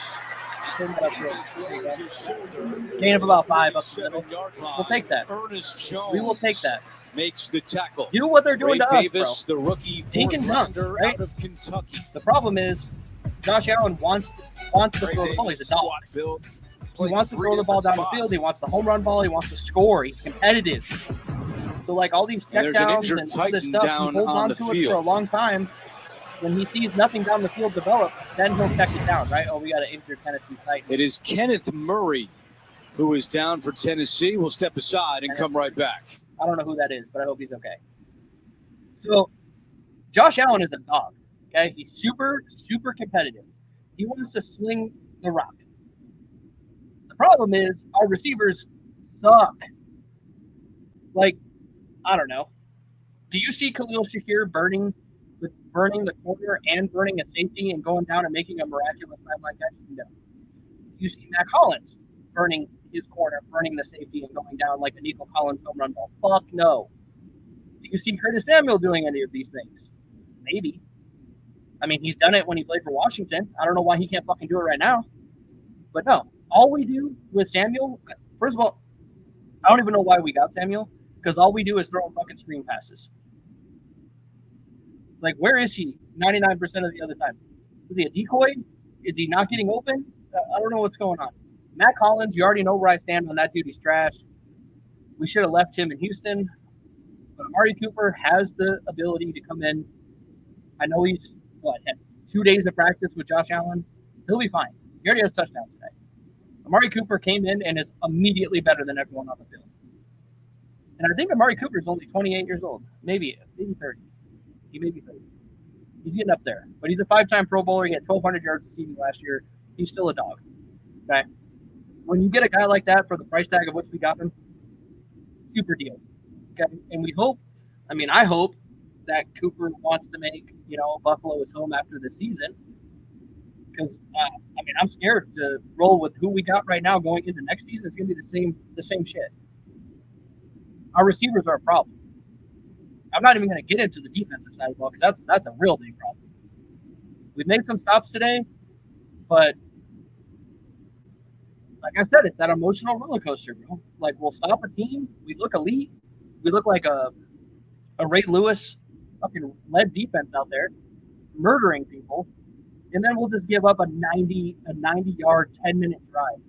Gain of about 5 up the middle. We'll take that. Ernest Jones we will take that. Makes the tackle. Do what they're doing Ray to Davis, us, bro. the rookie Dink and dunk, right? out of Kentucky. The problem is Josh Allen wants to throw the ball. He's a dog. He wants to throw the ball down the field. He wants the home run ball. He wants to score. He's competitive. So, like, all these checkdowns and all this stuff, he holds on to it for a long time. When he sees nothing down the field develop, then he'll check it down, right? Oh, we got to injure Tennessee Titans. It is Kenneth Murray who is down for Tennessee. We'll step aside and come right back. I don't know who that is, but I hope he's okay. So, Josh Allen is a dog, okay? He's super, super competitive. He wants to sling the rock. The problem is our receivers suck. Like, I don't know. Do you see Khalil Shakir burning the corner and burning a safety and going down and making a miraculous sideline catch? No. You see Matt Collins burning his corner, burning the safety and going down like a Nico Collins home run ball? Fuck no. Do you see Curtis Samuel doing any of these things? Maybe. I mean, he's done it when he played for Washington. I don't know why he can't fucking do it right now. But no, all we do with Samuel, first of all, I don't even know why we got Samuel, because all we do is throw fucking screen passes. Like, where is he 99% of the other time? Is he a decoy? Is he not getting open? I don't know what's going on. Matt Collins, you already know where I stand on that dude. He's trash. We should have left him in Houston. But Amari Cooper has the ability to come in. I know he's, had 2 days of practice with Josh Allen. He'll be fine. He already has touchdowns today. Amari Cooper came in and is immediately better than everyone on the field. And I think Amari Cooper is only 28 years old. Maybe 30. He may be 30. He's getting up there. But he's a 5-time Pro Bowler. He had 1,200 yards receiving last year. He's still a dog. Okay? When you get a guy like that for the price tag of which we got him, super deal. Okay? And we hope, I hope that Cooper wants to make, Buffalo his home after the season. Because, I'm scared to roll with who we got right now going into next season. It's going to be the same shit. Our receivers are a problem. I'm not even going to get into the defensive side of the ball because that's a real big problem. We've made some stops today, but like I said, it's that emotional roller coaster, bro. Like, we'll stop a team. We look elite. We look like a Ray Lewis fucking led defense out there, murdering people. And then we'll just give up a 90-yard, 10-minute drive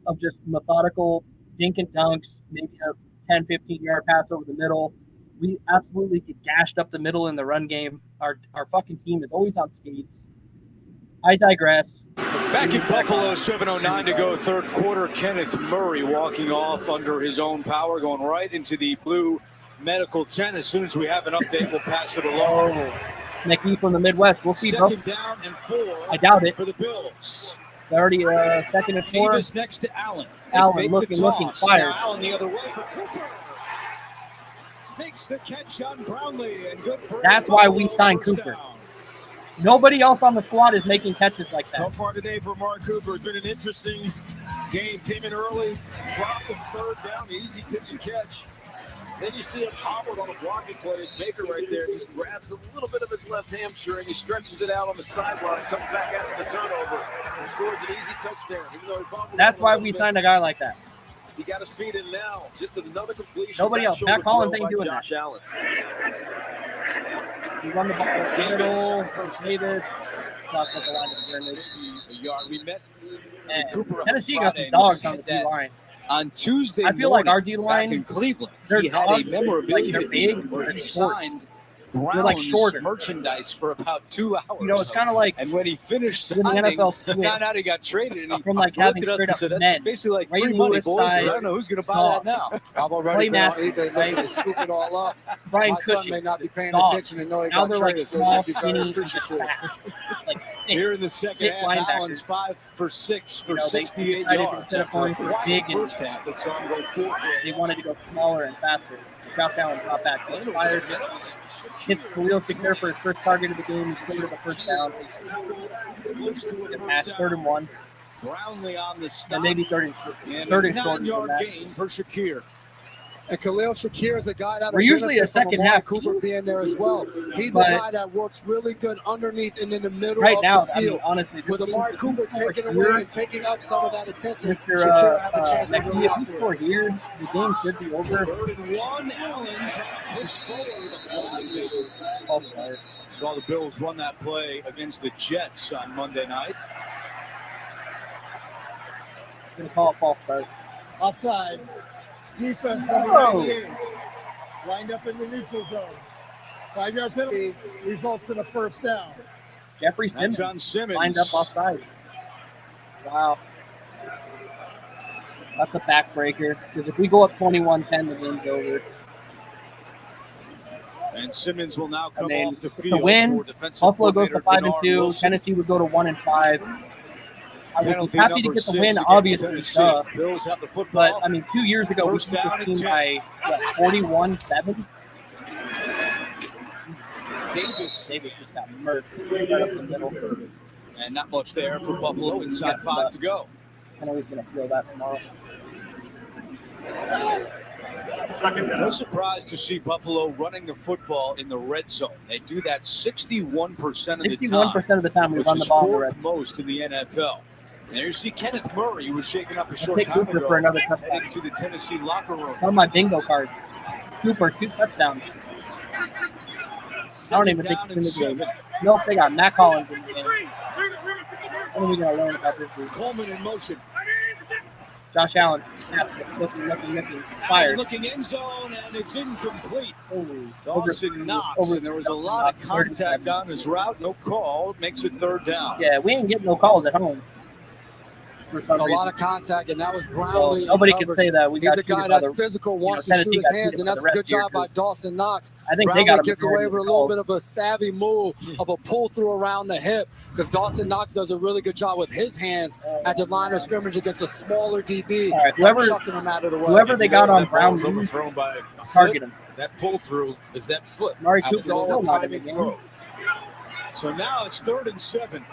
of just methodical dink and dunks, maybe a 10, 15-yard pass over the middle. We absolutely get gashed up the middle in the run game. Our fucking team is always on skates. I digress. Back in Buffalo, 7:09 to go, third quarter. Kenneth Murray walking off under his own power, going right into the blue medical tent. As soon as we have an update, we'll pass it along. Oh, Nicky from the Midwest. We'll see, bro. Second down and 4. I doubt it. For the Bills. It's already second and 4. Davis next to Allen. Allen looking fires. Allen the other way for Cooper. Makes the catch on Brownlee and good for That's why we signed Cooper. Nobody else on the squad is making catches like that. So far today for Amari Cooper, it's been an interesting game came in early, dropped the third down, easy pitch and catch. Then you see him hobbled on a blocking play. Baker right there just grabs a little bit of his left hamstring. He stretches it out on the sideline, comes back after the turnover, and scores an easy touchdown. Even though he bobbled That's why we signed a guy like that. He got his feet in now. Just another completion. Nobody else. Matt Collins ain't doing Josh Allen. He run the ball in the middle. First Davis. Stopped at the line of scrimmage. We met And Cooper Tennessee on got Friday, some dogs and on the he said D-line. On Tuesday, I feel like our back D-line, in Cleveland, they're he had a dogs, memorabilia like they're big, where they're he short. signed They're Browns like shorter. merchandise for about 2 hours. You know, it's kind of like and when he finished when the signing, NFL he switched found out he got traded, and he from like looked having at us straight and up said, "That's men. basically like Ray free money, Lewis boys. 'Cause I size don't know who's going to buy that now." I'm already Play on Matthew, eBay looking to scoop it all up. Brian My son Cushing. may not be paying Dogs. attention and know he Now got they're like traded, so small, he'd be very skinny, and appreciative. fast. Like Here in the second thick half, linebackers. Allen's 5 for 6 for You know, they 68 decided yards. instead of After a going for quiet big and- first half, they saw him go 4 for They wanted to go smaller and faster. Josh Allen dropped back. He fired. Hits Khalil Shakir for his first target of the game. He's cleared the first down. And pass 3rd and 1. Brownlee on the stop. And maybe third and short And than a 9-yard that. gain for Shakir. And Khalil Shakir is a guy that We're usually a second half Cooper team. being there as well. He's a But- guy that works really good underneath and in the middle Right of now, the I mean, field. honestly, With Amari Cooper taking away and taking up some of that attention, Mr. Shakir had a chance to McGee, really if you operate. score here, the game should be over. 3rd and 1. Allen trying to push forward. False start. Saw the Bills run that play against the Jets on Monday night. Gonna call it false start. Offside. Defense number Oh. 98. Lined up in the neutral zone. 5-yard penalty results in a first down. Jeffrey That's Simmons, on Simmons. lined up offsides. Wow. That's a backbreaker. Because if we go up 21-10, the game's over. And Simmons will now come I mean, off the it's a field. win. For defensive Buffalo goes to coordinator 5-2. Denard Wilson. Tennessee would go to 1-5. I would be Penalty happy to number get the 6 win, against obviously. Tennessee. Bills have the But football. I mean, 2 years ago, we First beat this down and team 10. by 41-7. Davis just got murked right up the middle. and not much there for Buffalo. Inside Got 5 stuck. to go. I know he's going to feel that tomorrow. No surprise to see Buffalo running the football in the red zone. They do that 61% of the time. 61% of the time we which run the is ball in the fourth red. most in the NFL. And there you see Kenneth Murray, who was shaken up a Let's short take time Cooper ago, for another touchdown. heading to the Tennessee locker room. On my bingo card. Cooper, 2 touchdowns. I don't even think Down he's in the and game. Nope, they got Matt Collins in the game. What are we going to learn about this dude? Coleman in motion. Josh Allen. That's it. Looking. Allen Fires. looking end zone, and it's incomplete. Holy. Dawson knocks, and there was a lot of contact on his route. No call. Makes it 3rd down. Yeah, we ain't getting no calls at home. For some A reason. lot of contact, and that was Brownlee. Well, nobody in can coverage. say that. We He's got a guy cheated by that's the- physical, wants you know, to shoot Tennessee his got hands, cheated and by that's the a good refs here job by 'cause Dawson Knox. I think Brownlee they got a gets away majority with a of little calls. bit of a savvy move of a pull through around the hip because Dawson Knox does a really good job with his hands at the line of scrimmage against a smaller DB. All right, whoever- chucking him out of the way. whoever they got on That ball was Brown, overthrown by a target foot. him. That pull through is that foot. Amari It's Cooper all a is still not in timing the game. throw. So now it's 3rd and 7.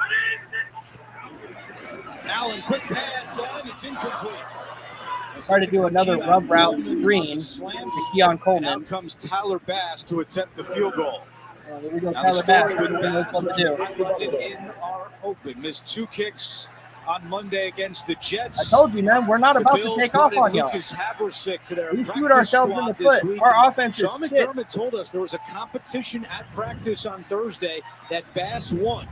Allen, quick pass, and it's incomplete. Try to do another rub route screen to Keon And Coleman. out comes Tyler Bass to attempt the field goal. Here we go, Now the Tyler Bass. story with He knows Bass what to do. highlighted in our open. Missed 2 kicks on Monday against the Jets. I told you, man, we're not The about to Bills take off brought on in y'all. Lucas Haversick to their We shoot practice ourselves in the squad this foot. week. Our offense is Sean shit. McDermott told us there was a competition at practice on Thursday that Bass won.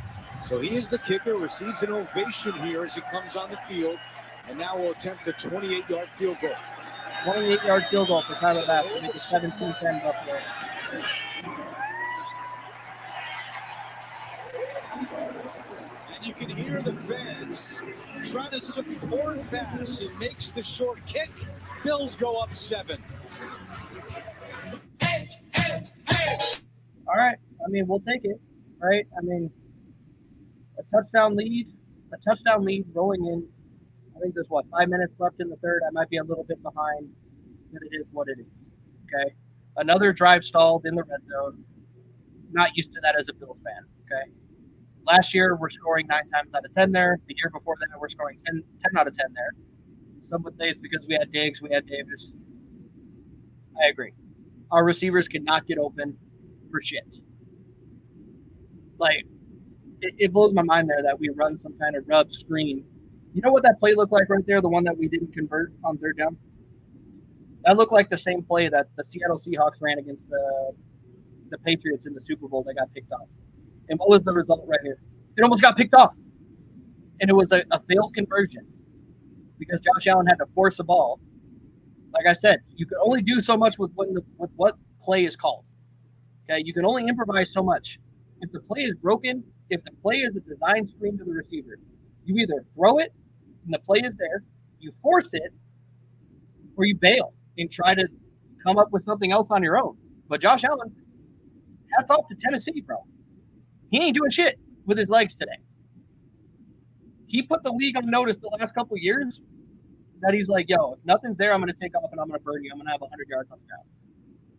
So he is the kicker, receives an ovation here as he comes on the field, and now will attempt a 28-yard field goal. 28-yard field goal for Tyler Bass to make it 17-10 Buffalo. And you can hear the fans trying to support Bass. He makes the short kick. Bills go up 7. All right. I mean, we'll take it, right? I mean, a touchdown lead rolling in. I think there's, 5 minutes left in the third. I might be a little bit behind, but it is what it is, okay? Another drive stalled in the red zone. Not used to that as a Bills fan, okay? Last year, we're scoring 9 times out of 10 there. The year before that, we're scoring 10 out of 10 there. Some would say it's because we had Diggs, we had Davis. I agree. Our receivers could not get open for shit. Like, it blows my mind there that we run some kind of rub screen. You know what that play looked like right there, the one that we didn't convert on third down? That looked like the same play that the Seattle Seahawks ran against the Patriots in the Super Bowl that got picked off. And what was the result right here? It almost got picked off. And it was a failed conversion because Josh Allen had to force a ball. Like I said, you can only do so much with what play is called. Okay, you can only improvise so much. If the play is broken, if the play is a design screen to the receiver, you either throw it and the play is there, you force it, or you bail and try to come up with something else on your own. But Josh Allen, hats off to Tennessee, bro. He ain't doing shit with his legs today. He put the league on notice the last couple of years that he's like, yo, if nothing's there, I'm going to take off and I'm going to burn you. I'm going to have 100 yards on the ground.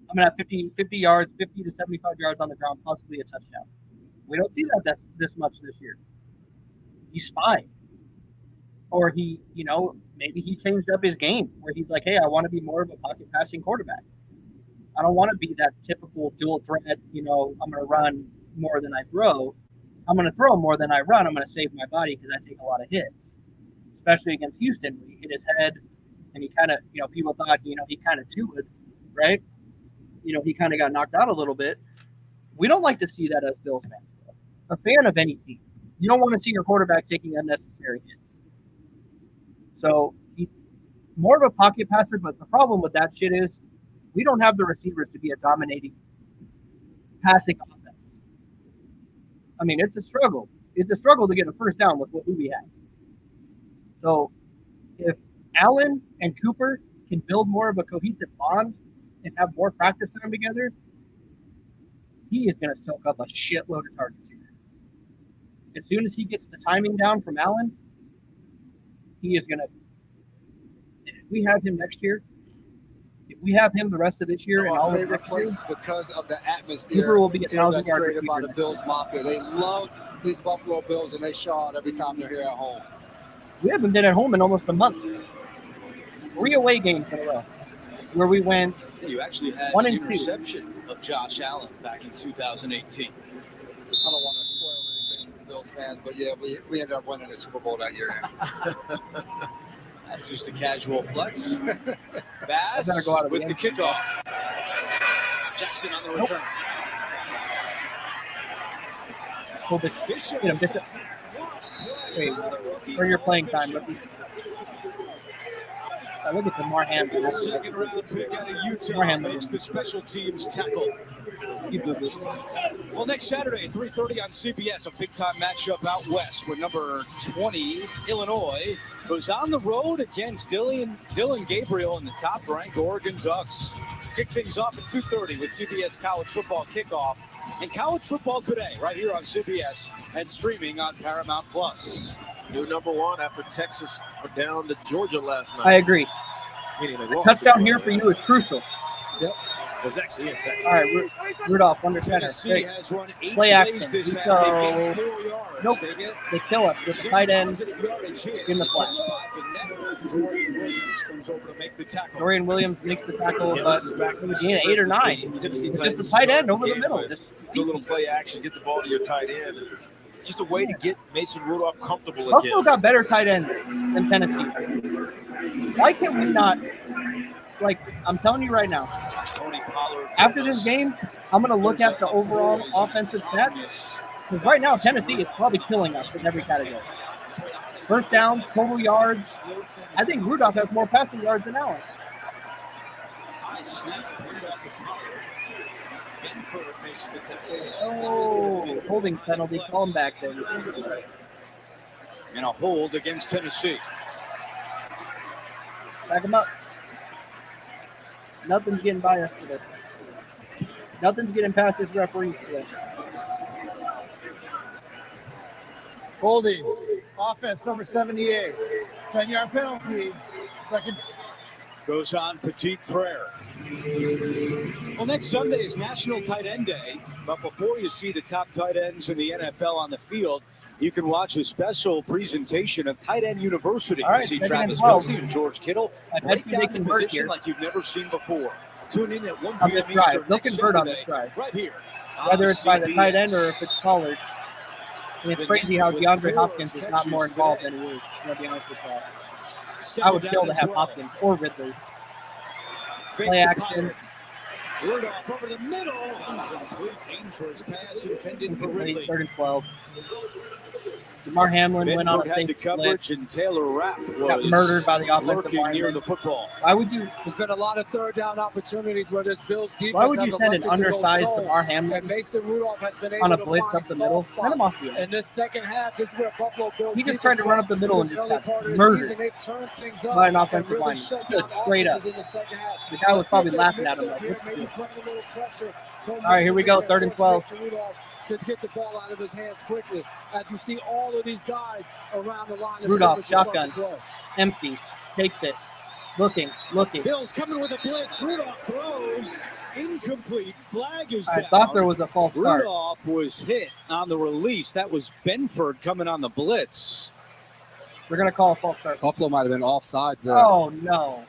I'm going to have 50 yards, 50 to 75 yards on the ground, possibly a touchdown. We don't see that this much this year. He's spying. Or he, maybe he changed up his game where he's like, hey, I want to be more of a pocket passing quarterback. I don't want to be that typical dual threat, I'm going to run more than I throw. I'm going to throw more than I run. I'm going to save my body because I take a lot of hits, especially against Houston where he hit his head and he kind of, people thought, he kind of tooted, right? He kind of got knocked out a little bit. We don't like to see that as Bills fans. A fan of any team. You don't want to see your quarterback taking unnecessary hits. So he's more of a pocket passer, but the problem with that shit is we don't have the receivers to be a dominating passing offense. I mean, it's a struggle. It's a struggle to get a first down with who we have. So if Allen and Cooper can build more of a cohesive bond and have more practice time together, he is going to soak up a shitload of targets here. As soon as he gets the timing down from Allen, he is going to – if we have him next year, if we have him the rest of this year and all favorite of places because of the atmosphere Cooper will be a 1,000 that's yard created by the receiver Bills Mafia. They love these Buffalo Bills, and they show out every time they're here at home. We haven't been at home in almost a month. 3 away games in a row where we went You actually had 1 an and 2. interception of Josh Allen back in 2018. I don't want to spoil anything for the Bills fans, but yeah, we ended up winning the Super Bowl that year. That's just a casual flex. Bass go out of with the the kickoff. Jackson on the return. Bishop. Wait, for your playing time, look at the Marham. Second round pick out of Utah makes the special teams tackle. Well, next Saturday at 3:30 on CBS, a big-time matchup out west where number 20, Illinois, goes on the road against Dylan Gabriel and the top-ranked Oregon Ducks. Kick things off at 2:30 with CBS College Football Kickoff and College Football Today right here on CBS and streaming on Paramount+. New number one after Texas went down to Georgia last night. I agree. Meaning they A lost touchdown here for you is crucial. Yep. It was actually in Texas. All right, Rudolph, under center. Great. Play action. So, nope, they kill us with the tight end in the flat. Dorian Williams makes the tackle, but it was 8 or 9. It's just the tight end over the middle. Just do a little play action, get the ball to your tight end. Just a way to get Mason Rudolph comfortable Buffalo again. got better tight ends than Tennessee. Why can we not? Like, I'm telling you right now, after this game, I'm going to look at the overall offensive stats. Because right now, Tennessee is probably killing us in every category. First downs, total yards. I think Rudolph has more passing yards than Allen. Oh, holding penalty. Call him back there. And a hold against Tennessee. Back him up. Nothing's getting by us today. Nothing's getting past his referees today. Holding. Offense number 78. 10-yard penalty. Second. Goes on Petit Frere. Well, next Sunday is National Tight End Day. But before you see the top tight ends in the NFL on the field, You can watch a special presentation of Tight End University. All right, You see second and Travis 12. Kelce and George Kittle I bet right you down they the convert position here like you've never seen before. Tune in at 1 on p.m. this drive. Eastern They'll next convert on Saturday, this drive. right here. Whether on it's by the tight CBS. end or if it's Pollard. And it's crazy how DeAndre Hopkins is not more involved than he is. To be honest with you. I would kill to have Hopkins or Ridley. Play action. Rudolph over the middle. Incomplete, dangerous pass intended for Ridley. 3rd and 12. DeMar Hamlin went on a Benford had safe the coverage, blitz. and Taylor Rapp Got was murdered by the offensive lurking near lineman. the football. Why would you? There's been a lot of third down opportunities where this Bills defense Why would you has send an elected to go undersized zone, DeMar Hamlin and Mason Rudolph has been able on a to blitz find up the middle? soft Send him spots. off the edge. In this second half, this is where Buffalo Bills He just defense tried to run up the middle in and this just early got part of the murdered season, they've turned things up by an and offensive really lineman. shut Stood down straight up. offenses in the second half. The guy was Let's see probably if they laughing mix at him up like, here, "What's maybe this?" put a little pressure. Don't All right, here we go, make 3rd and it 12. Mason Rudolph to get the ball out of his hands quickly. As you see all of these guys around the line of Rudolph, scrimmage just shotgun. starting to play. Empty. Takes it. Looking. Bills coming with a blitz. Rudolph throws. Incomplete. Flag is I down. thought there was a false start. Rudolph was hit on the release. That was Benford coming on the blitz. We're going to call a false start. Buffalo might have been offsides there. Oh, no.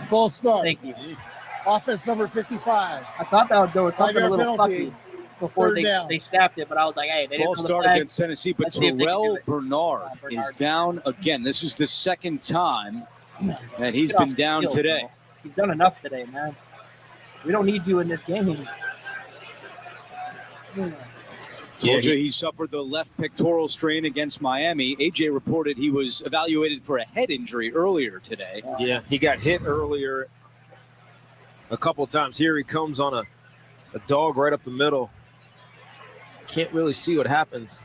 Full start. Thank you. Offense number 55. I thought that there was something a 5-yard little penalty. fucky before Third down. they snapped it, but I was like, hey, they didn't False throw the start flag. against Tennessee, but Let's see if they can do Terrell it. Bernard Bernard. is down again. This is the second time that he's Get off been down the field, today. bro. You've done enough today, man. We don't need you in this game. Georgia, he suffered the left pectoral strain against Miami. AJ reported he was evaluated for a head injury earlier today. Yeah, he got hit earlier a couple of times. Here he comes on a dog right up the middle. Can't really see what happens.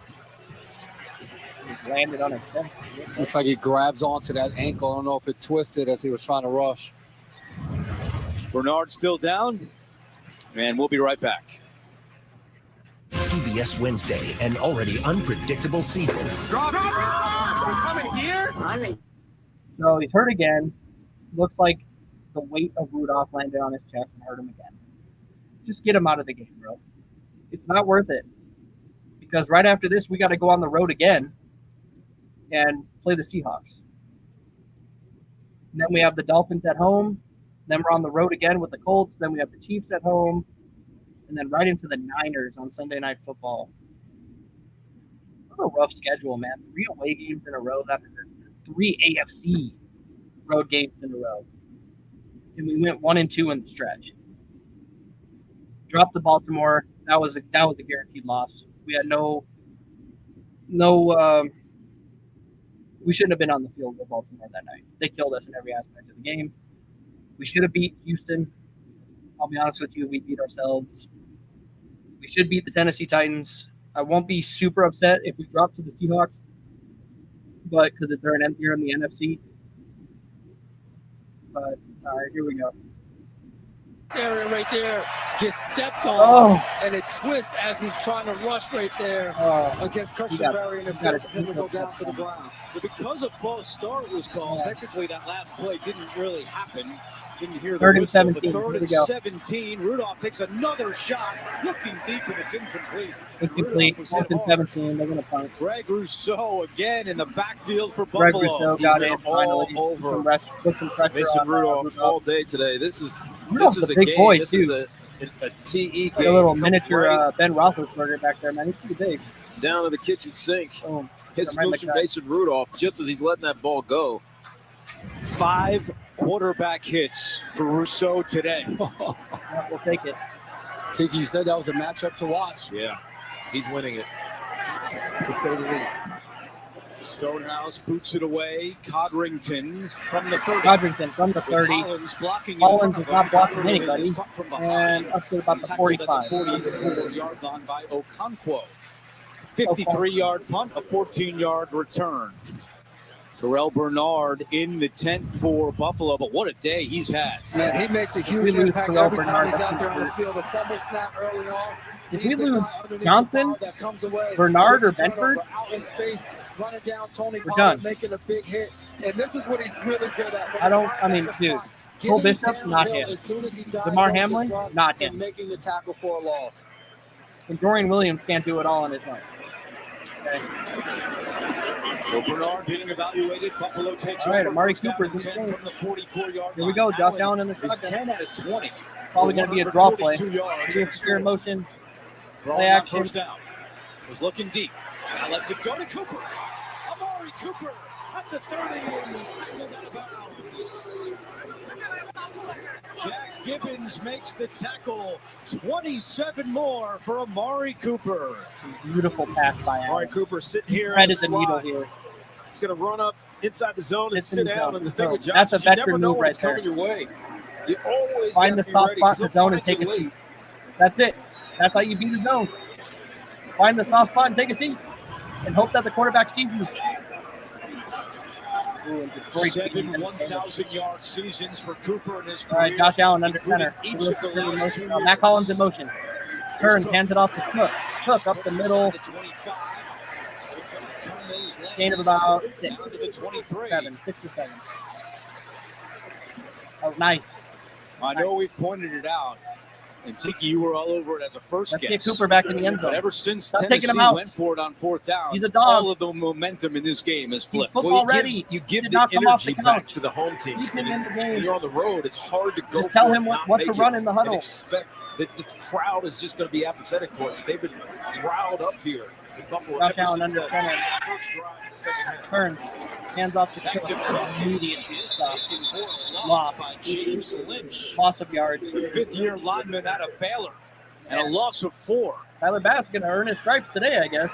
He landed on his chest. Looks like he grabs onto that ankle. I don't know if it twisted as he was trying to rush. Bernard still down, and we'll be right back. CBS Wednesday, an already unpredictable season. Coming here? So he's hurt again. Looks like the weight of Rudolph landed on his chest and hurt him again. Just get him out of the game, bro. It's not worth it. Because right after this, we got to go on the road again and play the Seahawks. And then we have the Dolphins at home. Then we're on the road again with the Colts. Then we have the Chiefs at home. And then right into the Niners on Sunday Night Football. That's a rough schedule, man. 3 away games in a row. That 3 AFC road games in a row. And we went 1-2 in the stretch. Dropped to Baltimore. That was a guaranteed loss. We had we shouldn't have been on the field with Baltimore that night. They killed us in every aspect of the game. We should have beat Houston. I'll be honest with you, we beat ourselves. We should beat the Tennessee Titans. I won't be super upset if we drop to the Seahawks, but because they're in the NFC. But all right, here we go. Area right there gets stepped on, and it twists as he's trying to rush right there against Cushenberry, and it forces him to go down to the ground. So because a false start was called, technically that last play didn't really happen. Didn't hear the 3rd and whistle. 17. But 3rd Here we and go. 17. Rudolph takes another shot, looking deep, and it's incomplete. Incomplete. 4th and 17. They're going to punt. Greg Rousseau again in the backfield for Greg Buffalo. Rousseau got He's in been all finally. over Put some pressure Mason on Rudolph all day today. This is Rudolph's a a big game. boy, this too. is a TE game. Like a little Comes miniature right Ben Roethlisberger back there, man. He's pretty big. down to the kitchen sink. Hits Right in the Motion cut. Mason Rudolph just as he's letting that ball go. 5 quarterback hits for Rousseau today. Yeah, we'll take it. Tiki, you said that was a matchup to watch, Yeah, he's winning it. to say the least. Stonehouse boots it away. Codrington from the 30. Codrington from the 30. Collins blocking. Collins is not blocking Codrington anybody. is caught from behind. And up to about the Tackled at 45. 44-yard line by Okonkwo. 53-yard punt, a 14-yard return. Terrell Bernard in the tent for Buffalo, but what a day he's had. Man, he makes a huge lose impact Terrell every time Bernard, he's out that's there on the for field. A fumble snap early on. If He's we the lose guy underneath Johnson, the ball that comes away Bernard, with the or Benford, turnover, out in space, running down Tony we're Pollard, done. making a big hit. And this is what he's really good at. Dude, Cole Bishop, not him. As soon as he dives DeMar off his Hamlin, run not and him. making the tackle for a loss. And Dorian Williams can't do it all on his own. Okay. So Bernard being evaluated. Buffalo takes All right, over. Amari First down Cooper's and in the 10 game. from the 44-yard Here we go. Josh Allen in the is shotgun. 10 out of 20. Probably going to be a draw play. 142 yards. Maybe a steer motion. Throwing Play that action. First down. Was looking deep. Now lets it go to Cooper. Amari Cooper at the 30. Tackled out of bounds. Jack Gibbons makes the tackle. 27 more for Amari Cooper. Beautiful pass by Allen. Amari Cooper sitting here. Threaded the needle here. He's going to run up inside the zone and Sits in sit the down. zone. And the thing with Josh, That's a is you never veteran know move when right it's coming there. your way. You always Find the gotta be soft ready, spot 'cause in the they'll zone and find take you a late. seat. That's it. That's how you beat the zone. Find the soft spot and take a seat. And hope that the quarterback sees you. Ooh, and Detroit 7 1,000-yard seasons for Cooper in his All right, career, Josh Allen under including center. each of the last 2 Matt Collins in motion. Turns, hands it off to Cook. Cook up the middle. Gain of about 6 or 7. Oh, nice. I know we've pointed it out, and Tiki, you were all over it as a first Let's guess. get Cooper back in the end zone. But ever since Stop Tennessee taking him out. went for it on 4th down, He's a dog. all of the momentum in this game has He's flipped. football Well, ready. you give Did the not come off the energy back couch. to the home team. Keep him in the game. When you're on the road, it's hard to go Just tell for him it, what not to make run it, in the huddle. and expect that the crowd is just going to be apathetic towards it. They've been riled up here in Buffalo. Josh ever Allen since under that center. first drive in the second half. Turns. Hands off to Back Cook. to Cook. Immediately stop. Taken for a Loss. loss by James Lynch, Loss of yards. the 5th-year lineman out of Baylor, and a loss of 4. Tyler Bass going to earn his stripes today, I guess.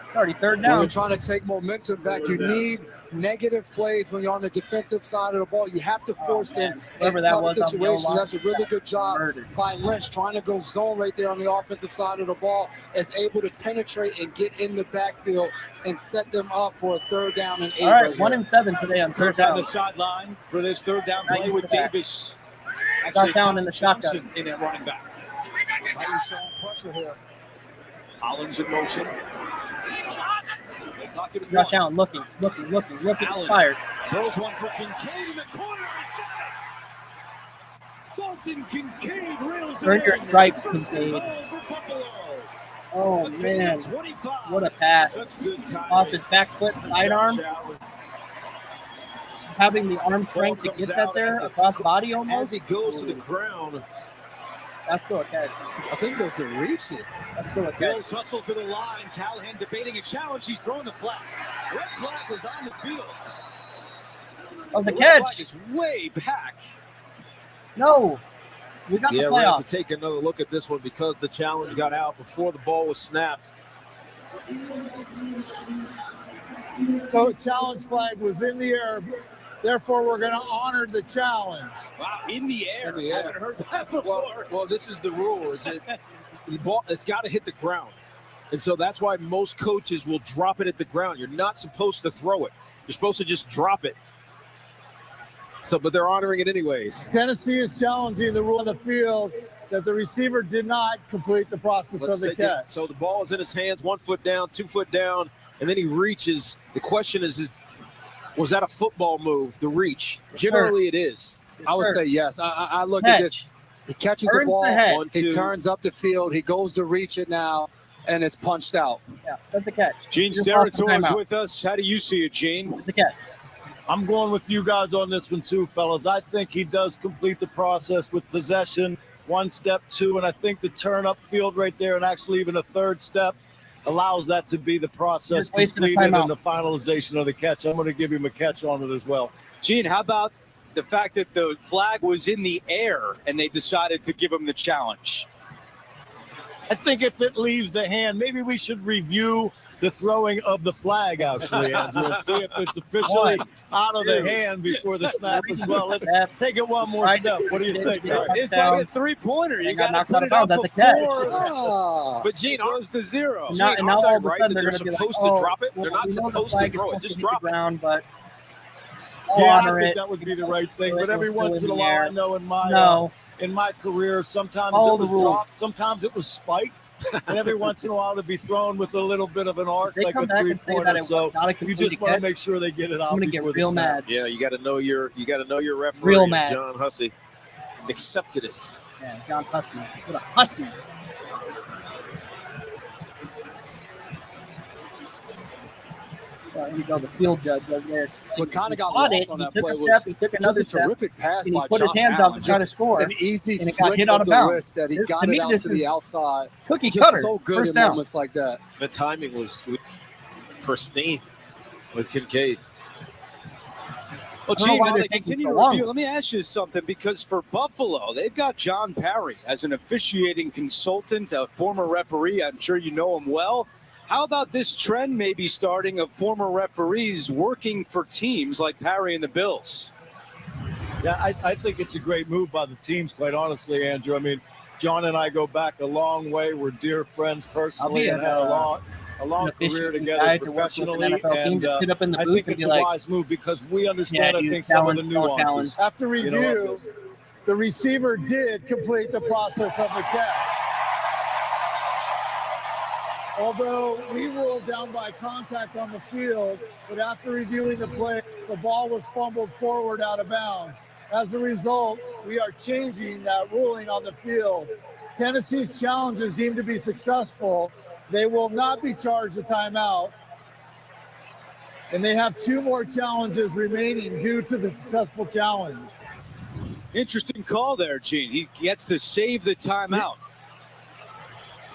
It's already third When down. you're trying to take momentum back, you need negative plays when you're on the defensive side of the ball. You have to force them in Whoever that tough was on the situations. O-line. That's a really good job Murdered. by Lynch, trying to go zone right there on the offensive side of the ball, is able to penetrate and get in the backfield and set them up for a 3rd down and 8. All right, right 1 here. and 7 today on third Cook on down. the sideline for this 3rd down Not play used with to that. Davis. Josh Allen Tom in the shotgun. Johnson in at running back. Titans showing pressure here. Collins in motion. Josh Allen looking, Allen fired. throws one for Kincaid in the corner. He's got it. Dalton Kincaid reels it Earn your in. stripes, First Kincaid. and goal for Buffalo. Oh, man. 25. What a pass. That's good timing. Off his back foot, sidearm. Having the arm strength to get that there across body As almost. he goes to the ground, That's still a catch. I think there's a reach here. That's still a catch. Bills hustle to the line. Callahan debating a challenge. He's throwing the flag. Red flag was on the field. That was a The red flag catch. is way back. No. We got the we're going to have playoff. to take another look at this one because the challenge got out before the ball was snapped. So challenge flag was in the air. Therefore, we're going to honor the challenge. Wow, in the air. In the air. I haven't heard that before. Well, this is the rule. Is it the ball? It's got to hit the ground, and so that's why most coaches will drop it at the ground. You're not supposed to throw it. You're supposed to just drop it. So, but they're honoring it anyways. Tennessee is challenging the rule on the field that the receiver did not complete the process Let's of the take it. catch. So the ball is in his hands, 1 foot down, 2 foot down, and then he reaches. The question is was that a football move, the reach? Generally, it is. I would say yes. I look at this. He catches the Earns ball. the head. 1, He 2. turns up the field. He goes to reach it now, and it's punched out. Yeah, that's a catch. Gene Just lost the Steratore is timeout. with us. How do you see it, Gene? It's a catch. I'm going with you guys on this one too, fellas. I think he does complete the process with possession, 1 step, 2, and I think the turn up field right there and actually even a 3rd step allows that to be the process Just wasting a completed timeout. and the finalization of the catch. I'm going to give him a catch on it as well. Gene, how about the fact that the flag was in the air and they decided to give him the challenge? I think if it leaves the hand, maybe we should review the throwing of the flag, actually, Andrew, and see if it's officially out of the hand before the snap as well. Let's take it one more step. What do you think? It's like a 3-pointer. You got got to knocked out put of it up bounds. That's a catch. before But Gene, it goes to 0. And now, Gene, and now aren't all they of a right sudden that they're they're going to be like, supposed to oh, drop it? well, They're not we know the supposed to flag is throw it. supposed Just to hit drop the it. ground, but I'll Yeah, I honor think it. that would be the right thing. It But every was still once in in a the while, air. I know in my career, sometimes Follow it the was rules. dropped, sometimes it was spiked, and every once in a while it'd be thrown with a little bit of an arc, They like come a back and say that three-pointer. it was So not a you complete just want to catch. make sure they get it out. I'm going to get before the real snap. mad. Yeah, you got to know your referee. Real and mad. John Hussey accepted it. Yeah, John Hussey. What a hussy. Here you go, the field judge over there. What kind of got Caught lost it. on He that took play a was step. He took another just a step. terrific pass And he by put his Josh hands Allen. up to try to Just score. an easy and it got flick hit out of of the bounds. wrist that he This- got to me, it out this to is the outside. cookie Just cutter. so good First in down. moments like that. The timing was pristine with Kincaid. Well, I don't know Gene, why while they're they taking continue so to long. review, let me ask you something, because for Buffalo, they've got John Parry as an officiating consultant, a former referee. I'm sure you know him well. How about this trend maybe starting of former referees working for teams like Parry and the Bills? Yeah, I think it's a great move by the teams, quite honestly, Andrew. I mean, John and I go back a long way. We're dear friends personally and had a long career together professionally. And sit up in the I booth think and it's be a like, wise move because we understand, yeah, I dude, think, some of the challenge, nuances. After review, of this. the receiver did complete the process of the catch. Although we ruled down by contact on the field, but after reviewing the play, the ball was fumbled forward out of bounds. As a result, we are changing that ruling on the field. Tennessee's challenge is deemed to be successful. They will not be charged a timeout. And they have 2 more challenges remaining due to the successful challenge. Interesting call there, Gene. He gets to save the timeout.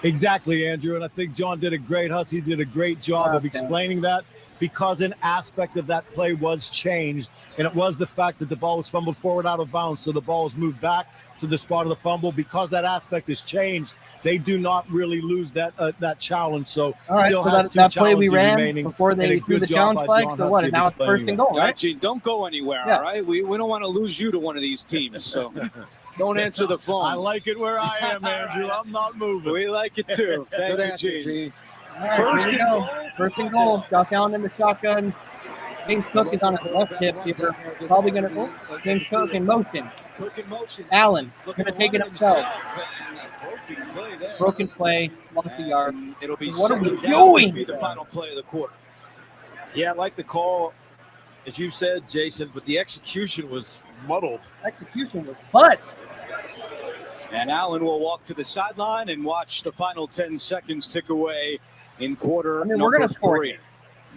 Exactly, Andrew. And I think John did a great Hussey did a great job of explaining that, because an aspect of that play was changed, and it was the fact that the ball was fumbled forward out of bounds. So the ball was moved back to the spot of the fumble. Because that aspect is changed, they do not really lose that challenge. So all right, still so has that 2 play we challenges ran remaining, before and they a threw good the job challenge by flag. John So what? Hussey And now it's explaining first and that. goal, All right, right? Gene, don't go anywhere, Yeah. all right? We don't want to lose you to one of these teams, so don't answer the phone. I like it where I am, Andrew. I'm not moving. We like it too. Thank Good you, answer, Gene. Gene. All right, here we go. First and goal. Josh Allen in the shotgun. James Cook is on his left hip here. Probably going to James Cook in motion. Cook in motion. Allen Looking going to to take it run himself. and a broken play there. Broken play, loss of yards. It'll be What are we second down. doing? It'll be the final play of the quarter. Yeah, I like the call, as you said, Jason, but the execution was muddled. Execution was butt. And Allen will walk to the sideline and watch the final 10 seconds tick away in quarter we're number gonna score 3.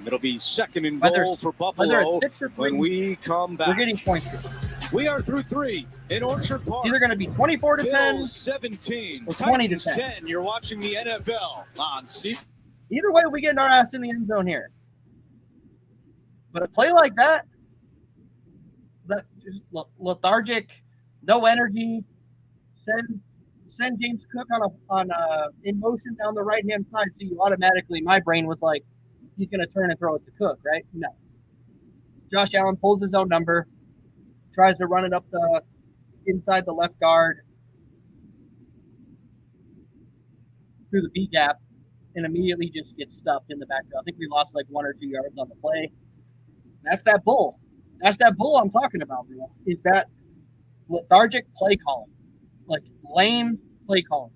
It'll be second and Whether goal it's- for Buffalo whether it's 6 or 3, when we come back. We're getting points. We are through 3 in Orchard Park. It's either going to be 24 to 10 Bills 17, or 20 to Titans 10. 10. You're watching the NFL on C. Either way, we getting our ass in the end zone here. But a play like that just lethargic, no energy. Send James Cook on in motion down the right hand side. So you automatically, my brain was like, he's going to turn and throw it to Cook, right? No. Josh Allen pulls his own number, tries to run it up the inside the left guard through the B gap, and immediately just gets stuffed in the backfield. I think we lost like 1 or 2 yards on the play. That's that bull. That's that bull I'm talking about, bro. Is that lethargic play calling, like lame play calling.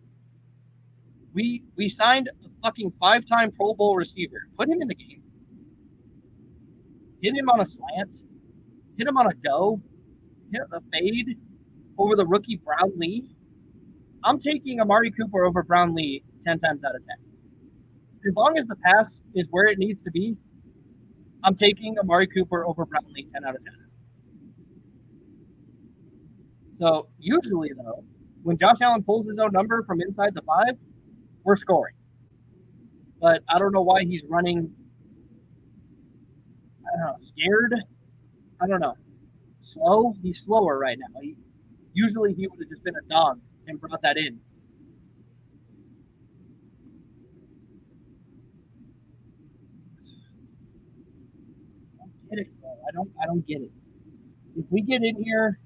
We signed a fucking 5-time Pro Bowl receiver. Put him in the game. Hit him on a slant. Hit him on a go. Hit a fade over the rookie Brown Lee. I'm taking Amari Cooper over Brown Lee 10 times out of 10. As long as the pass is where it needs to be, I'm taking Amari Cooper over Brown Lee 10 out of 10. So usually, though, when Josh Allen pulls his own number from inside the 5, we're scoring. But I don't know why he's running, I don't know, scared. I don't know. Slow. He's slower right now. Usually he would have just been a dog and brought that in. Get it, bro. I don't get it. If we get in here,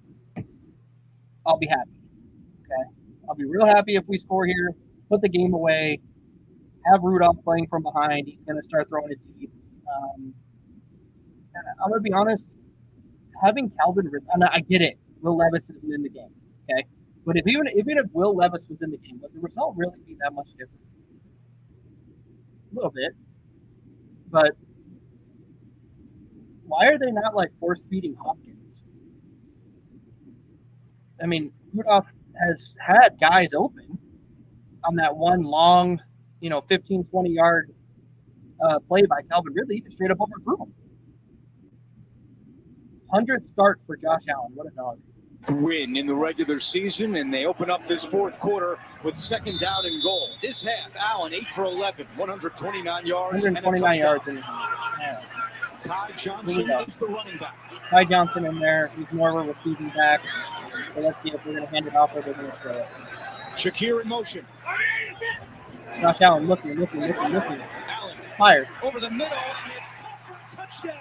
I'll be happy. Okay, I'll be real happy if we score here. Put the game away. Have Rudolph playing from behind. He's going to start throwing it deep. I'm going to be honest. Having Calvin, and I get it. Will Levis isn't in the game. Okay, but even if Will Levis was in the game, would the result really be that much different? A little bit, but. Why are they not like force feeding Hopkins? I mean, Rudolph has had guys open on that one long, 15, 20 yard play by Calvin Ridley. He just straight up overthrew him. 100th start for Josh Allen. What a dog. Win in the regular season, and they open up this fourth quarter with 2nd down and goal. This half, Allen 8 for 11, 129 yards. 129 yards. Ty Johnson is the running back. Ty Johnson in there. He's more of a receiving back. So let's see if we're going to hand it off or they're going to throw it. Shakir in motion. Josh Allen looking. Allen Fires. over the middle, and it's caught for a touchdown.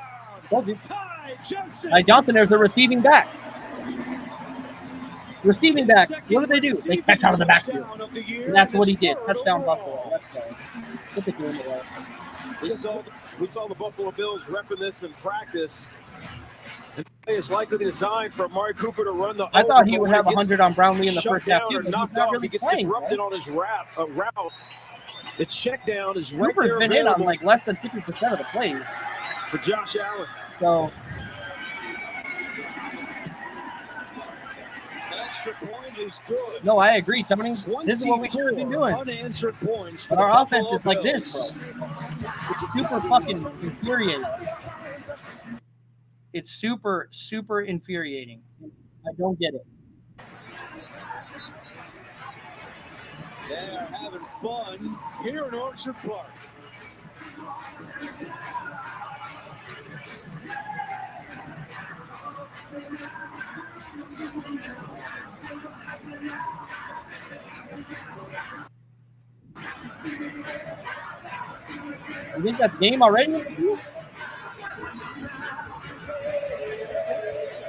Told you. Ty Johnson. Ty Johnson, there's a receiving back. Receiving back. What do? They catch out of the backfield. And that's what he did. Touchdown Buffalo. Let's go. Get the game away. We saw the Buffalo Bills repping this in practice. And it's likely designed for Amari Cooper to run the. I thought he would have 100 on Brownlee in the first half. Too, knocked off. Really he gets disrupted on his route. The check down is right Cooper's there. Been in on like less than 50% of the plays for Josh Allen. So. Extra point is good. No, I agree, Tony. This is what we should have been doing. Unanswered points but our offense is like this, bro. It's super fucking infuriating. It's super, super infuriating. I don't get it. They're having fun here in Orchard Park. You think that's game already?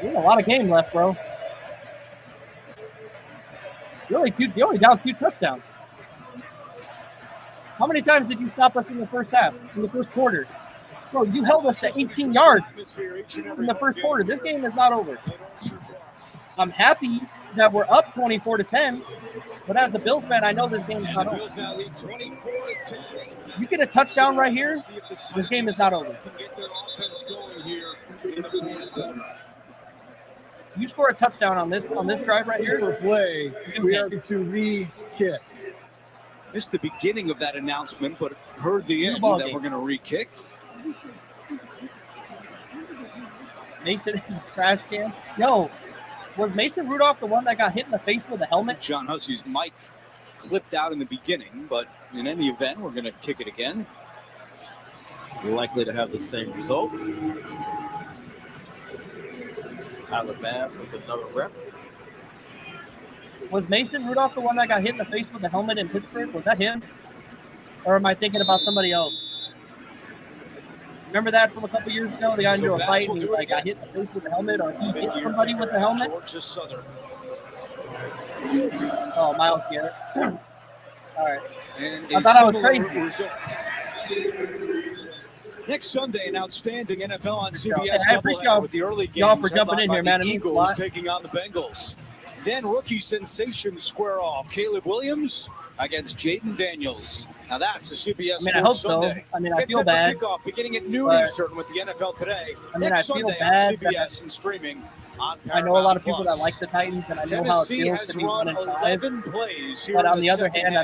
There's a lot of game left, bro. You're only down 2 touchdowns. How many times did you stop us in the first half, in the first quarter? Bro, you held us to 18 yards in the first quarter. This game is not over. I'm happy that we're up 24-10, but as a Bills fan, I know this game is not over. You get a touchdown right here, this game is not over. You score a touchdown on this drive right here. For play, we are to re-kick. Missed the beginning of that announcement, but heard the end that we're going to re-kick. Mason is a trash can. Yo, was Mason Rudolph the one that got hit in the face with a helmet? John Hussey's mic clipped out in the beginning, but in any event, we're going to kick it again. Likely to have the same result. Tyler Bass with another rep. Was Mason Rudolph the one that got hit in the face with the helmet in Pittsburgh? Was that him? Or am I thinking about somebody else? Remember that from a couple years ago? They got into a fight and he got hit in the face with the helmet, or he hit somebody with the helmet? Oh, Myles Garrett. All right. I thought I was crazy. Next Sunday, an outstanding NFL on CBS. I appreciate with the early games, y'all for jumping in here, man. Eagles taking on the Bengals. Then rookie sensations square off. Caleb Williams against Jaden Daniels. Now that's a CBS. I hope Sunday. so. I feel bad. Kickoff beginning at noon Eastern with the NFL Today. I feel bad. On CBS and streaming on Paramount I know a lot of people that like the Titans, and I know how it feels to be 1-5. Plays but on the other hand,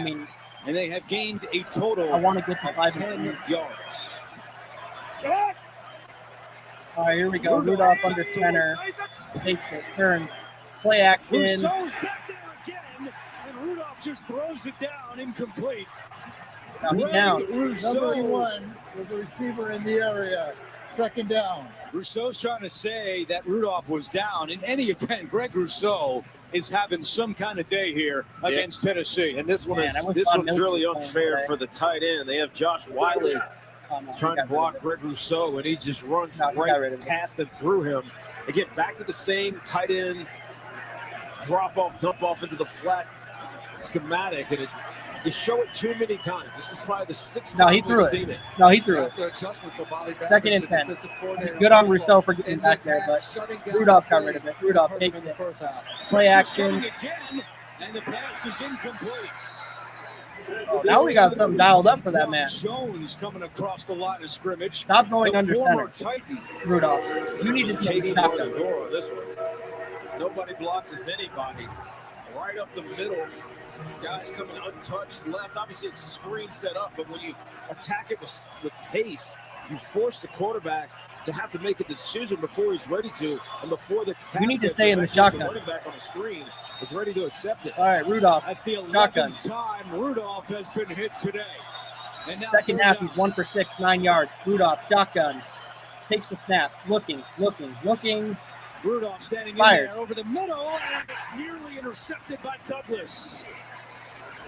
and they have gained a total. I want to get to 5 yards. All right, here we go. Rudolph under center. Takes it, turns. Play action. Rousseau's back there again, and Rudolph just throws it down, incomplete. Now he's down. Number 1 was a receiver in the area. 2nd down. Rousseau's trying to say that Rudolph was down. In any event, Greg Rousseau is having some kind of day here against Tennessee. And this one's really unfair for the tight end. They have Josh Wiley trying to block Greg Rousseau, and he just runs right past and through him. Again, back to the same tight end drop off, dump off into the flat schematic, and you show it too many times. This is probably the 6th time we've seen it. No, he threw it. 2nd and 10. Good on Rousseau for getting back there, but Rudolph got rid of it. Rudolph takes it. Play action. And the pass is incomplete. Oh, now we got something dialed up for that man. Jones coming across the line of scrimmage. Stop going under center. Titan. Rudolph, you need to take a shotgun. This one. Nobody blocks anybody. Right up the middle. guys coming untouched left. Obviously, it's a screen set up, but when you attack it with pace, you force the quarterback to have to make a decision before he's ready to, and before the you need to stay in the shotgun. Running back on the screen is ready to accept it. All right, Rudolph. That's the 11th time Rudolph has been hit today. And now second half, he's 1 for 6, 9 yards. Rudolph, shotgun, takes the snap, looking. Rudolph standing fires. in there over the middle, and it's nearly intercepted by Douglas.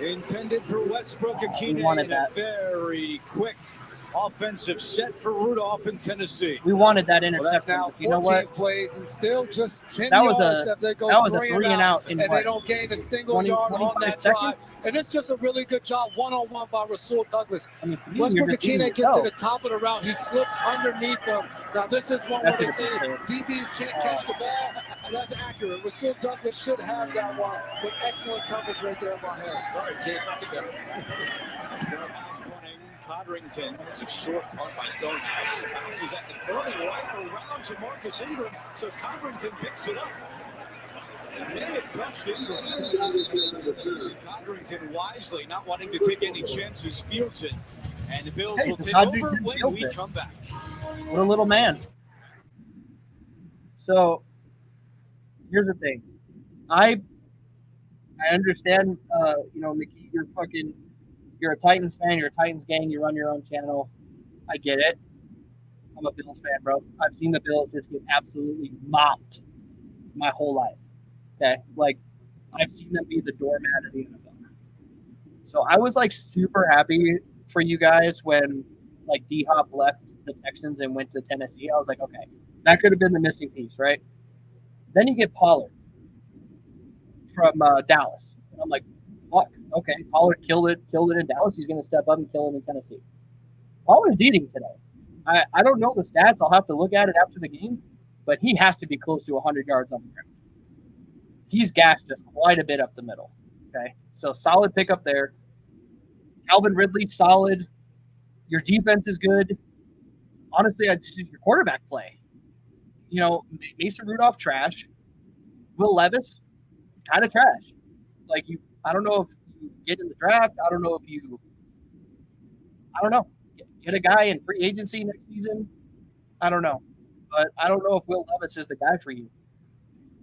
Intended for Westbrook Akine, and a very quick offensive set for Rudolph in Tennessee. We wanted that Well, interception. that's now 14 you know what? plays and still just 10 That was yards a if they go that was a 3 3 and out in and what, they don't gain a single 20, yard on 25 that seconds? drive. And it's just a really good job one-on-one by Rasul Douglas. I mean, to me, Westbrook you're just letting Akine it gets go. to the top of the route. He slips underneath them. Now, this is one where That's they a say good DBs can't catch the ball, and that's accurate. Rasul Douglas should have that one, but excellent coverage right there by him. Sorry, kid, knock it down. Codrington is a short punt by Stonehouse. Bounces at the 30 right around to Marcus Ingram, so Codrington picks it up. It may have touched Ingram. Codrington wisely, not wanting to take any chances, fields it. And the Bills will take over when we come back. What a little man. So, here's the thing. I understand, Mickey, you're a Titans fan, you're a Titans gang, you run your own channel. I get it. I'm a Bills fan, bro. I've seen the Bills just get absolutely mopped my whole life. Okay? Like, I've seen them be the doormat of the NFL. So I was, super happy for you guys when, D-Hop left the Texans and went to Tennessee. I was like, okay, that could have been the missing piece, right? Then you get Pollard from Dallas. And I'm like, fuck, okay, Pollard killed it in Dallas. He's going to step up and kill it in Tennessee. Pollard's eating today. I don't know the stats. I'll have to look at it after the game, but he has to be close to 100 yards on the ground. He's gashed us quite a bit up the middle. Okay, so solid pickup there. Calvin Ridley, solid. Your defense is good. Honestly, your quarterback play. Mason Rudolph, trash. Will Levis, kind of trash. I don't know if you get in the draft. I don't know. Get a guy in free agency next season. I don't know. But I don't know if Will Levis is the guy for you.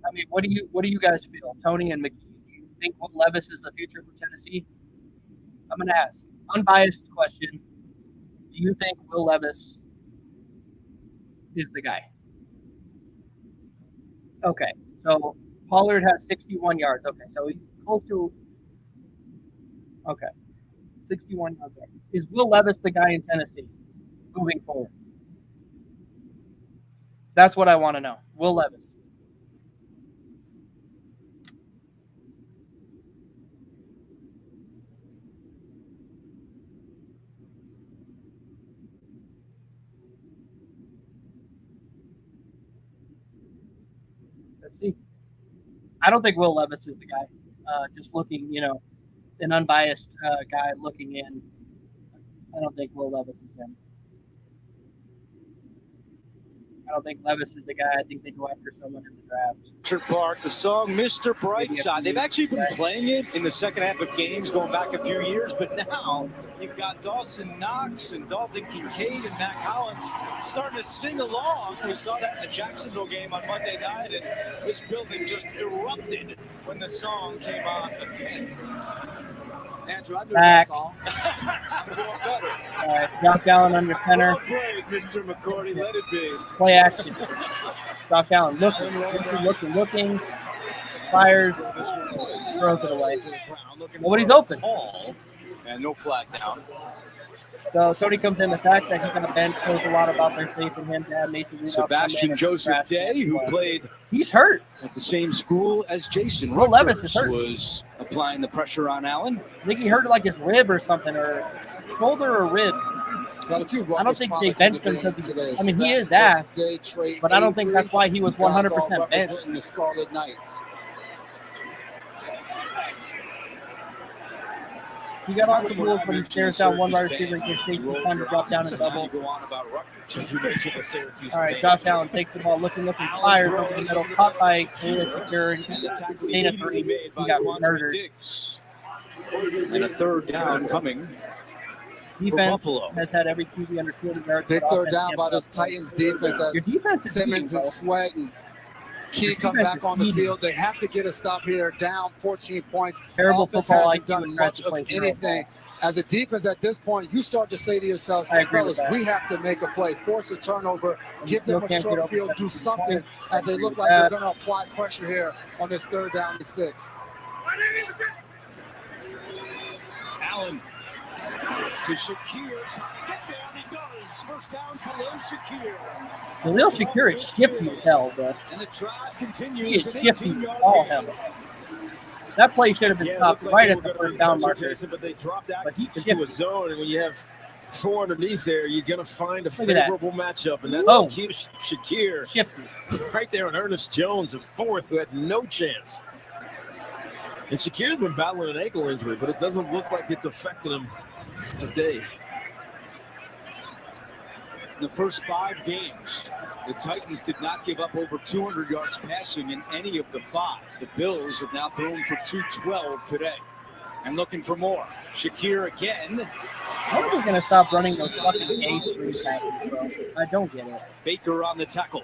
I mean, what do you guys feel? Tony and McKee, do you think Will Levis is the future for Tennessee? I'm going to ask. Unbiased question. Do you think Will Levis is the guy? Okay. So Pollard has 61 yards. Okay. So he's close to. Okay. 61 yards. Is Will Levis the guy in Tennessee moving forward? That's what I want to know. Will Levis. Let's see. I don't think Will Levis is the guy. Just looking, an unbiased guy looking in. I don't think Will Levis is him. I don't think Levis is the guy. I think they go after someone in the draft. Orchard Park, the song Mr. Brightside. They've actually been playing it in the second half of games going back a few years, but now you've got Dawson Knox and Dalton Kincaid and Matt Collins starting to sing along. We saw that in the Jacksonville game on Monday night, and this building just erupted when the song came on again. Andrew, I knew Facts. that song. I'm doing better. All right, Josh Allen under center. Well played, Mr. McCourty. Let it be. Play action. Josh Allen looking. Fires. Throws it away. Nobody's open. And no flag down. So Tony comes in. The fact that he's on the bench shows a lot about their faith in him to have Mason Rudolph. Sebastian Joseph Day, who played he's hurt at the same school as Jason. Will Levis is hurt. Was applying the pressure on Allen. I think he hurt his rib or something, or shoulder or rib. Got a few I don't think they benched him because today. he is ass, but I don't think that's why he was 100% benched. The Scarlet Knights. He got all the tools, but he stares down one wide receiver and gives safety time to drop down and double. All right, Josh Allen takes the ball, looking, fires over the middle, caught by Kayla Secure. Gain of 3. He got murdered. And a third down coming. Defense Buffalo has had every QB under 200 yards. Big third down by this Titans defense as defense Simmons and Sweat and Key come defense back on the is field. They have to get a stop here, down 14 points. Terrible Offense football hasn't IQ done and tries much to of play zero anything. As a defense at this point, you start to say to yourselves, I agree with fellas, that. we have to make a play, force a turnover, give still them a can't get short over field, 17 do something points. I as they agree look with like that. they're going to apply pressure here on this 3rd down to 6. Allen to Shakir, trying to get there, and he does. First down, Khalil Shakir. Khalil Shakir is shifty as hell, bro. And the drive He continues. is An shifty as 18-yard all gain. hell. That play should have been Yeah, it stopped looked like right they at were the gonna first down pressure marker. Jason, but they dropped out But he into a shifted. zone, and when you have 4 underneath there, you're going to find a Look at that. favorable matchup, and that's Oh. Shakir Shifty. right there on Ernest Jones, a 4th, who had no chance. And Shakir's been battling an ankle injury, but it doesn't look like it's affecting him today. In the first 5 games, the Titans did not give up over 200 yards passing in any of the 5. The Bills have now thrown for 212 today. And looking for more. Shakir again. How are we going to stop running those fucking A screen passes, bro? I don't get it. Baker on the tackle.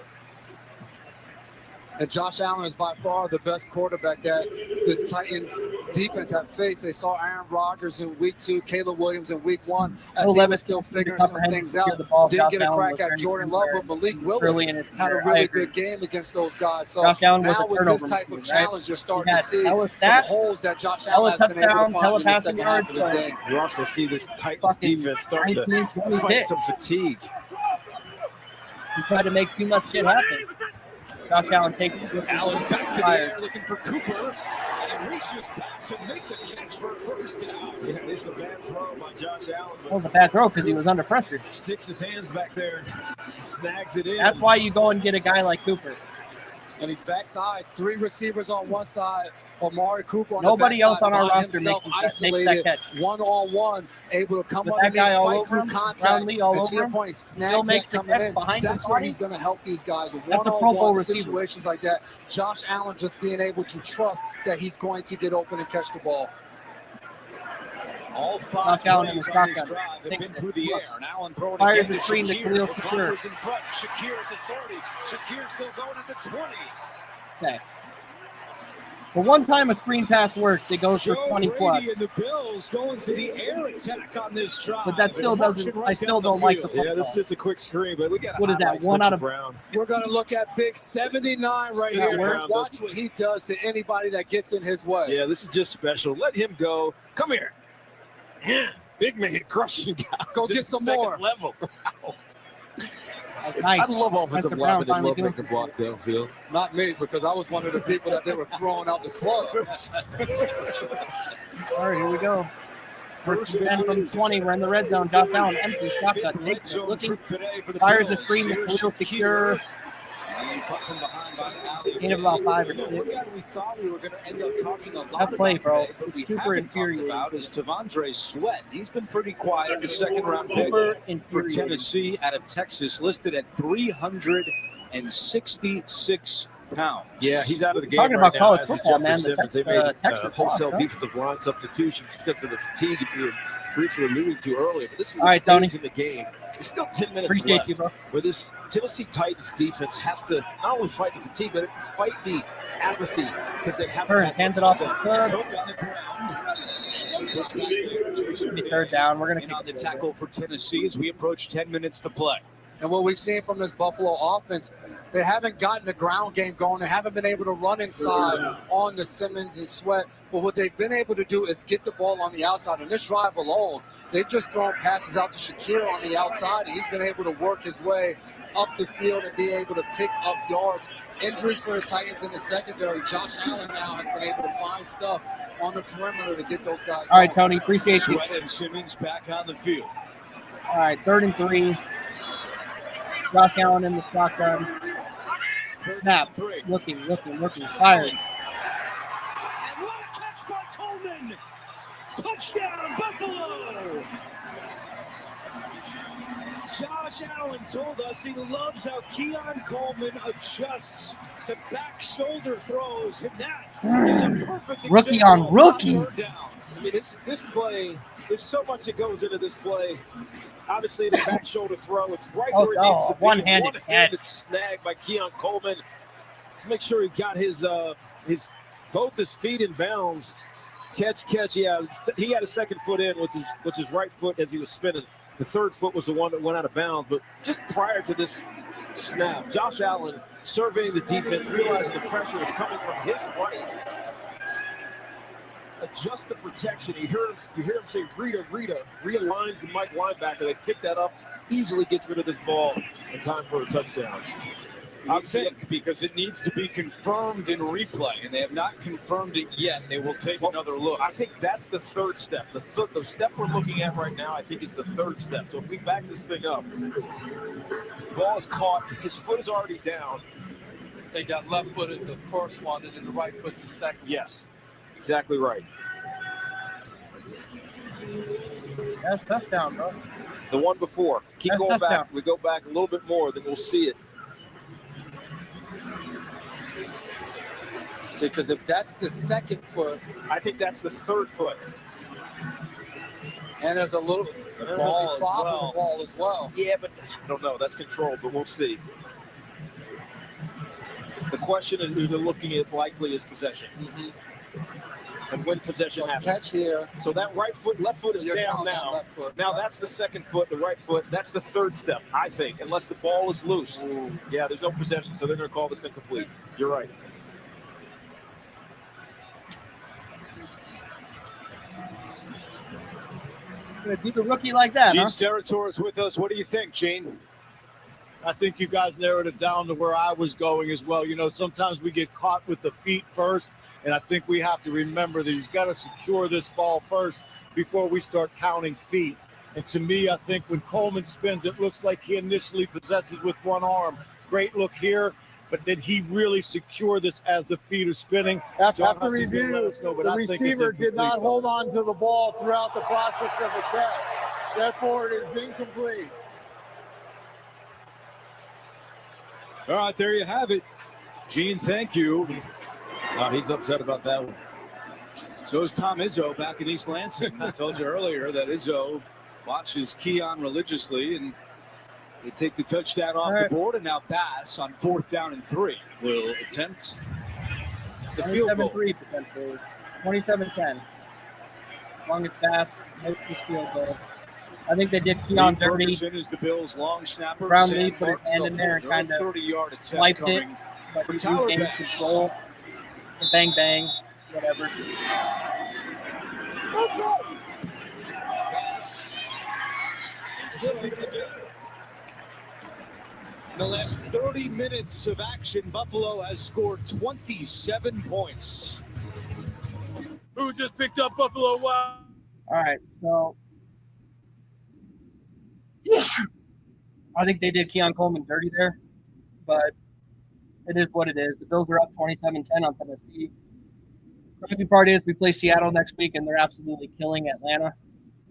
And Josh Allen is by far the best quarterback that this Titans defense have faced. They saw Aaron Rodgers in week 2, Caleb Williams in week 1, as Will he Levis was still continued to figuring some comprehend things and out. steal the ball. Didn't Josh get a Allen crack was at very Jordan Love, but Malik early Willis in his had a career. I really agree. good game against those guys. So Josh Allen was now a with turnover this type of machine, right? challenge, you're starting He to had see hella some stats, holes that Josh hella Allen has been able to touchdowns, find hella in the passing second half of his yards, game. You also see this Titans Fucking defense starting 19, to 20 fight hits. some fatigue. He tried to make too much shit happen. Josh Allen takes it. Allen back to the air looking for Cooper. And he reaches back to make the catch for a first down. Yeah, it's a bad throw by Josh Allen. That was a bad throw because he was under pressure. Sticks his hands back there, snags it in. That's why you go and get a guy like Cooper. And he's backside, 3 receivers on one side, Amari Cooper on Nobody the else backside, on our by roster himself, makes that isolated, catch. one-on-one, able to come With that underneath, guy all fight over through him, contact. Brownlee all And to over your him, point, still snags makes that the coming catch in. behind his That's where body. he's going to help these guys. That's a Pro Bowl One-on-one receiver. situations like that. Josh Allen just being able to trust that he's going to get open and catch the ball. All 5 Josh Allen in the plays on this shotgun. drive have Takes been it. through the air. And Allen throwing Fires again the screen to Khalil Shakir. Blockers in front. Shakir at the 30. Shakir still going at the 20. Okay. But one time a screen pass works, it goes for Joe 20 plus. Brady and the Bills going to the air attack on this drive. But that still And doesn't. marching I right still down don't like the field. football. Yeah, this is just a quick screen, but we got What is that, 1 out of- Brown. We're going to look at big 79 right Spencer here. Brown Watch does- what he does to anybody that gets in his way. Yeah, this is just special. Let him go. Come here. Yeah, big man crushing guys. Go get at some second more. level. Nice. I love offensive Spencer Brown linemen that finally love doing making blocks downfield. Not me, because I was one of the people that they were throwing out the club. All right, here we go. First and 10 from 20. We're in the red zone. Josh Allen empty shotgun. Red Takes it. zone Looking. trip today for the Fires the Bills. screen to Here's Khalil Shakir. And then cut from behind by Ali. Gain of about 5 or You know, 6. one guy we thought we were going to end up talking a lot That play, about bro, today, but we super haven't talked infuriating. about is Tavondre Sweat. He's been pretty quiet. The second round pick Super for infuriating. Tennessee out of Texas, listed at 366 pounds. Yeah, he's out of the game Talking right about now. college as is football, Jeffrey man, the Simmons. They Tex- made Texas wholesale lost, huh? defensive line substitutions because of the fatigue you were briefly alluding to earlier. But this is All a right, Tony. stage in the game. There's still 10 minutes Appreciate left you, bro. where this Tennessee Titans defense has to not only fight the fatigue, but to fight the apathy because they haven't Burns had hands it much off the success. club. Cook on the ground. Some pushback there. Joseph Be third down. We're going to in kick on the it. tackle for Tennessee as we approach 10 minutes to play. And what we've seen from this Buffalo offense, they haven't gotten the ground game going. They haven't been able to run inside on the Simmons and Sweat. But what they've been able to do is get the ball on the outside. And this drive alone, they've just thrown passes out to Shakir on the outside. He's been able to work his way up the field and be able to pick up yards. Injuries for the Titans in the secondary. Josh Allen now has been able to find stuff on the perimeter to get those guys All right, going. Tony. Appreciate you. Sweat and Simmons back on the field. All right, 3rd and 3. Josh Allen in the shotgun. Snap. Looking. Fires. And what a catch by Coleman! Touchdown, Buffalo! Josh Allen told us he loves how Keon Coleman adjusts to back shoulder throws, and that is a perfect Rookie example on of rookie. not third down. I mean, this play, there's so much that goes into this play. Obviously, the back shoulder throw, it's right where it needs to be. One-handed snag by Keon Coleman. Let's make sure he got both his feet in bounds. Catch. Yeah, he had a second foot in, which is right foot as he was spinning. The third foot was the one that went out of bounds. But just prior to this snap, Josh Allen surveying the defense, realizing the pressure was coming from his right. Adjust the protection. You hear him say, Rita, realigns the Mike linebacker. They pick that up, easily gets rid of this ball in time for a touchdown. I think because it needs to be confirmed in replay, and they have not confirmed it yet. They will take another look. I think that's the third step. The step we're looking at right now, I think, is the third step. So if we back this thing up, ball is caught. His foot is already down. I think that left foot is the first one, and then the right foot's the second. Yes, exactly right. That's touchdown, bro. The one before. Keep going back. We go back a little bit more, then we'll see it. See, because if that's the second foot, I think that's the third foot. And there's a little ball as well. Yeah, but I don't know. That's controlled, but we'll see. The question they're looking at likely is possession. Mm-hmm. And when possession happens. Catch here. So that left foot is down now. Now that's the second foot, the right foot. That's the third step, I think, unless the ball is loose. Ooh. Yeah, there's no possession, so they're going to call this incomplete. You're right. Going to do the rookie like that, Gene Steratore is with us. What do you think, Gene? I think you guys narrowed it down to where I was going as well. You know, sometimes we get caught with the feet first, and I think we have to remember that he's got to secure this ball first before we start counting feet. And to me, I think when Coleman spins, it looks like he initially possesses with one arm. Great look here, but did he really secure this as the feet are spinning? After review, the receiver did not hold on to the ball throughout the process of the catch. Therefore, it is incomplete. All right, there you have it. Gene, thank you. He's upset about that one. So is Tom Izzo back in East Lansing. I told you earlier that Izzo watches Keon religiously, and they take the touchdown off the board, and now Bass on 4th down and 3 will attempt the field goal. 27-3 potentially. 27-10. Longest Bass makes the field goal. I think they did Keon dirty. Ferguson is the Bills' long snapper. Brownlee put his hand in there and kind of 30-yard swiped it, but he Tyler gained Bass. control. Bang, bang, whatever. In the last 30 minutes of action, Buffalo has scored 27 points. Who just picked up Buffalo Wild? All right, so I think they did Keon Coleman dirty there, but it is what it is. The Bills are up 27-10 on Tennessee. The crappy part is we play Seattle next week, and they're absolutely killing Atlanta.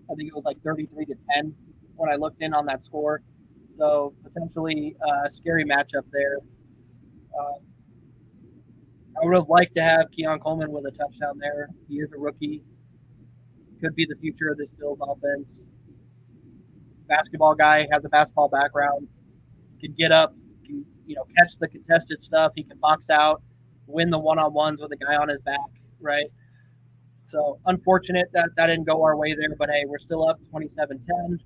I think it was like 33-10 when I looked in on that score. So potentially a scary matchup there. I would have liked to have Keon Coleman with a touchdown there. He is a rookie. Could be the future of this Bills offense. Basketball guy, has a basketball background, can get up, can, catch the contested stuff. He can box out, win the one-on-ones with a guy on his back, right? So unfortunate that didn't go our way there, but hey, we're still up 27-10.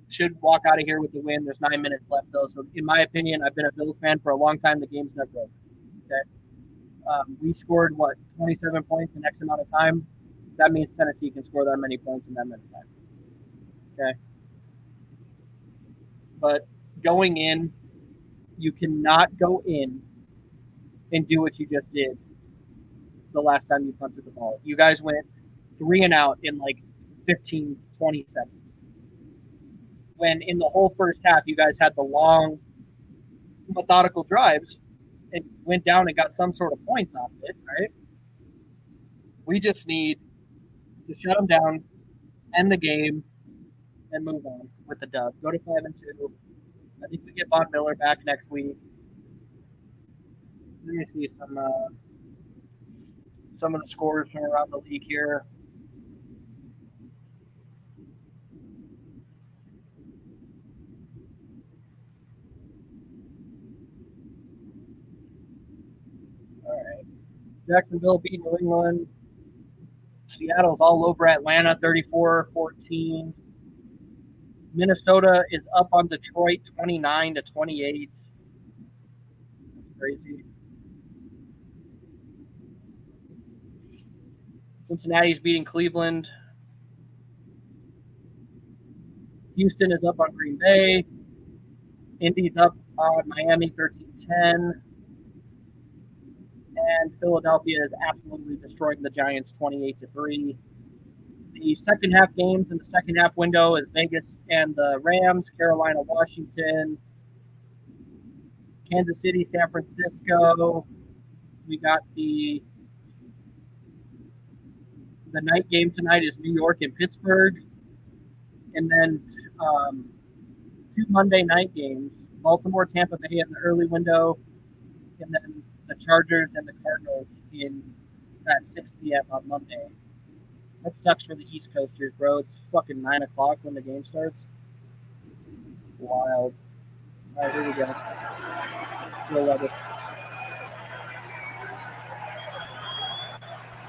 Should walk out of here with the win. There's 9 minutes left, though. So in my opinion, I've been a Bills fan for a long time. The game's never over. Okay. We scored, 27 points in X amount of time. That means Tennessee can score that many points in that amount of time. Okay. But going in, you cannot go in and do what you just did the last time you punted the ball. You guys went 3 and out in like 15, 20 seconds. When in the whole first half, you guys had the long, methodical drives and went down and got some sort of points off it, right? We just need to shut them down, end the game, and move on with the dub. Go to 5-2. I think we get Von Miller back next week. Let me see some of the scores from around the league here. Jacksonville beat New England. Seattle's all over Atlanta, 34-14. Minnesota is up on Detroit, 29-28. That's crazy. Cincinnati's beating Cleveland. Houston is up on Green Bay. Indy's up on Miami, 13-10. And Philadelphia is absolutely destroying the Giants, 28-3. The second half games in the second half window is Vegas and the Rams, Carolina, Washington, Kansas City, San Francisco. We got the night game tonight is New York and Pittsburgh. And then two Monday night games, Baltimore, Tampa Bay in the early window, and then the Chargers and the Cardinals at 6 p.m. on Monday. That sucks for the East Coasters, bro. It's fucking 9 o'clock when the game starts. Wild. All right, here we go. Will Levis.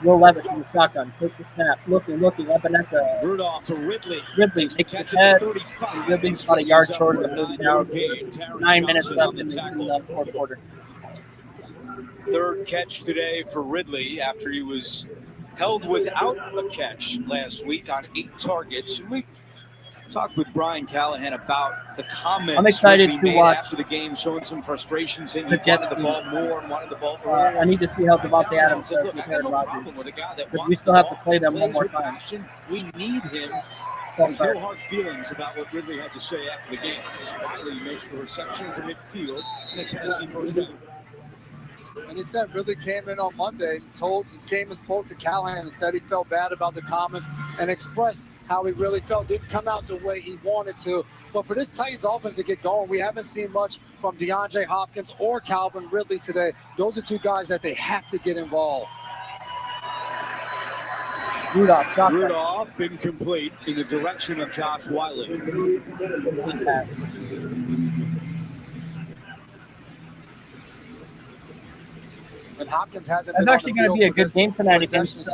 Will Levis in the shotgun. Takes a snap. Looking. Ebenezer. Rudolph to Ridley. Ridley takes the catch. Ridley's about a yard short of the first down. 9 minutes left in the fourth quarter. Third catch today for Ridley after he was held without a catch last week on 8 targets. We talked with Brian Callahan about the comments. I'm excited to watch after the game, showing some frustrations. And the Jets wanted the ball more and wanted the ball more. I need to see how Devontae Adams does with Aaron Rodgers, because we still have to play them one more time. We need him. There's no hard feelings about what Ridley had to say after the game. As Riley makes the reception to midfield and a Tennessee first down. And he said Ridley came in on Monday and came and spoke to Callahan and said he felt bad about the comments and expressed how he really felt. Didn't come out the way he wanted to. But for this Titans offense to get going, we haven't seen much from DeAndre Hopkins or Calvin Ridley today. Those are two guys that they have to get involved. Rudolph incomplete in the direction of Josh Wiley. And Hopkins hasn't. It's actually going to be a good game tonight against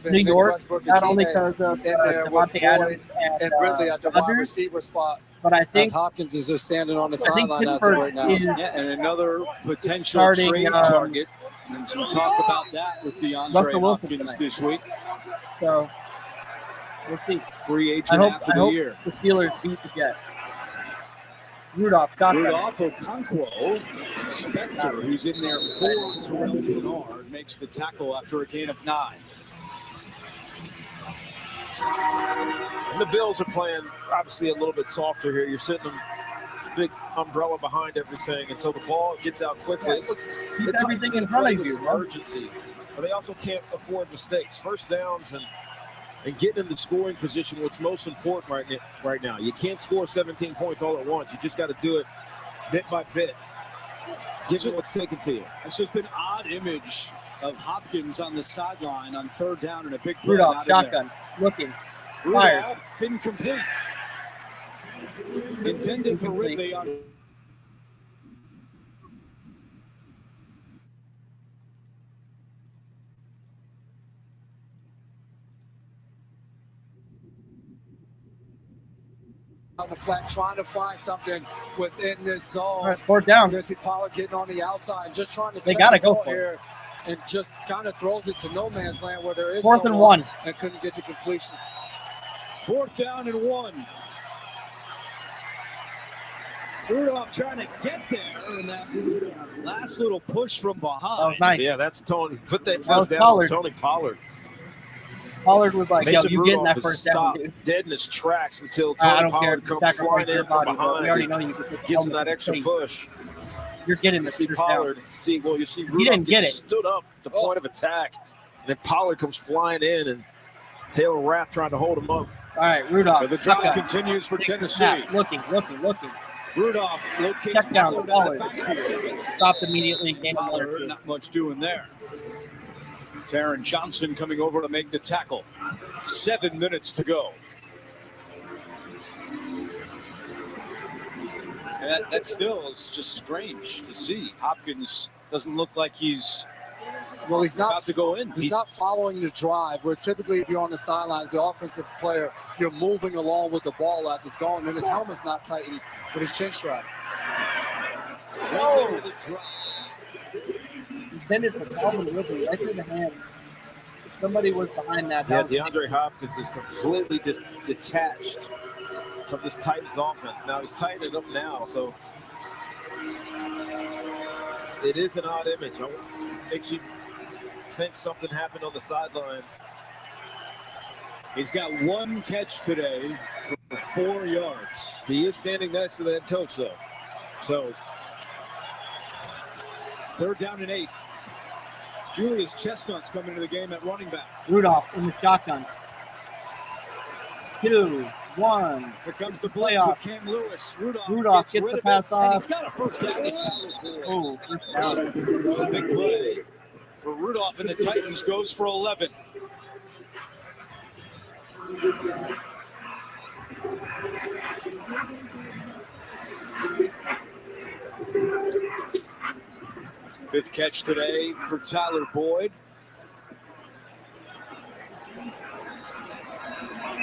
New York, not only because of Devontae Adams and Ridley at the wide receiver spot. But I think Hopkins is just standing on the sideline as of right now. And another potential trade target. And some talk about that with DeAndre Hopkins this week. So we'll see. Free agent after the year. The Steelers beat the Jets. Rudolph, Okonkwo, Spector, who's in there for Terrell Bernard, makes the tackle after a gain of 9. And the Bills are playing obviously a little bit softer here. You're sitting in this big umbrella behind everything, and so the ball gets out quickly. Look, it's everything in front of you. Urgency, but they also can't afford mistakes. First downs and getting in the scoring position, what's most important right now. You can't score 17 points all at once. You just got to do it bit by bit, given what's taken to you. It's just an odd image of Hopkins on the sideline on third down and a big play. Rudolph, shotgun, looking, fired. Rudolph, incomplete. Intended for Ridley on. On the flat, trying to find something within this zone. All right, fourth down. Jesse Pollard getting on the outside, just trying to. They got to go for here, and just kind of throws it to no man's land where there is fourth and 1, and couldn't get to completion. 4th down and 1. Rudolph trying to get there, and that last little push from behind. That was nice. Yeah, that's Tony. Put that first down on Tony Pollard. Pollard was like, Mason yo, you getting that first down, dude. Dead in his tracks until Tony Pollard comes flying in from behind. We already know you gives him that extra push. You're getting the see Pollard. Down. You see Rudolph stood up at the point of attack, and then Pollard comes flying in, and Taylor Rapp trying to hold him up. All right, Rudolph. So the drive continues for Tennessee. Looking. Rudolph locates check down Pollard. Stopped immediately. Gain of 1 or 2. Not much doing there. Taron Johnson coming over to make the tackle. 7 minutes to go. And that still is just strange to see. Hopkins doesn't look like he's Well, he's not about to go in. He's not following the drive, where typically if you're on the sidelines, the offensive player, you're moving along with the ball as it's going, and his helmet's not tightened with his chin strap. Oh! Intended for Calvin Ridley, right through the hand. Somebody was behind that. Yeah, DeAndre Hopkins is completely detached from this Titans offense. Now he's tightening it up now, so it is an odd image. It makes you think something happened on the sideline. He's got one catch today for 4 yards. He is standing next to the head coach, though. So 3rd down and 8. Julius Chestnut's coming into the game at running back. Rudolph in the shotgun. 2, 1. Here comes the blitz with Cam Lewis. Rudolph gets the pass off. And he's got a first down. Oh, first down. A big play for Rudolph, and the Titans goes for 11. Fifth catch today for Tyler Boyd.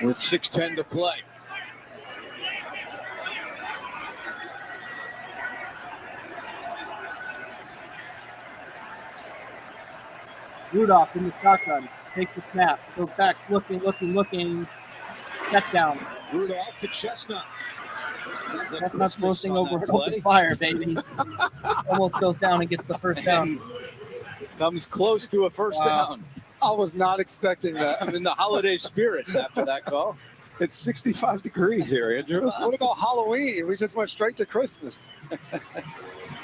With 6:10 to play. Rudolph in the shotgun. Takes the snap. Goes back, looking. Check down. Rudolph to Chestnut. Chestnut's roasting over an open fire, baby. Almost goes down and gets the first down. Comes close to a first down. I was not expecting that. I'm in the holiday spirit after that call. It's 65 degrees here, Andrew. What about Halloween? We just went straight to Christmas.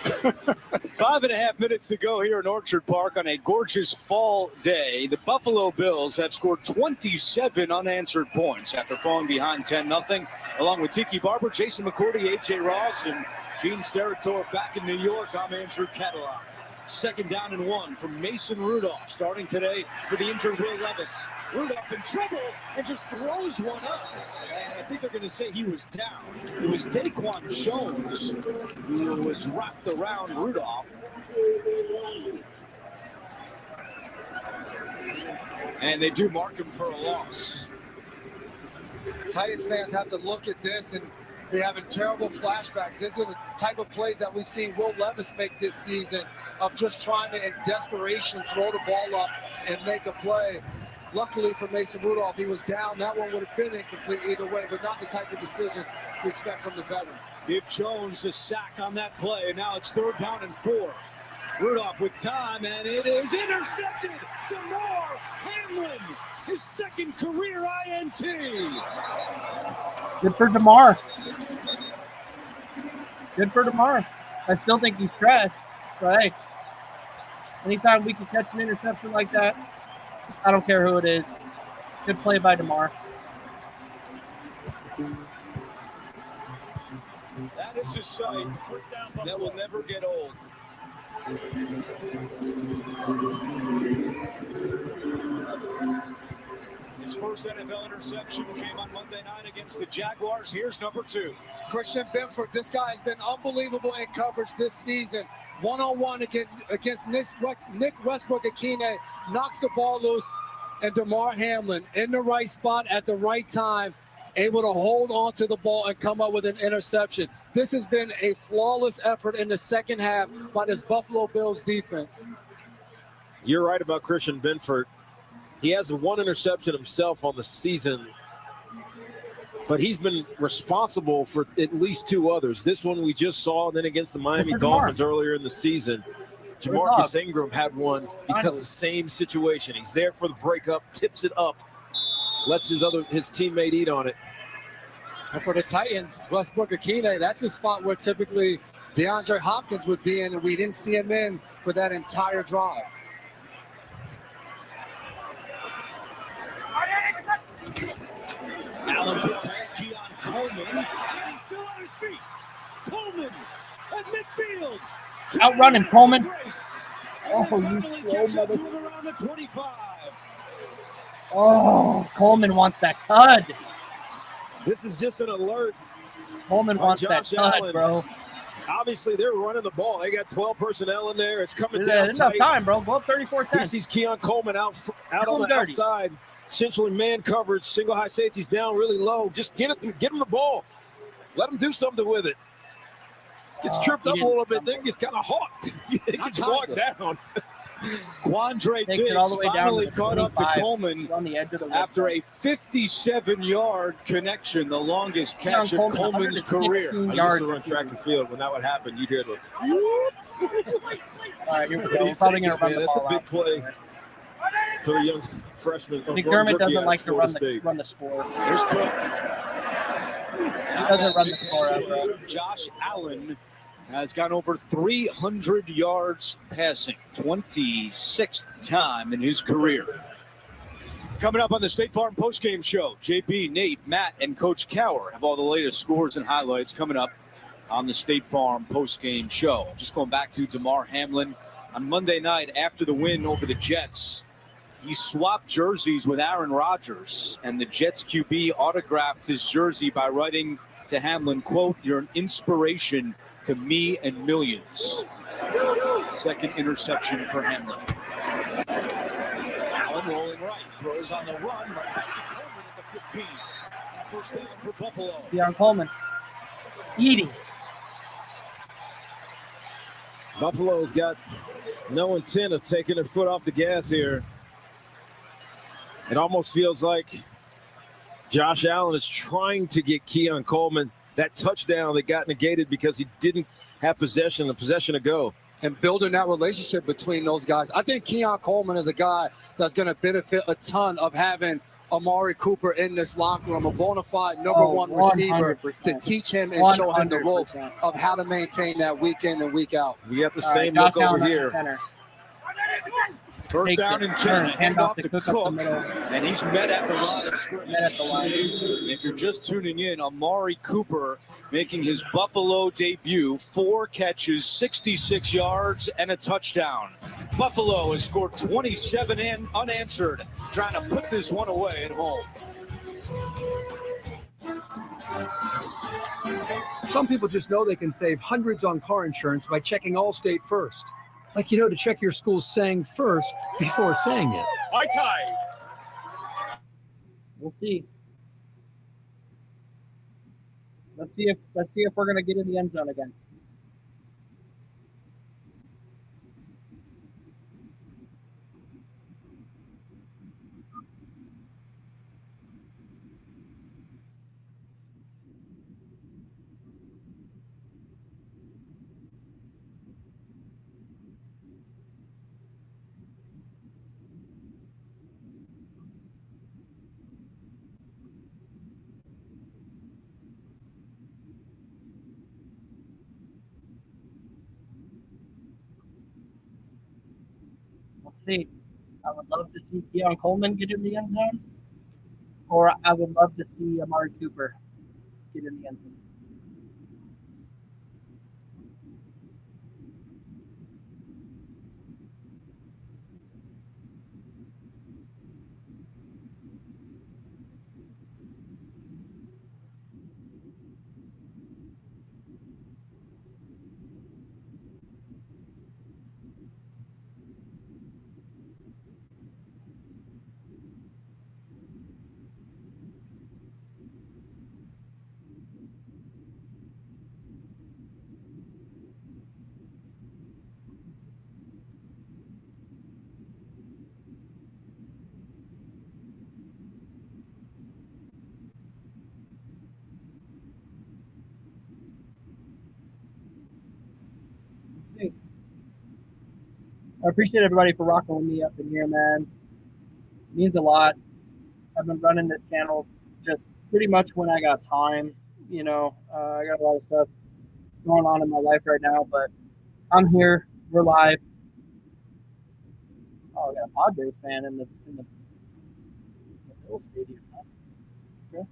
5.5 minutes to go here in Orchard Park on a gorgeous fall day. The Buffalo Bills have scored 27 unanswered points after falling behind 10-0, along with Tiki Barber, Jason McCourty, A.J. Ross, and Gene Steratore back in New York. I'm Andrew Cadillac. 2nd down and 1 from Mason Rudolph, starting today for the injured Will Levis. Rudolph in trouble and just throws one up. And I think they're going to say he was down. It was Daquan Jones who was wrapped around Rudolph. And they do mark him for a loss. Titans fans have to look at this, and they're having terrible flashbacks. This is the type of plays that we've seen Will Levis make this season, of just trying to, in desperation, throw the ball up and make a play. Luckily for Mason Rudolph, he was down. That one would have been incomplete either way, but not the type of decisions we expect from the veteran. Give Jones a sack on that play, and now it's 3rd down and 4. Rudolph with time, and it is intercepted. Damar Hamlin, his 2nd career INT. Good for Damar. I still think he's trash, but hey, anytime we can catch an interception like that, I don't care who it is. Good play by Damar. That is a sight that will never get old. His first NFL interception came on Monday night against the Jaguars. Here's number 2. Christian Benford, this guy has been unbelievable in coverage this season. One-on-one against Nick Westbrook-Akine, knocks the ball loose, and Damar Hamlin in the right spot at the right time, able to hold on to the ball and come up with an interception. This has been a flawless effort in the second half by this Buffalo Bills defense. You're right about Christian Benford. He has 1 interception himself on the season, but he's been responsible for at least 2 others. This one we just saw, and then against the Miami Dolphins earlier in the season. Jamarcus Ingram had one because of the same situation. He's there for the breakup, tips it up, lets his teammate eat on it. And for the Titans, Westbrook-Akine, that's a spot where typically DeAndre Hopkins would be in, and we didn't see him in for that entire drive. Allen put past Keon Coleman, and he's still on his feet. Coleman at midfield. Outrun him, Coleman. Oh, you slow mother. Oh, Coleman wants that tud. This is just an alert. Coleman wants that tud, bro. Obviously, they're running the ball. They got 12 personnel in there. It's coming down There's enough tight. time, bro. Go up 34-10. He sees Keon Coleman out on the outside. Essentially man coverage. Single high safety's down really low. Just get him the ball. Let him do something with it. Gets tripped up a little bit. Then gets kind of hawked. He gets walked down. Quandre Takes Diggs it all the way down finally to the caught up to 25. Coleman On the edge of the after a 57-yard connection, the longest catch of Coleman's career. I used to run track and field. When that would happen, you'd hear the. All right, here we What go. do We're you probably think, going to run man? the That's a ball big out. play for the young freshman. McDermott rookie doesn't out of like to run Florida the score. Here's Cook. He doesn't run the score out, bro. Josh Allen has gone over 300 yards passing, 26th time in his career. Coming up on the State Farm postgame show, JB, Nate, Matt, and Coach Cower have all the latest scores and highlights coming up on the State Farm postgame show. Just going back to Damar Hamlin on Monday night after the win over the Jets. He swapped jerseys with Aaron Rodgers, and the Jets QB autographed his jersey by writing to Hamlin, quote, "You're an inspiration to me and millions." Second interception for Hamlin. Allen rolling right, throws on the run, right back to Coleman at the 15. First down for Buffalo. Keon Coleman. Eating. Buffalo's got no intent of taking their foot off the gas here. It almost feels like Josh Allen is trying to get Keon Coleman that touchdown that got negated because he didn't have possession to go. And building that relationship between those guys. I think Keon Coleman is a guy that's going to benefit a ton of having Amari Cooper in this locker room, a bona fide number one receiver 100%. to teach him and show him the ropes of how to maintain that week in and week out. We got the All same right, look Josh over Allen under here. center. First Takes down it, and turn, 10, hand off to Cook up the middle. and he's met at the line of scrimmage. Met at the line. If you're just tuning in, Amari Cooper making his Buffalo debut, 4 catches, 66 yards, and a touchdown. Buffalo has scored 27 unanswered, trying to put this one away at home. Some people just know they can save hundreds on car insurance by checking Allstate first. Like, to check your school's saying first before saying it. High tide. We'll see. Let's see if we're gonna get in the end zone again. Let's see. I would love to see Keon Coleman get in the end zone, or I would love to see Amari Cooper get in the end zone. I appreciate everybody for rocking with me up in here, man. It means a lot. I've been running this channel just pretty much when I got time. I got a lot of stuff going on in my life right now, but I'm here. We're live. Oh, I got a Padres fan in the Bill Stadium. Huh? Okay.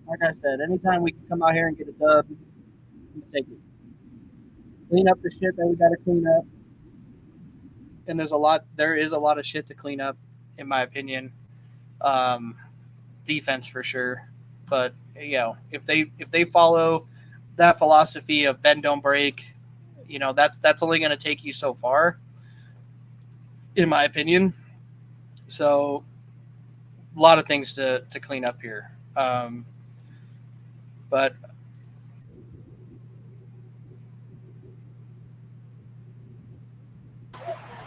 Like I said, anytime we can come out here and get a dub, we take it. Clean up the shit that we got to clean up. And there is a lot of shit to clean up, in my opinion. Defense for sure. But, if they follow that philosophy of bend, don't break, that's only going to take you so far, in my opinion. So a lot of things to clean up here. But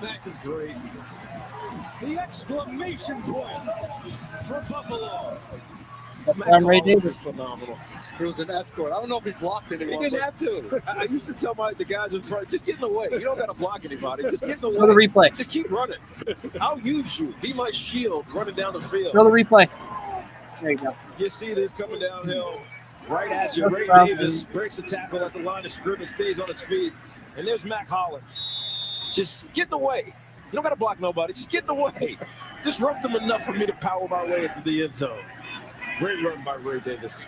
that is great. The exclamation point for Buffalo. Ray Davis, phenomenal. He was an escort. I don't know if he blocked anyone. He didn't have to. I used to tell the guys in front, just get in the way. You don't got to block anybody. Just get in the way. Show the replay. Just keep running. I'll use you. Be my shield running down the field. Show the replay. There you go. You see this coming downhill right at you. Ray Davis breaks a tackle at the line of scrimmage, stays on his feet. And there's Mac Hollins. Just get in the way. You don't got to block nobody. Just get in the way. Disrupt them enough for me to power my way into the end zone. Great run by Ray Davis.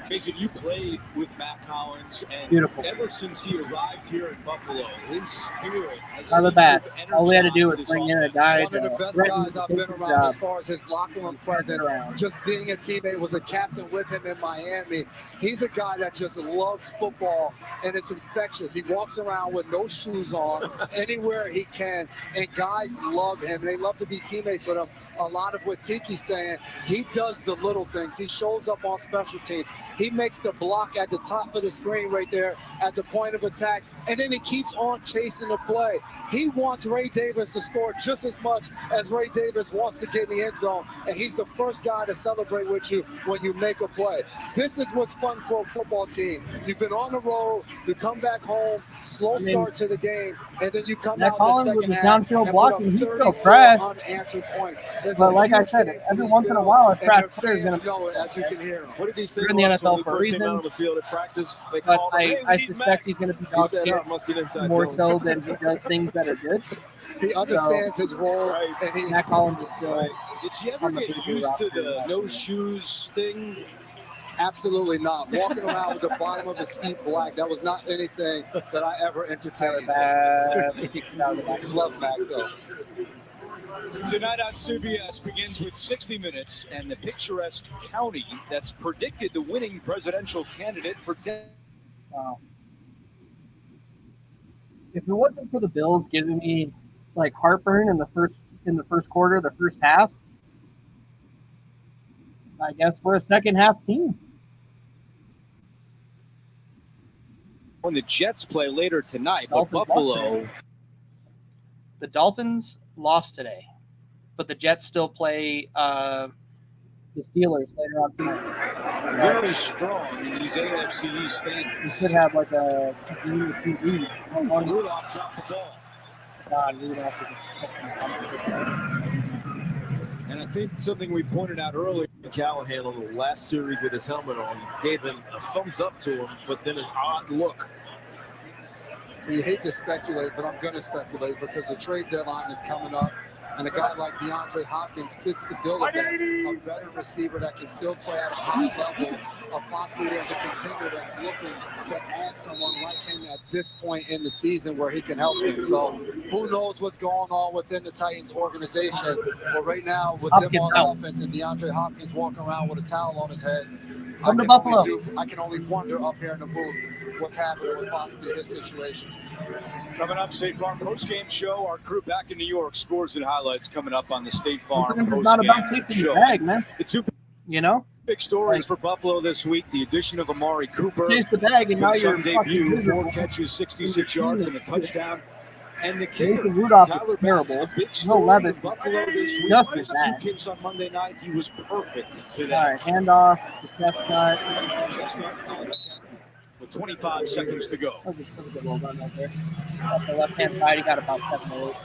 Jason, you played with Matt Collins, and Beautiful. Ever since he arrived here in Buffalo, his spirit has Not the best. All we had to do was bring in a guy. One of the best guys I've been around as far as his locker room presence. Just being a teammate, was a captain with him in Miami. He's a guy that just loves football, and it's infectious. He walks around with no shoes on anywhere he can, and guys love him. They love to be teammates with him. A lot of what Tiki's saying, he does the little things. He shows up on special teams. He makes the block at the top of the screen right there at the point of attack, and then he keeps on chasing the play. He wants Ray Davis to score just as much as Ray Davis wants to get in the end zone, and he's the first guy to celebrate with you when you make a play. This is what's fun for a football team. You've been on the road, you come back home, slow start to the game, and then you come out in the second half downfield and blocking, put he's up still 34 trash. unanswered points. But like I said, every once in a while, a trash player is going to know it, as you can hear him. What did he say? You're in the NFL for a first came reason. out on the field at practice, they But called him, "Hey, we I need suspect Mac." he's going to be He dog said, shit "Oh, must be inside more zone." so than he does things that are good. He understands his role, and he Mac Hollins is still. Did you ever get used to the no shoes thing? Absolutely not. Walking around with the bottom of his feet black, that was not anything that I ever entertained. Love Mac, though. Tonight on CBS begins with 60 Minutes and the picturesque county that's predicted the winning presidential candidate for Wow. If it wasn't for the Bills giving me like heartburn in the first quarter, the first half, I guess we're a second half team. when the Jets play later tonight, but Buffalo. The Dolphins lost today, but the Jets still play the Steelers later on tonight. Very strong in these AFC East standings. You should have like a QB. Rudolph dropped the ball. God, Rudolph And I think something we pointed out earlier. Callahan on the last series with his helmet on gave him a thumbs up to him, but then an odd look. You hate to speculate, but I'm going to speculate because the trade deadline is coming up, and a guy like DeAndre Hopkins fits the bill of that, a veteran receiver that can still play at a high level, or possibly there's a contender that's looking to add someone like him at this point in the season where he can help him. So who knows what's going on within the Titans organization, but right now with them on offense and DeAndre Hopkins walking around with a towel on his head, I can only wonder up here in the booth what's happening with possibly his situation. Coming up, State Farm postgame show. Our crew back in New York, scores and highlights coming up on the State Farm Sometimes it's not about postgame taking show. the bag, man. The two big stories for Buffalo this week: the addition of Amari Cooper, chase the bag, and now you're debut, fucking 4 catches, 66 yards, and a touchdown. And the kicker, Mason Rudolph Tyler is terrible. Bass, a big No story Levis. in Buffalo this week. Just as Missed bad. 2 kicks on Monday night. He was perfect today. All right, handoff, the chestnut. With 25 seconds to go. That was a good little run right there. Off the left-hand side, he got about 7 or 8.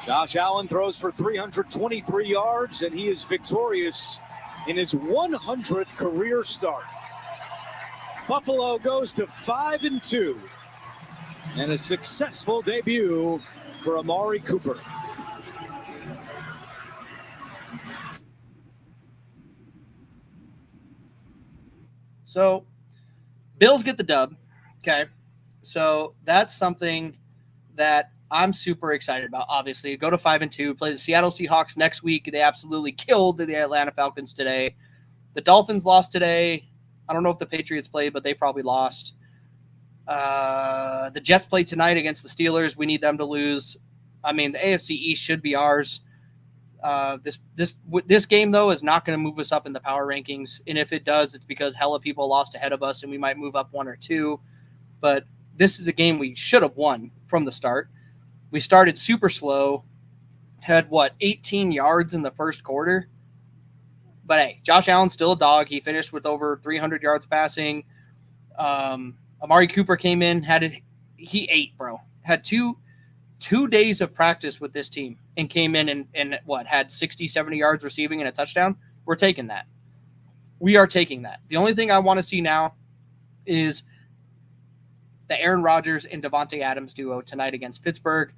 Josh Allen throws for 323 yards, and he is victorious in his 100th career start. Buffalo goes to 5-2, and a successful debut for Amari Cooper. So, Bills get the dub. Okay. So that's something that I'm super excited about. Obviously, go to 5-2, play the Seattle Seahawks next week. They absolutely killed the Atlanta Falcons today. The Dolphins lost today. I don't know if the Patriots played, but they probably lost. The Jets play tonight against the Steelers. We need them to lose. I mean, the AFC East should be ours. This game, though, is not going to move us up in the power rankings. And if it does, it's because hella people lost ahead of us and we might move up 1 or 2. But this is a game we should have won from the start. We started super slow, had 18 yards in the first quarter. But hey, Josh Allen's still a dog. He finished with over 300 yards passing. Amari Cooper came in, he ate, bro. Had two days of practice with this team and came in and had 60, 70 yards receiving and a touchdown. We're taking that. We are taking that. The only thing I want to see now is the Aaron Rodgers and Devontae Adams duo tonight against Pittsburgh.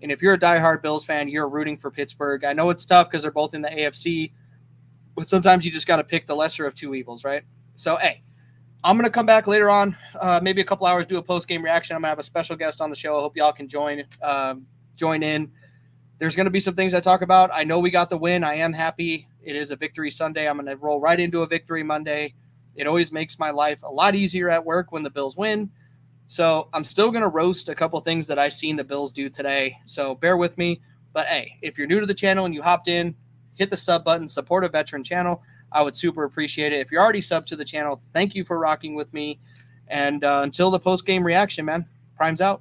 And if you're a diehard Bills fan, you're rooting for Pittsburgh. I know it's tough because they're both in the AFC, but sometimes you just got to pick the lesser of two evils, right? So, hey, I'm going to come back later on, maybe a couple hours, do a post-game reaction. I'm going to have a special guest on the show. I hope y'all can join in. There's going to be some things I talk about. I know we got the win. I am happy. It is a victory Sunday. I'm going to roll right into a victory Monday. It always makes my life a lot easier at work when the Bills win. So I'm still going to roast a couple things that I've seen the Bills do today. So bear with me. But, hey, if you're new to the channel and you hopped in, hit the sub button, support a veteran channel. I would super appreciate it. If you're already subbed to the channel, thank you for rocking with me. And until the post-game reaction, man, Prime's out.